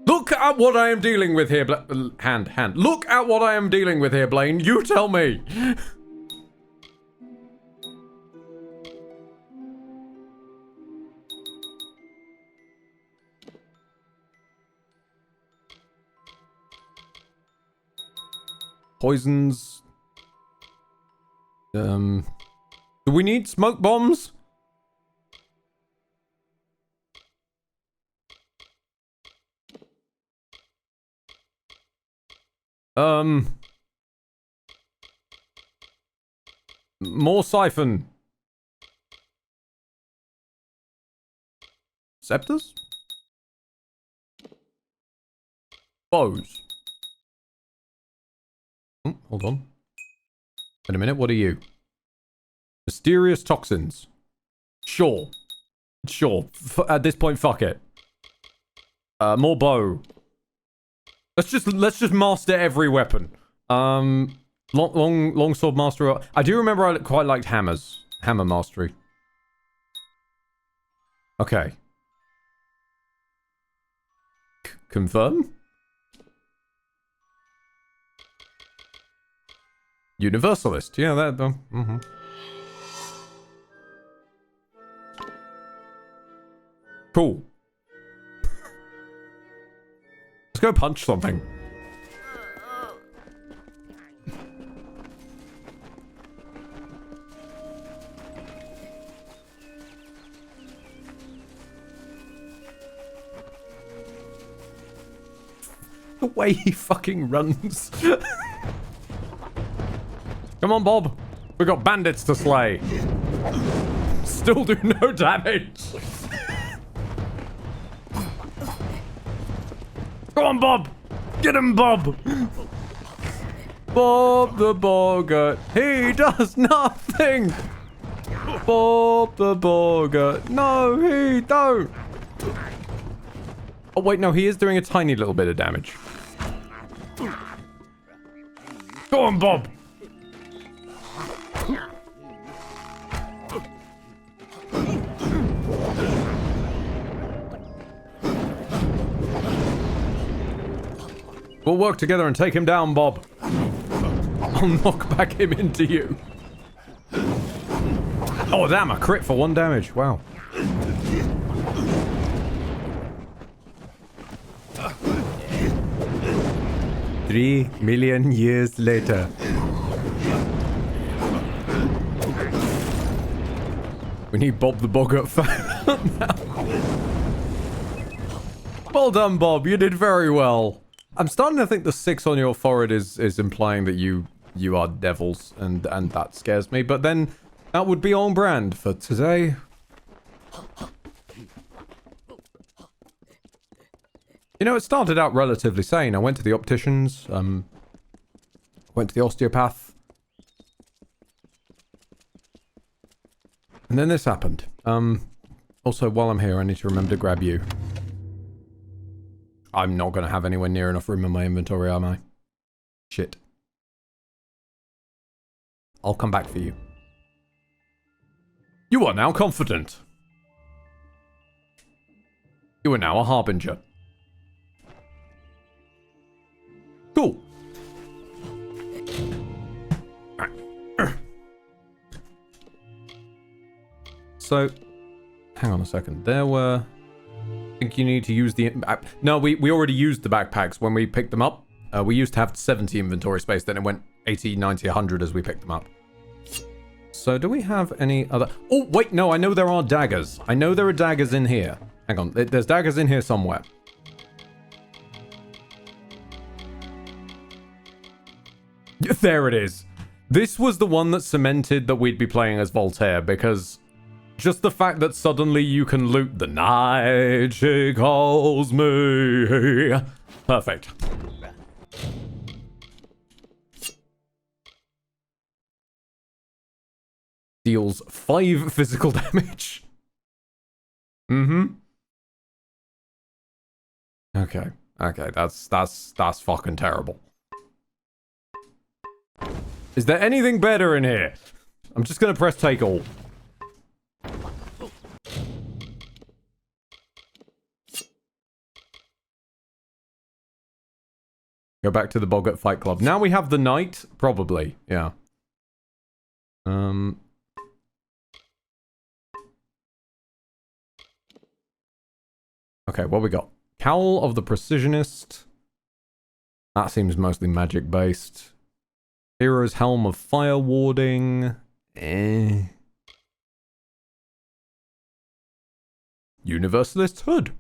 Look at what I am dealing with here, hand. Look at what I am dealing with here, Blaine. You tell me. Poisons. Do we need smoke bombs? More siphon. Scepters? Bows. Oh, hold on. Wait a minute, what are you? Mysterious toxins. Sure. At this point, fuck it. More bow. Let's just master every weapon. Long sword mastery. I do remember I quite liked hammers. Hammer mastery. Okay. Confirm? Universalist. Yeah, that. Cool. Let's go punch something. The way he fucking runs. Come on, Bob. We got bandits to slay. Still do no damage. Go on, Bob. Get him, Bob. Bob the Boggart. He does nothing. Bob the Boggart. No, he don't. Oh, wait, no, he is doing a tiny little bit of damage. Go on, Bob. We'll work together and take him down, Bob. I'll knock back him into you. Oh, damn, a crit for 1 damage. Wow. $3 million years later. We need Bob the Boggart fan now. Well done, Bob. You did very well. I'm starting to think the 6 on your forehead is implying that you are devils, and that scares me. But then that would be on brand for today. You know, it started out relatively sane. I went to the opticians, went to the osteopath. And then this happened. Also, while I'm here, I need to remember to grab you. I'm not going to have anywhere near enough room in my inventory, am I? Shit. I'll come back for you. You are now confident. You are now a harbinger. Cool. So, hang on a second. There were think you need to use the... no, we already used the backpacks when we picked them up. We used to have 70 inventory space, then it went 80, 90, 100 as we picked them up. So do we have any other... oh, wait, no, I know there are daggers. I know there are daggers in here. Hang on, there's daggers in here somewhere. There it is. This was the one that cemented that we'd be playing as Voltaire, because just the fact that suddenly you can loot the night she calls me. Perfect. Deals 5 physical damage. Mm-hmm. Okay. Okay, that's fucking terrible. Is there anything better in here? I'm just gonna press take all. Go back to the Boggart Fight Club. Now we have the knight, probably. Yeah. Okay, what we got? Cowl of the Precisionist. That seems mostly magic based. Hero's Helm of Fire Warding. Universalist Hood.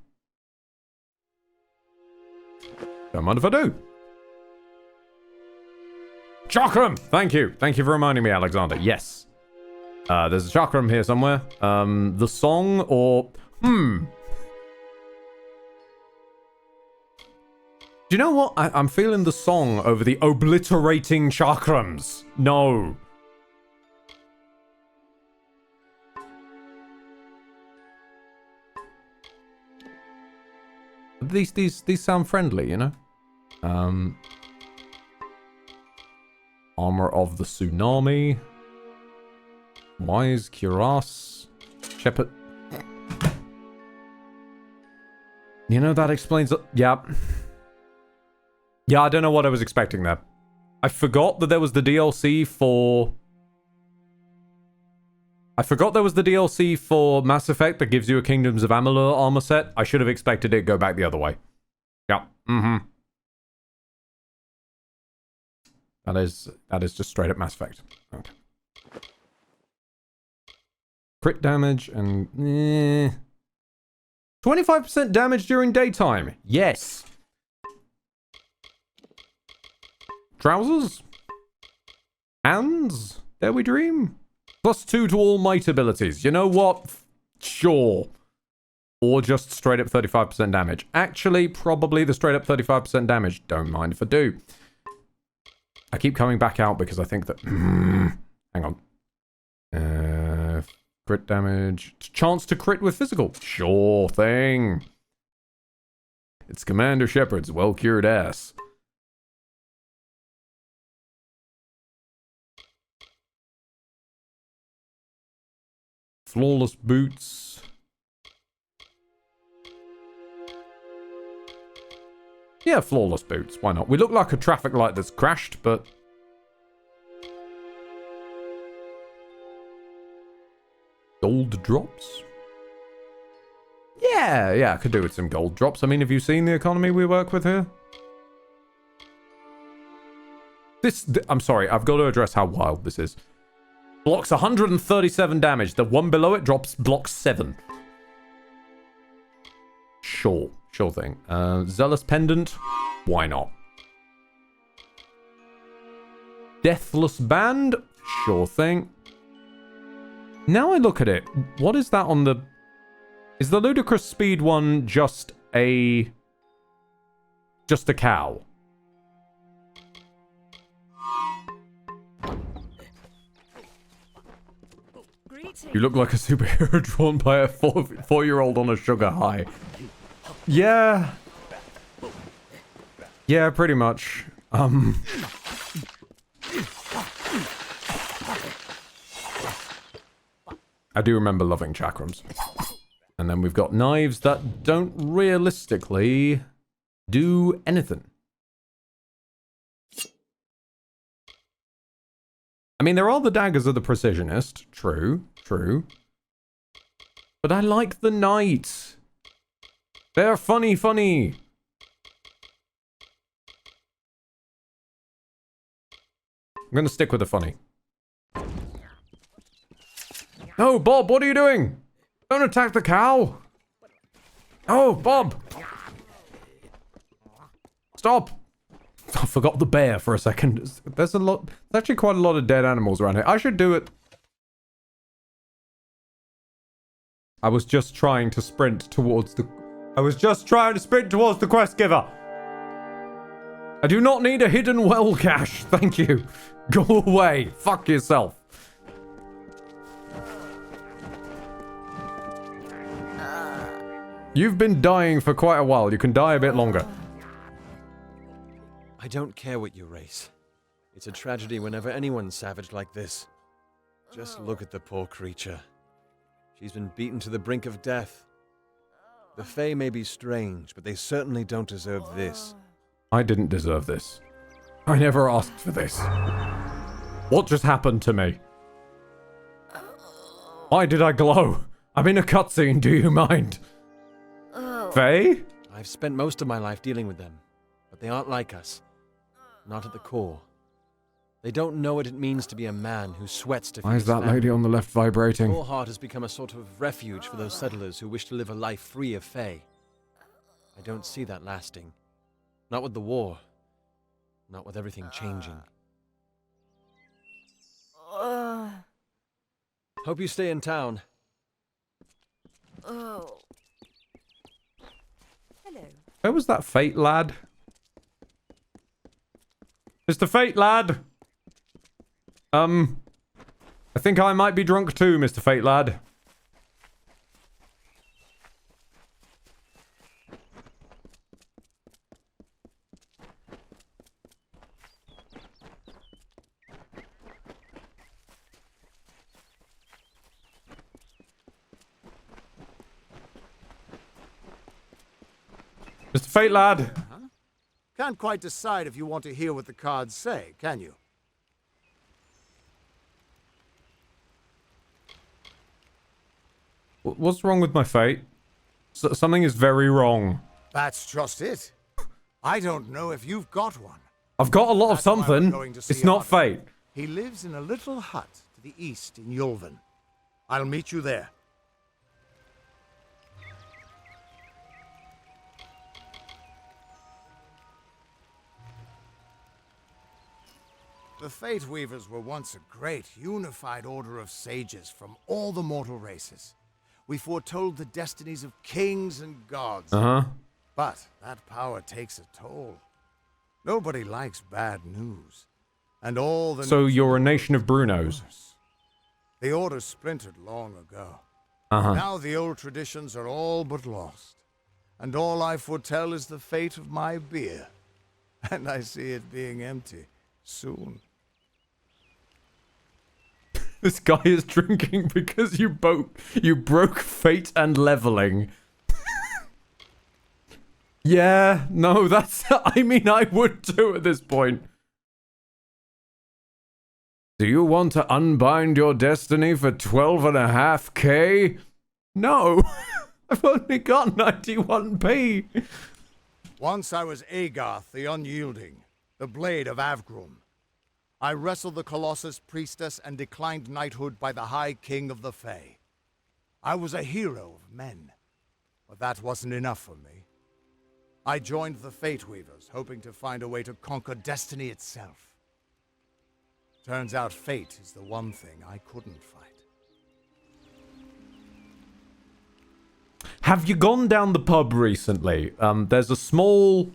Don't mind if I do. Chakram! Thank you. Thank you for reminding me, Alexander. Yes. There's a chakram here somewhere. The song or... Do you know what? I'm feeling the song over the obliterating chakrams. No. These sound friendly, you know? Armor of the Tsunami. Wise Cuirass. Shepherd. You know, that explains... yeah. Yeah, I don't know what I was expecting there. I forgot that there was the DLC for... I forgot there was the DLC for Mass Effect that gives you a Kingdoms of Amalur armor set. I should have expected it go back the other way. Yeah. Mm-hmm. That is just straight up Mass Effect. Okay. Crit damage and... 25% damage during daytime. Yes. Trousers? Hands? Dare we dream? +2 to all might abilities. You know what? Sure. Or just straight up 35% damage. Actually, probably the straight up 35% damage. Don't mind if I do. I keep coming back out because I think that... hang on. Crit damage. Chance to crit with physical. Sure thing. It's Commander Shepard's well-cured ass. Flawless boots. Yeah, flawless boots. Why not? We look like a traffic light that's crashed, but... Gold drops? Yeah, I could do with some gold drops. I mean, have you seen the economy we work with here? I'm sorry, I've got to address how wild this is. Blocks 137 damage. The one below it drops blocks 7. Sure thing. Zealous Pendant. Why not? Deathless Band. Sure thing. Now I look at it. What is that on the... Is the Ludicrous Speed one just a cow? You look like a superhero drawn by a four-year-old on a sugar high. Yeah. Yeah, pretty much. I do remember loving chakrams. And then we've got knives that don't realistically do anything. I mean, there are the daggers of the Precisionist. True. But I like the knight. They're funny, funny. I'm gonna stick with the funny. No, Bob, what are you doing? Don't attack the cow. Oh, Bob. Stop. I forgot the bear for a second. There's actually quite a lot of dead animals around here. I should do it. I was just trying to sprint towards the quest giver. I do not need a hidden well cache. Thank you. Go away. Fuck yourself. You've been dying for quite a while. You can die a bit longer. I don't care what you race. It's a tragedy whenever anyone's savage like this. Just look at the poor creature. She's been beaten to the brink of death. The Fae may be strange, but they certainly don't deserve this. I didn't deserve this. I never asked for this. What just happened to me? Why did I glow? I'm in a cutscene, do you mind? Fae? I've spent most of my life dealing with them, but they aren't like us. Not at the core. They don't know what it means to be a man who sweats to feed Why is that lady on the left vibrating? Core Heart has become a sort of refuge for those settlers who wish to live a life free of Fae. I don't see that lasting. Not with the war. Not with everything changing. Hope you stay in town. Oh. Hello. Where was that Fate lad? Mr. Fate lad! I think I might be drunk too, Mr. Fate lad. Mr. Fate lad! Can't quite decide if you want to hear what the cards say, can you? What's wrong with my fate? Something is very wrong. That's just it. I don't know if you've got one. I've got a lot of something. It's not fate. He lives in a little hut to the east in Yulven. I'll meet you there. The Fate Weavers were once a great, unified order of sages from all the mortal races. We foretold the destinies of kings and gods. But that power takes a toll. Nobody likes bad news. And all the So you're a nation of Brunos. The order splintered long ago. Now the old traditions are all but lost. And all I foretell is the fate of my beer. And I see it being empty soon. This guy is drinking because you broke fate and leveling. Yeah, no, that's... I mean, I would too at this point. Do you want to unbind your destiny for 12.5k? No, I've only got 91p. Once I was Agarth the Unyielding, the Blade of Avgrum. I wrestled the Colossus Priestess and declined knighthood by the High King of the Fae. I was a hero of men, but that wasn't enough for me. I joined the Fate Weavers, hoping to find a way to conquer destiny itself. Turns out fate is the one thing I couldn't fight. Have you gone down the pub recently? There's a small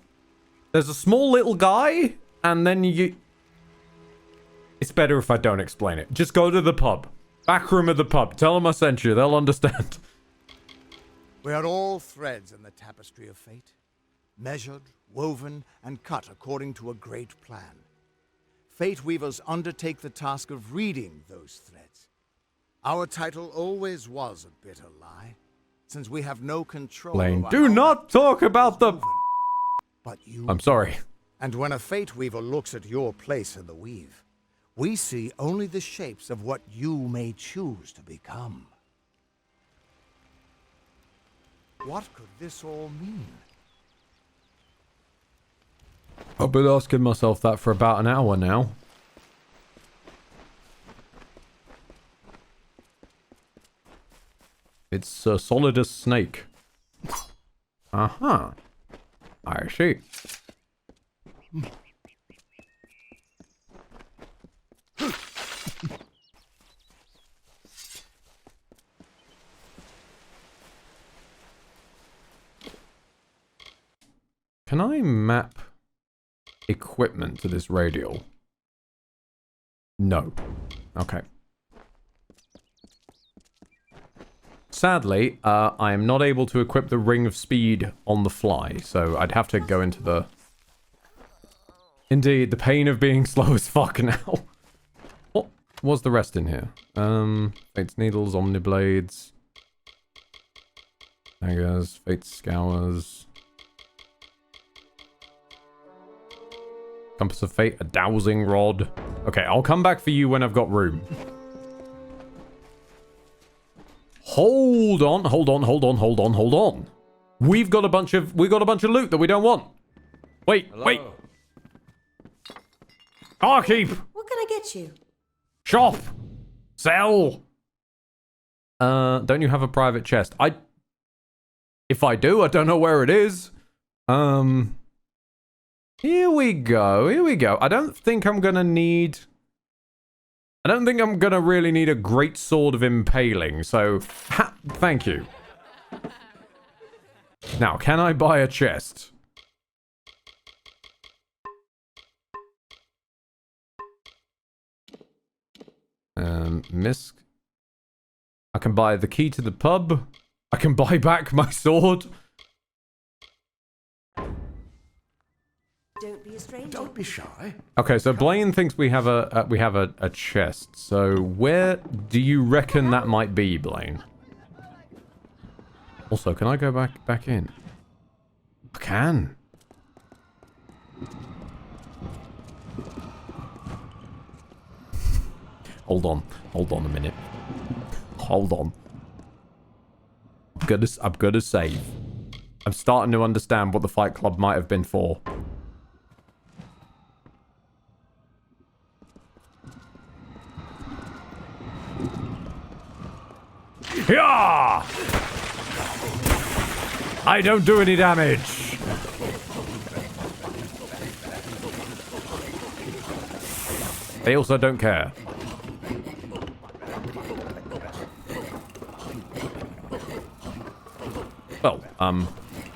little guy, and then you... It's better if I don't explain it. Just go to the pub. Back room of the pub. Tell them I sent you. They'll understand. We are all threads in the tapestry of fate. Measured, woven, and cut according to a great plan. Fate Weavers undertake the task of reading those threads. Our title always was a bitter lie, since we have no control Lane, over do not talk about the... But you... I'm sorry. And when a Fate Weaver looks at your place in the weave, we see only the shapes of what you may choose to become. What could this all mean? I've been asking myself that for about an hour now. It's solid as snake. Uh-huh. I see. Can I map equipment to this radial? No. Okay. Sadly, I am not able to equip the Ring of Speed on the fly, so I'd have to go into the... Indeed, the pain of being slow as fuck now. What was the rest in here? Fate's Needles, Omniblades, Daggers, Fate's Scours, Compass of Fate, a Dowsing Rod. Okay, I'll come back for you when I've got room. Hold on. We've got a bunch of loot that we don't want. Wait. Barkeep. What can I get you? Shop. Sell. Don't you have a private chest? If I do, I don't know where it is. Here we go. I don't think I'm gonna really need a great sword of impaling, so thank you. Now, can I buy a chest? Misk. I can buy the key to the pub. I can buy back my sword. Don't be a stranger. Don't be shy. Okay, so Blaine thinks we have a chest. So where do you reckon that might be, Blaine? Also, can I go back in? I can. Hold on a minute. Hold on. I'm gonna save. I'm starting to understand what the Fight Club might have been for. Yeah! I don't do any damage. They also don't care. Well,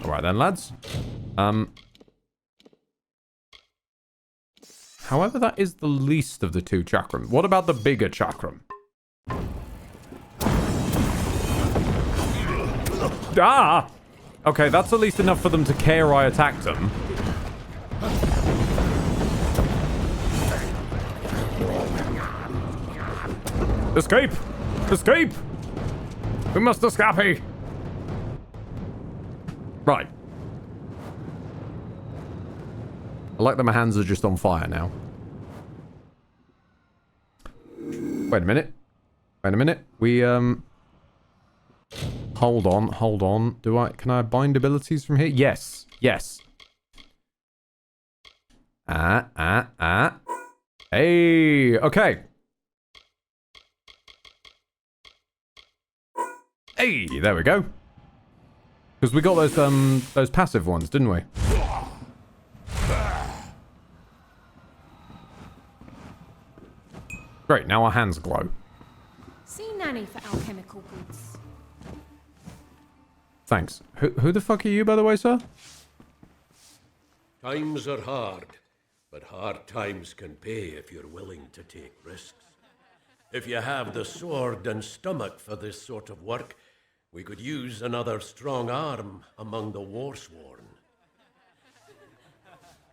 alright then, lads. However, that is the least of the two chakram. What about the bigger chakram? Ah! Okay, that's at least enough for them to care I attacked them. Escape! Escape! We must escape! Right. I like that my hands are just on fire now. Wait a minute. We, Hold on. Can I bind abilities from here? Yes. Hey, okay. Hey, there we go. Because we got those passive ones, didn't we? Great, now our hands glow. See Nanny for alchemical goods. Thanks. Who the fuck are you, by the way, sir? Times are hard, but hard times can pay if you're willing to take risks. If you have the sword and stomach for this sort of work, we could use another strong arm among the warsworn.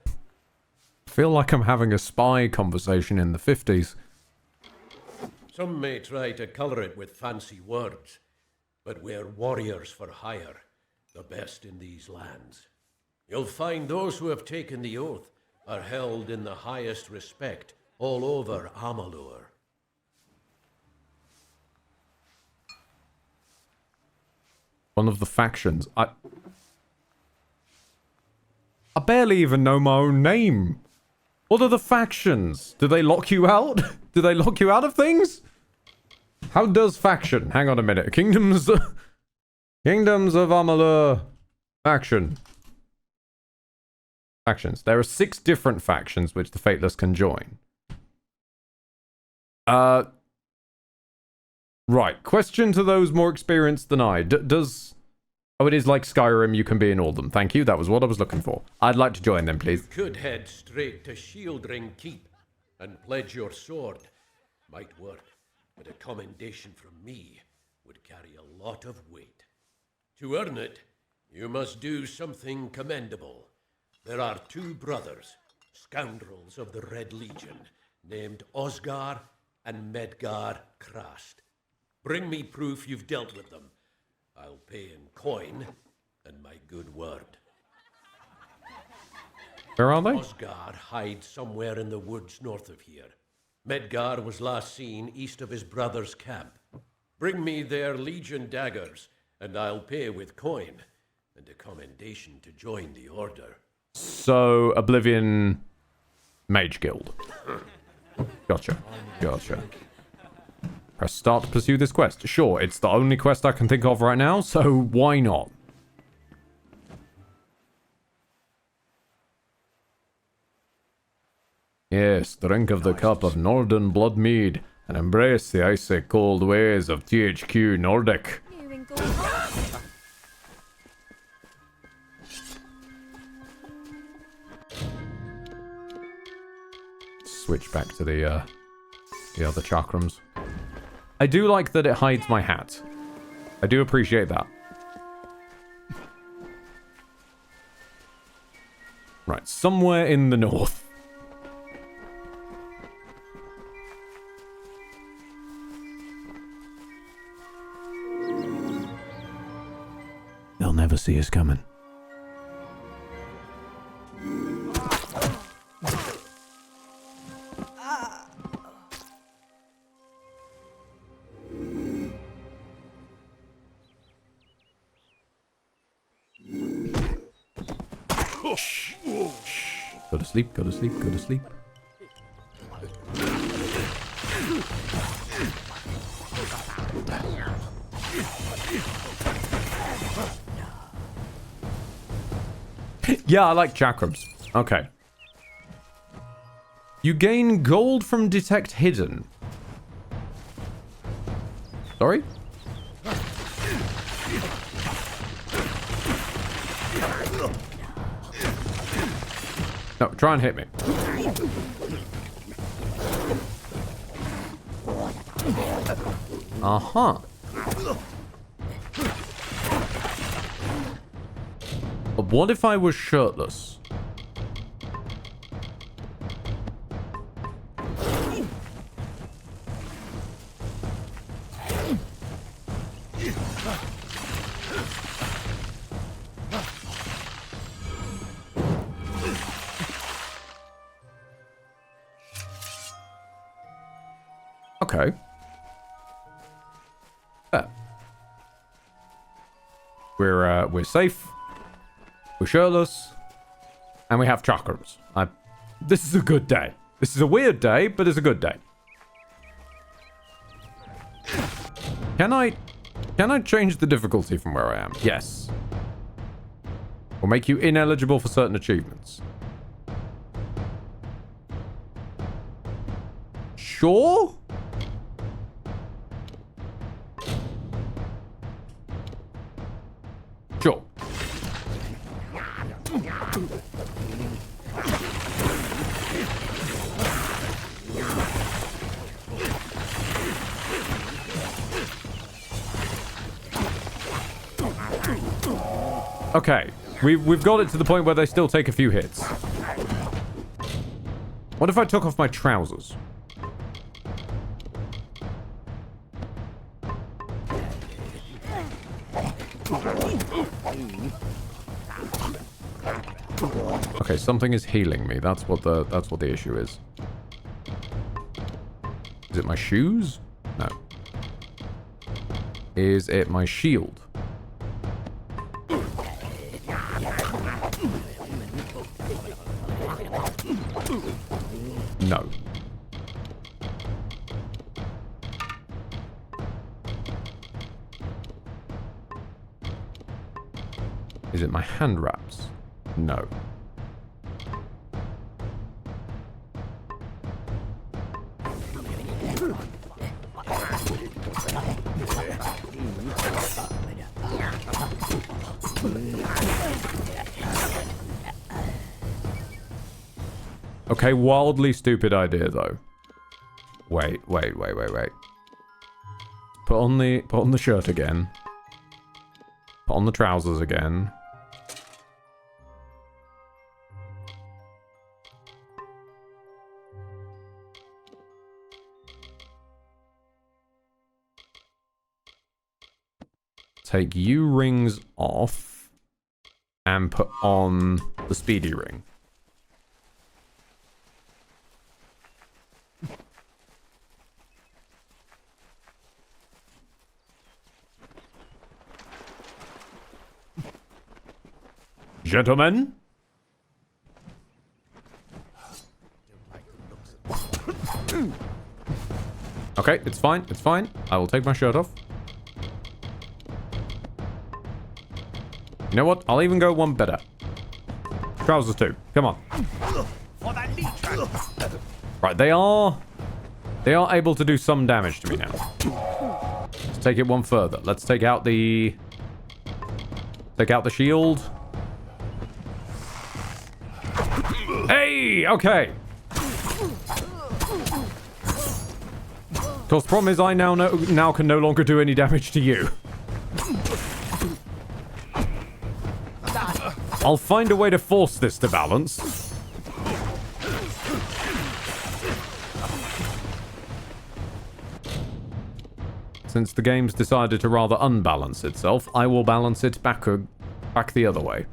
I feel like I'm having a spy conversation in the 50s. Some may try to colour it with fancy words, but we're warriors for hire, the best in these lands. You'll find those who have taken the oath are held in the highest respect all over Amalur. One of the factions. I barely even know my own name. What are the factions? Do they lock you out? Do they lock you out of things? How does faction? Hang on a minute. Kingdoms... Kingdoms of Amalur. Faction. Factions. There are 6 different factions which the Fateless can join. Right. Question to those more experienced than I. Does... Oh, it is like Skyrim. You can be in all of them. Thank you. That was what I was looking for. I'd like to join them, please. You could head straight to Shieldring Keep and pledge your sword. Might work, but a commendation from me would carry a lot of weight. To earn it, you must do something commendable. There are 2 brothers, scoundrels of the Red Legion, named Osgar and Medgar Krast. Bring me proof you've dealt with them. I'll pay in coin and my good word. Where are they? Osgar hides somewhere in the woods north of here. Medgar was last seen east of his brother's camp. Bring me their Legion daggers, and I'll pay with coin and a commendation to join the order. So, Oblivion Mage Guild. Gotcha. Gotcha. Press start to pursue this quest. Sure, it's the only quest I can think of right now, so why not? Yes, drink of the cup of Northern blood mead, and embrace the icy cold ways of THQ Nordic. Switch back to the other chakrams. I do like that it hides my hat. I do appreciate that. Right, somewhere in the north. They'll never see us coming. Go to sleep, go to sleep, go to sleep. Yeah, I like chakrams. Okay. You gain gold from Detect Hidden. Sorry? No, try and hit me. Uh-huh. But what if I was shirtless? Okay. We're safe. We're shirtless. And we have chakrams. This is a good day. This is a weird day, but it's a good day. Can I change the difficulty from where I am? Yes. Will make you ineligible for certain achievements. Sure? Sure. Okay, we've got it to the point where they still take a few hits. What if I took off my trousers? Okay, something is healing me. That's what the issue is. Is it my shoes? No. Is it my shield? No. Is it my hand wraps? No. Okay, wildly stupid idea though. Wait. Put on the shirt again. Put on the trousers again. Take you rings off and put on the speedy ring. Gentlemen? Okay, it's fine. It's fine. I will take my shirt off. You know what? I'll even go one better. Trousers too. Come on. Right, they are able to do some damage to me now. Let's take it one further. Let's take out the shield. Hey, okay. Of course, the problem is I now can no longer do any damage to you. I'll find a way to force this to balance. Since the game's decided to rather unbalance itself, I will balance it back the other way.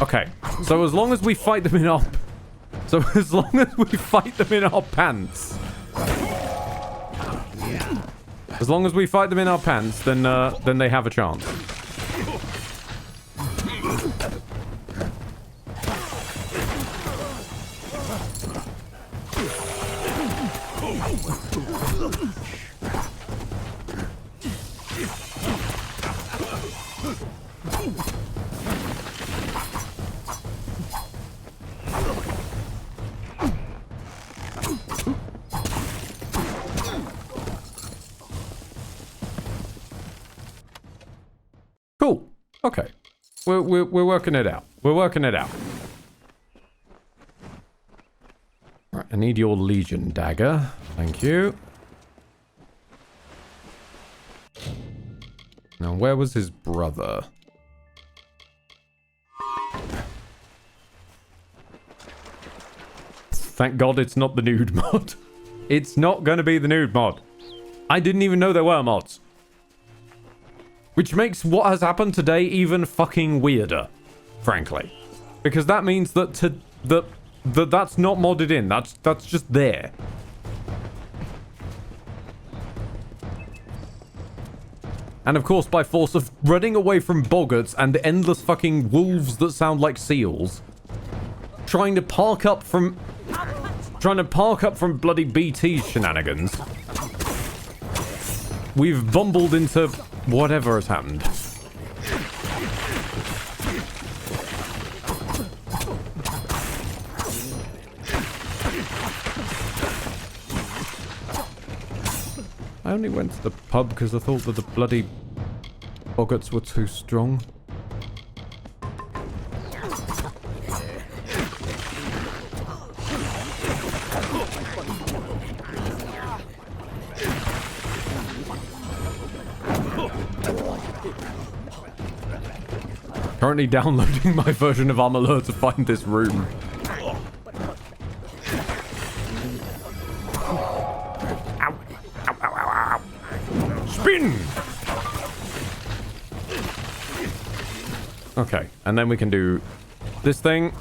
Okay, so as long as we fight them in our... So as long as we fight them in our pants... As long as we fight them in our pants, then they have a chance. Cool. Okay. We're working it out. We're working it out. Right, I need your Legion dagger. Thank you. Now, where was his brother? Thank God it's not the nude mod. It's not going to be the nude mod. I didn't even know there were mods. Which makes what has happened today even fucking weirder, frankly. Because that means that that's not modded in. That's just there. And of course, by force of running away from boggarts and endless fucking wolves that sound like seals, trying to park up from bloody BT shenanigans, we've bumbled into whatever has happened. I only went to the pub because I thought that the bloody boggarts were too strong. Currently downloading my version of Armalur to find this room. Spin! Okay, and then we can do this thing.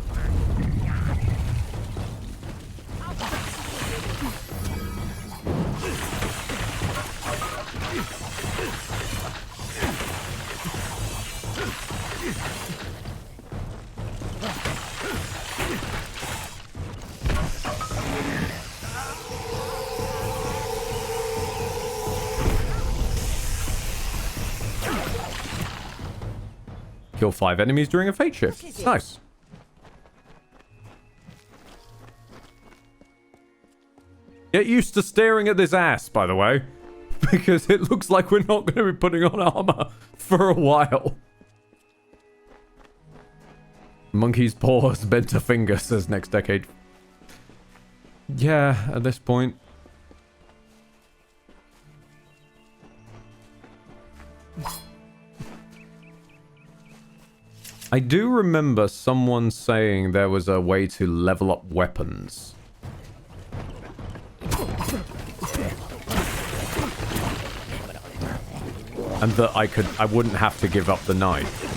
Kill 5 enemies during a fate shift. Nice. Get used to staring at this ass, by the way. Because it looks like we're not going to be putting on armor for a while. Monkey's paws bent a finger, says next decade. Yeah, at this point. I do remember someone saying there was a way to level up weapons. And that I wouldn't have to give up the knife.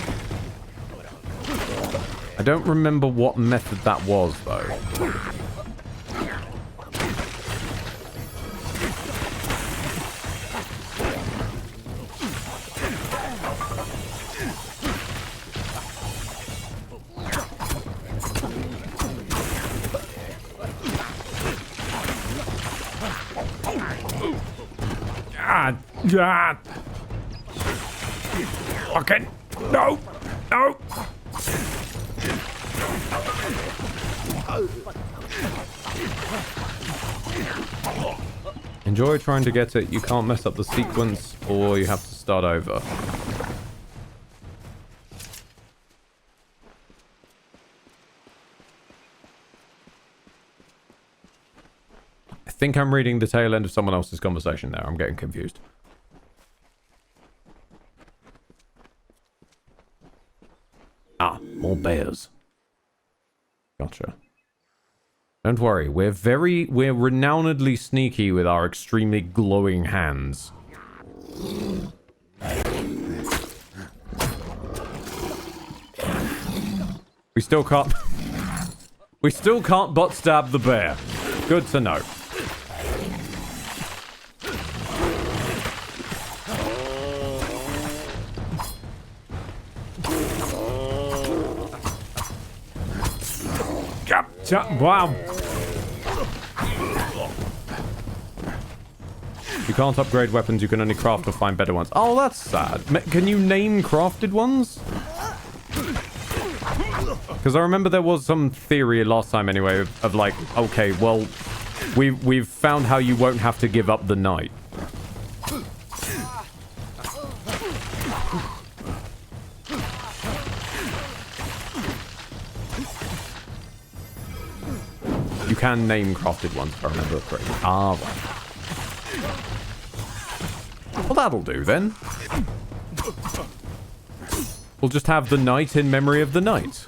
I don't remember what method that was, though. God. Fucking. No. No. Enjoy trying to get it. You can't mess up the sequence or you have to start over. I think I'm reading the tail end of someone else's conversation there. I'm getting confused. Ah, more bears. Gotcha. Don't worry, we're renownedly sneaky with our extremely glowing hands. We still can't butt stab the bear. Good to know. Wow. You can't upgrade weapons, you can only craft or find better ones. Oh, that's sad. Can you name crafted ones? Because I remember there was some theory last time anyway of like, okay, well, we've found how you won't have to give up the night. You can name crafted ones, if I remember correctly. Ah, right. Well, that'll do, then. We'll just have the night in memory of the night.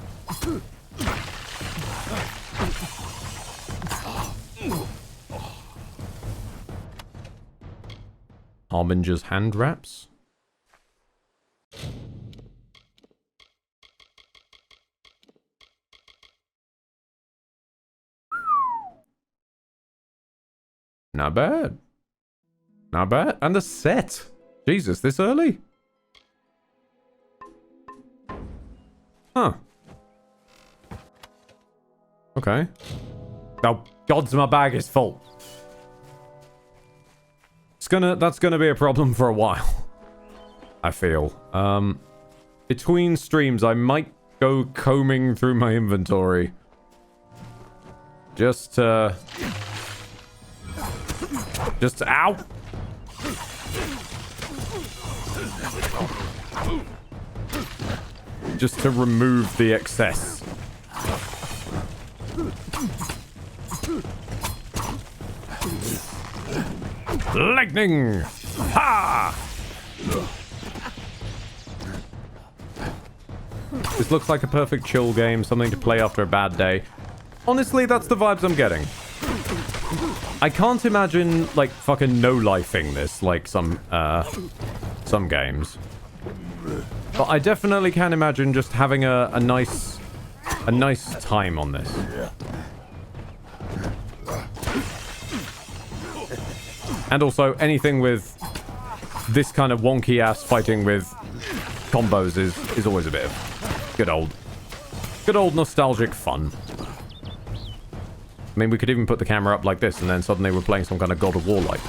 Harbinger's hand wraps. Not bad. Not bad. And the set. Jesus, this early? Huh. Okay. Oh, gods, my bag is full. That's gonna be a problem for a while. I feel. Between streams, I might go combing through my inventory. Just ow! Just to remove the excess. Lightning! Ha! This looks like a perfect chill game, something to play after a bad day. Honestly, that's the vibes I'm getting. I can't imagine, like, fucking no-lifing this, like some games. But I definitely can imagine just having a nice time on this. And also, anything with this kind of wonky-ass fighting with combos is always a bit of good old nostalgic fun. I mean, we could even put the camera up like this, and then suddenly we're playing some kind of God of War like.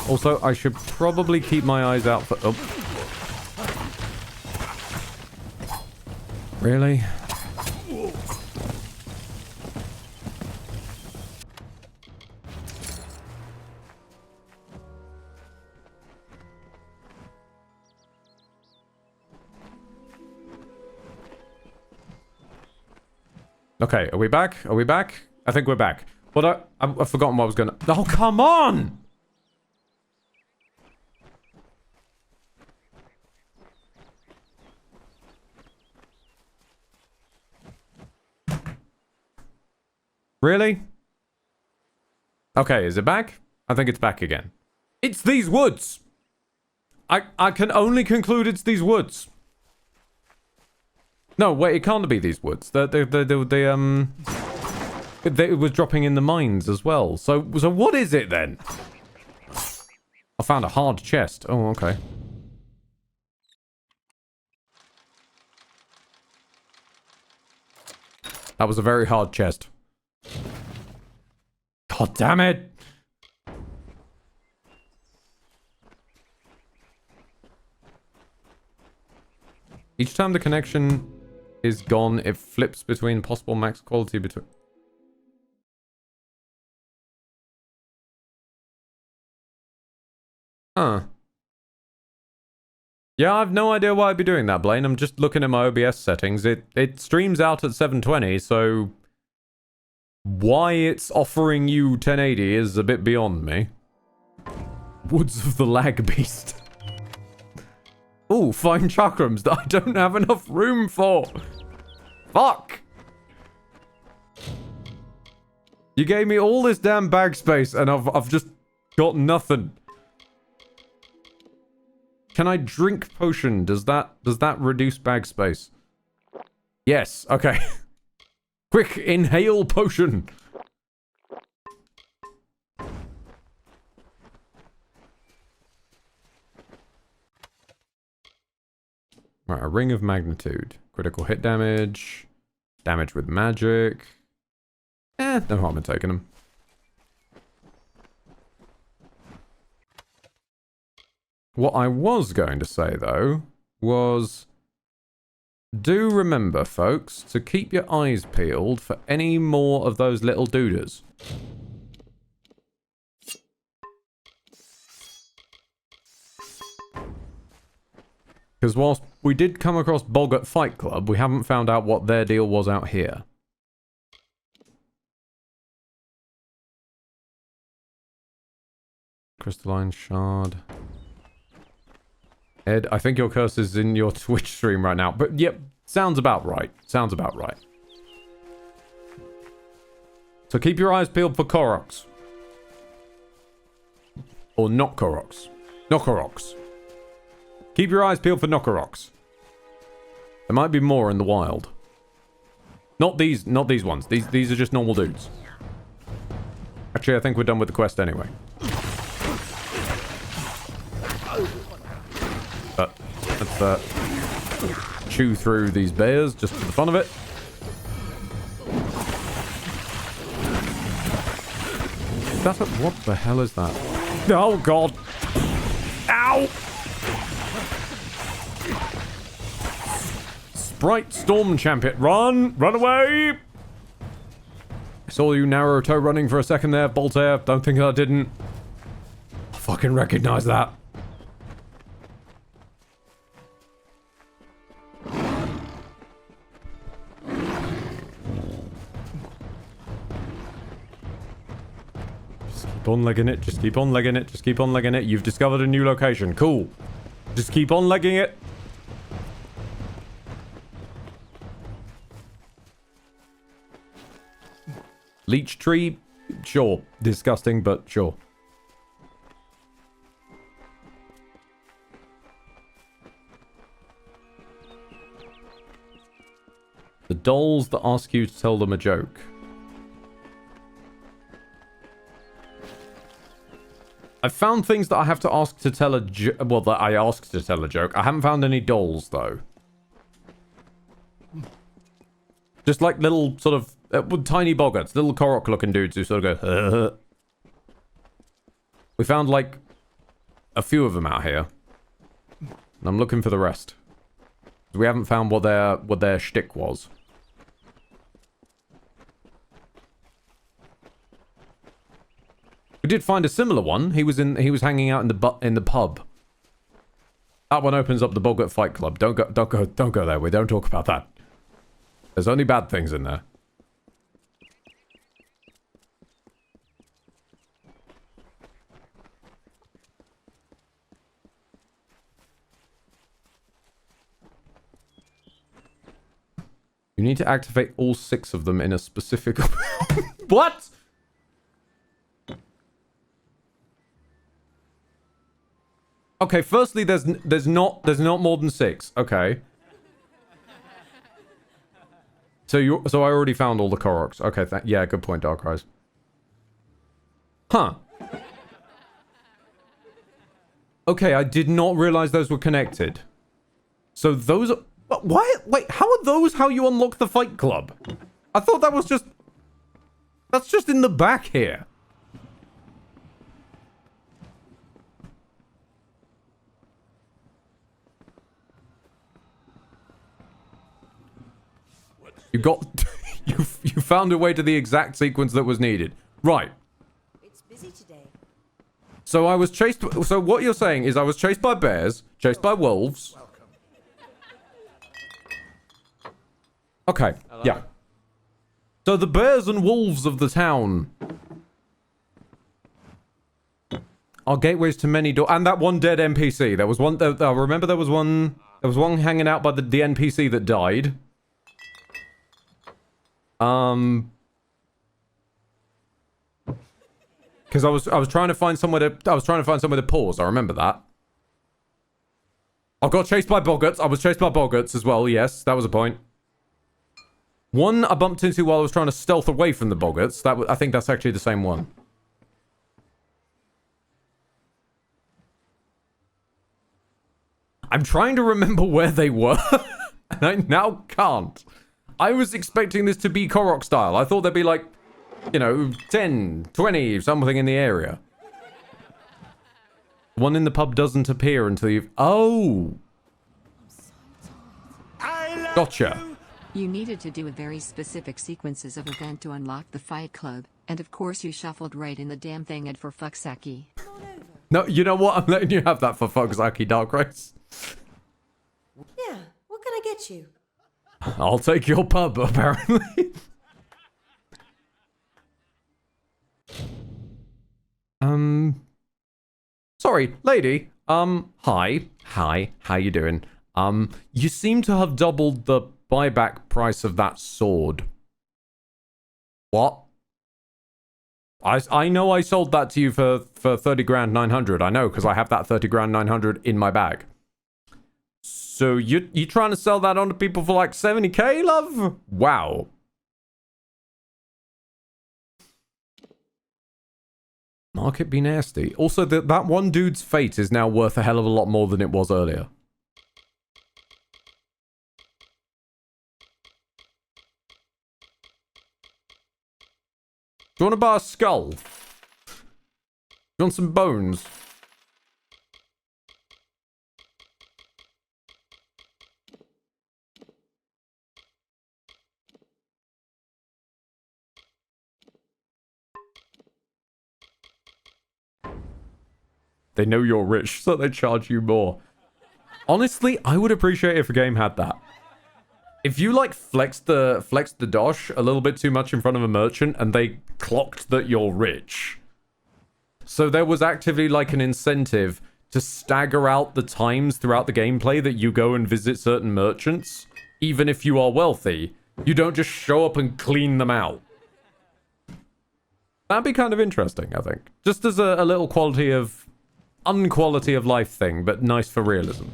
Also, I should probably keep my eyes out for... Oh. Really? Okay, are we back? Are we back? I think we're back. But I've forgotten what I was gonna... Oh, come on! Really? Okay, is it back? I think it's back again. It's these woods! I can only conclude it's these woods. No, wait, it can't be these woods. It was dropping in the mines as well. So what is it then? I found a hard chest. Oh, okay. That was a very hard chest. God damn it! Each time the connection is gone, it flips between possible max quality between... Huh. Yeah, I have no idea why I'd be doing that, Blaine. I'm just looking at my OBS settings. It streams out at 720, so... Why it's offering you 1080 is a bit beyond me. Woods of the Lag Beast. Ooh, fine chakrams that I don't have enough room for. Fuck. You gave me all this damn bag space and I've just got nothing. Can I drink potion? Does that reduce bag space? Yes, okay. Quick, inhale potion. Right, a ring of magnitude. Critical hit damage. Damage with magic. No harm in taking them. What I was going to say, though, was... Do remember, folks, to keep your eyes peeled for any more of those little dooders. Because whilst we did come across Boggart Fight Club, we haven't found out what their deal was out here. Crystalline shard. Ed, I think your curse is in your Twitch stream right now. But yep, sounds about right. Sounds about right. So keep your eyes peeled for Koroks. Or not Koroks. Nokkoroks. Keep your eyes peeled for Nokkoroks. There might be more in the wild. Not these ones. These are just normal dudes. Actually, I think we're done with the quest anyway. But let's chew through these bears just for the fun of it. What the hell is that? Oh god! Ow! Sprite Storm Champion, run! Run away! I saw you Naruto running for a second there, Voltaire. Don't think I didn't. I fucking recognize that. Keep on legging it, just keep on legging it, just keep on legging it. You've discovered a new location. Cool. Just keep on legging it. Leech tree? Sure. Disgusting, but sure. The dolls that ask you to tell them a joke. I've found things that I have to ask to tell a joke. Well, that I ask to tell a joke. I haven't found any dolls, though. Just like little sort of tiny boggarts, little Korok looking dudes who sort of go, we found like a few of them out here. And I'm looking for the rest. We haven't found what their shtick was. We did find a similar one. He was hanging out in the pub. That one opens up the Boggart Fight Club. Don't go there. We don't talk about that. There's only bad things in there. You need to activate all 6 of them in a specific... What? Okay, firstly, there's not more than 6. Okay. So I already found all the Koroks. Okay, yeah, good point, Darkrise. Huh. Okay, I did not realize those were connected. So those are... Why? Wait, how are those how you unlock the Fight Club? I thought that was just... That's just in the back here. You got... you found a way to the exact sequence that was needed. Right. It's busy today. So I was chased... So what you're saying is I was chased by bears, chased by wolves... Okay, hello? Yeah. So the bears and wolves of the town are gateways to many doors. And that one dead NPC. There was one... I remember there was one hanging out by the NPC that died. Because I was trying to find somewhere to pause. I remember that. I got chased by boggarts. I was chased by boggarts as well. Yes, that was a point. One I bumped into while I was trying to stealth away from the boggarts. I think that's actually the same one. I'm trying to remember where they were, and I now can't. I was expecting this to be Korok style. I thought there'd be like, you know, 10, 20, something in the area. One in the pub doesn't appear until you've... Oh! Gotcha. You needed to do a very specific sequences of event to unlock the Fight Club, and of course you shuffled right in the damn thing and for fuck's sake. No, you know what? I'm letting you have that for fuck's sake, Dark Race. Yeah, what can I get you? I'll take your pub, apparently. Sorry, lady. Hi, how you doing? You seem to have doubled the buyback price of that sword. What? I know I sold that to you for 30 grand 900. I know, because I have that 30 grand 900 in my bag. So you trying to sell that on to people for like 70k, love? Wow. Market be nasty. Also, that one dude's fate is now worth a hell of a lot more than it was earlier. Do you want to buy a skull? Do you want some bones? They know you're rich, so they charge you more. Honestly, I would appreciate if a game had that. If you like flexed the dosh a little bit too much in front of a merchant and they clocked that you're rich. So there was actively like an incentive to stagger out the times throughout the gameplay that you go and visit certain merchants. Even if you are wealthy, you don't just show up and clean them out. That'd be kind of interesting, I think. Just as a little unquality of life thing, but nice for realism.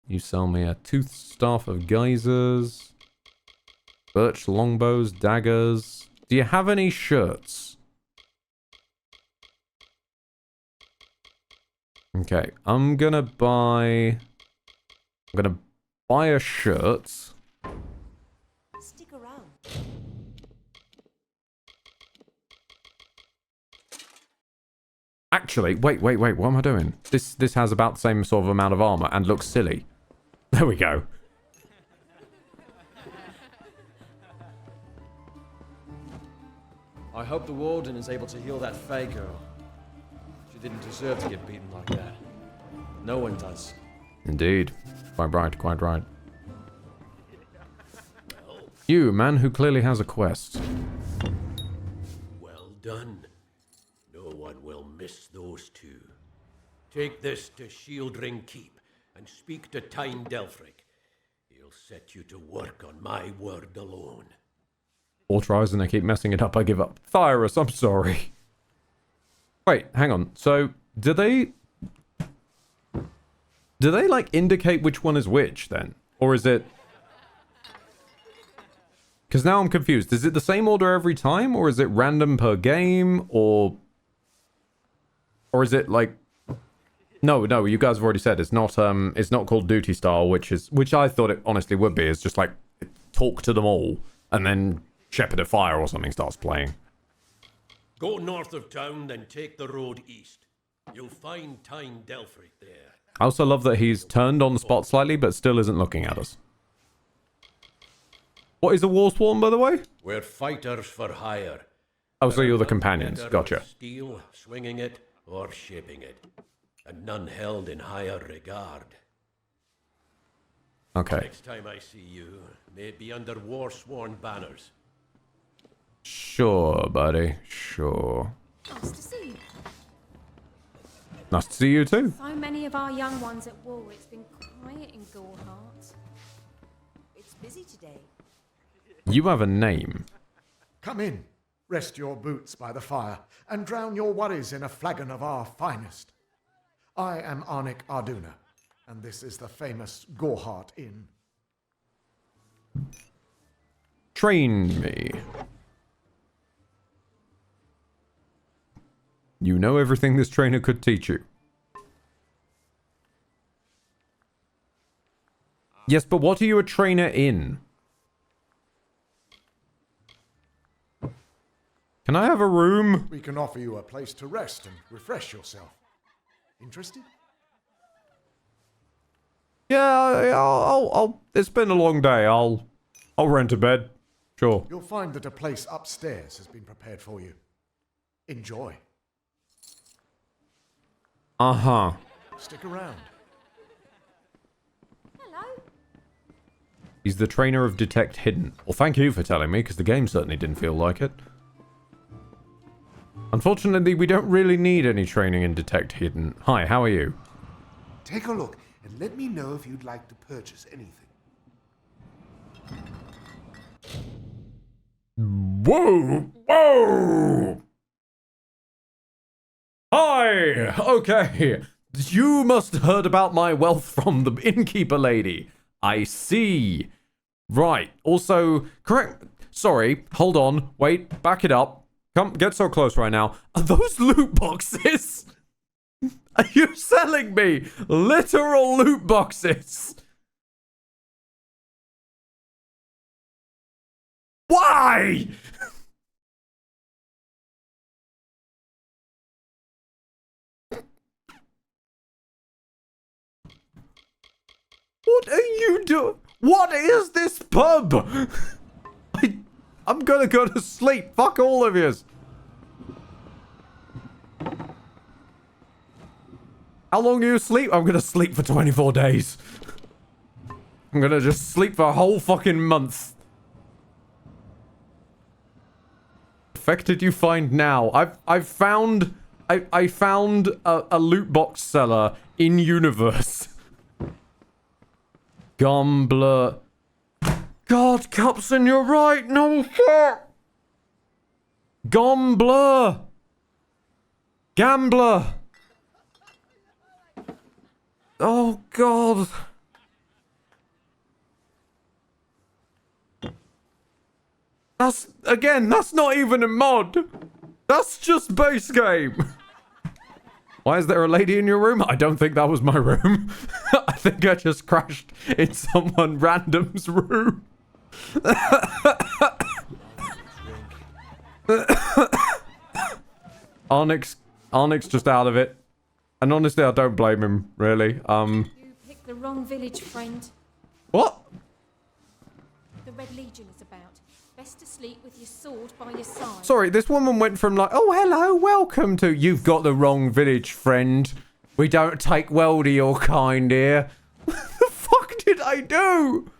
You sell me a tooth staff of geysers, birch longbows, daggers. Do you have any shirts? Okay, I'm gonna buy a shirt. Stick around. Actually, wait, what am I doing? This has about the same sort of amount of armor and looks silly. There we go. I hope the warden is able to heal that Fey girl. She didn't deserve to get beaten like that. No one does. Indeed. Quite right, quite right. You, man who clearly has a quest. Well done. No one will miss those two. Take this to Shieldring Keep and speak to Tyne Delphric. He'll set you to work on my word alone. 4 tries and I keep messing it up, I give up. Thyrus, I'm sorry. Wait, hang on. So, do they like indicate which one is which then? Or is it... Because now I'm confused. Is it the same order every time? Or is it random per game? Or is it like... No, you guys have already said it's not called duty style, which I thought it honestly would be. It's just like talk to them all and then Shepherd of Fire or something starts playing. Go north of town, then take the road east. You'll find Tyne Delphric there. I also love that he's turned on the spot slightly, but still isn't looking at us. What is a Warsworn, by the way? We're fighters for hire. Oh, so you're the companions. Gotcha. Steel, swinging it, or shaping it. And none held in higher regard. Okay. Next time I see you, may it be under Warsworn banners. Sure, buddy. Sure. Nice to see you. Nice to see you too. So many of our young ones at war. It's been quiet in Gorehart. It's busy today. You have a name. Come in, rest your boots by the fire, and drown your worries in a flagon of our finest. I am Arnik Arduna, and this is the famous Gorehart Inn. Train me. You know everything this trainer could teach you. Yes, but what are you a trainer in? Can I have a room? We can offer you a place to rest and refresh yourself. Interested? Yeah, I'll it's been a long day. I'll rent a bed. Sure. You'll find that a place upstairs has been prepared for you. Enjoy. Uh-huh. Stick around. Hello. He's the trainer of Detect Hidden. Well, thank you for telling me, because the game certainly didn't feel like it. Unfortunately, we don't really need any training in Detect Hidden. Hi, how are you? Take a look and let me know if you'd like to purchase anything. Whoa! Whoa! Hi! Okay. You must have heard about my wealth from the innkeeper lady. I see. Right. Also, correct... Sorry. Hold on. Wait. Back it up. Come, get so close right now. Are those loot boxes? Are you selling me literal loot boxes? Why? What are you doing? What is this pub? I'm gonna go to sleep. Fuck all of yous. How long are you asleep? I'm gonna sleep for 24 days. I'm gonna just sleep for a whole fucking month. Effect did you find now? I found a loot box seller in universe. Gumbler. God, Cupson, you're right. No fuck. Gombler. Gambler. Oh, God. That's not even a mod. That's just base game. Why is there a lady in your room? I don't think that was my room. I think I just crashed in someone random's room. Onyx Arnik's just out of it. And honestly, I don't blame him, really. You picked the wrong village, friend. What? The Red Legion is about. Best to sleep with your sword by your side. Sorry, this woman went from like, oh, hello, welcome to, you've got the wrong village, friend. We don't take well to your kind here. What the fuck did I do?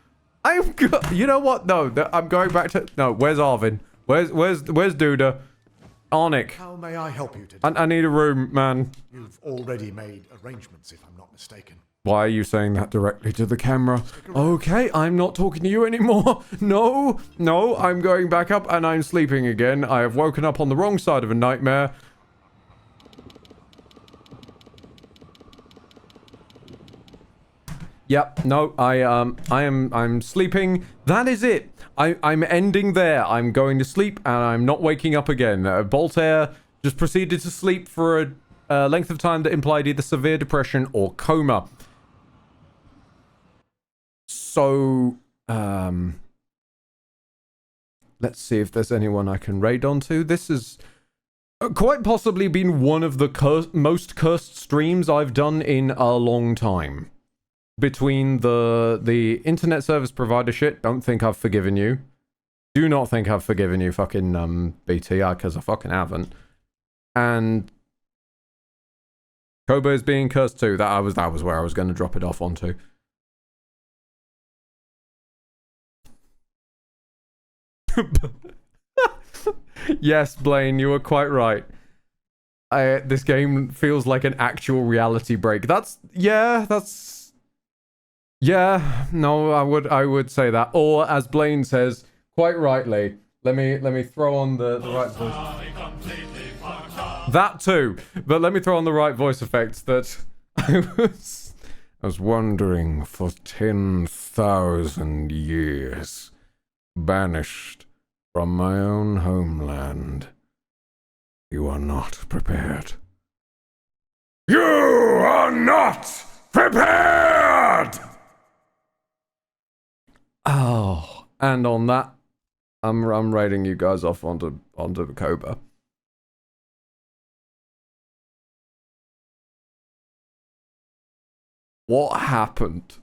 You know what? No, I'm going back to, no, where's Arvin? Where's Duda? Arnik. How may I help you today? I need a room, man. You've already made arrangements, if I'm not mistaken. Why are you saying that directly to the camera? Okay, I'm not talking to you anymore. No, I'm going back up and I'm sleeping again. I have woken up on the wrong side of a nightmare. Yep, no, I'm sleeping. That is it. I'm ending there. I'm going to sleep and I'm not waking up again. Voltaire just proceeded to sleep for a length of time that implied either severe depression or coma. So, let's see if there's anyone I can raid onto. This has quite possibly been one of the most cursed streams I've done in a long time. Between the internet service provider shit, don't think I've forgiven you. Do not think I've forgiven you, fucking BT, because I fucking haven't. And KoA is being cursed too. That was where I was going to drop it off onto. Yes, Blaine, you were quite right. This game feels like an actual reality break. Yeah, no, I would say that. Or as Blaine says, quite rightly, let me throw on the right voice. That too, but let me throw on the right voice effects that I was wandering for 10,000 years, banished from my own homeland. You are not prepared. You are not prepared! Oh, and on that, I'm raiding you guys off onto KoA. What happened?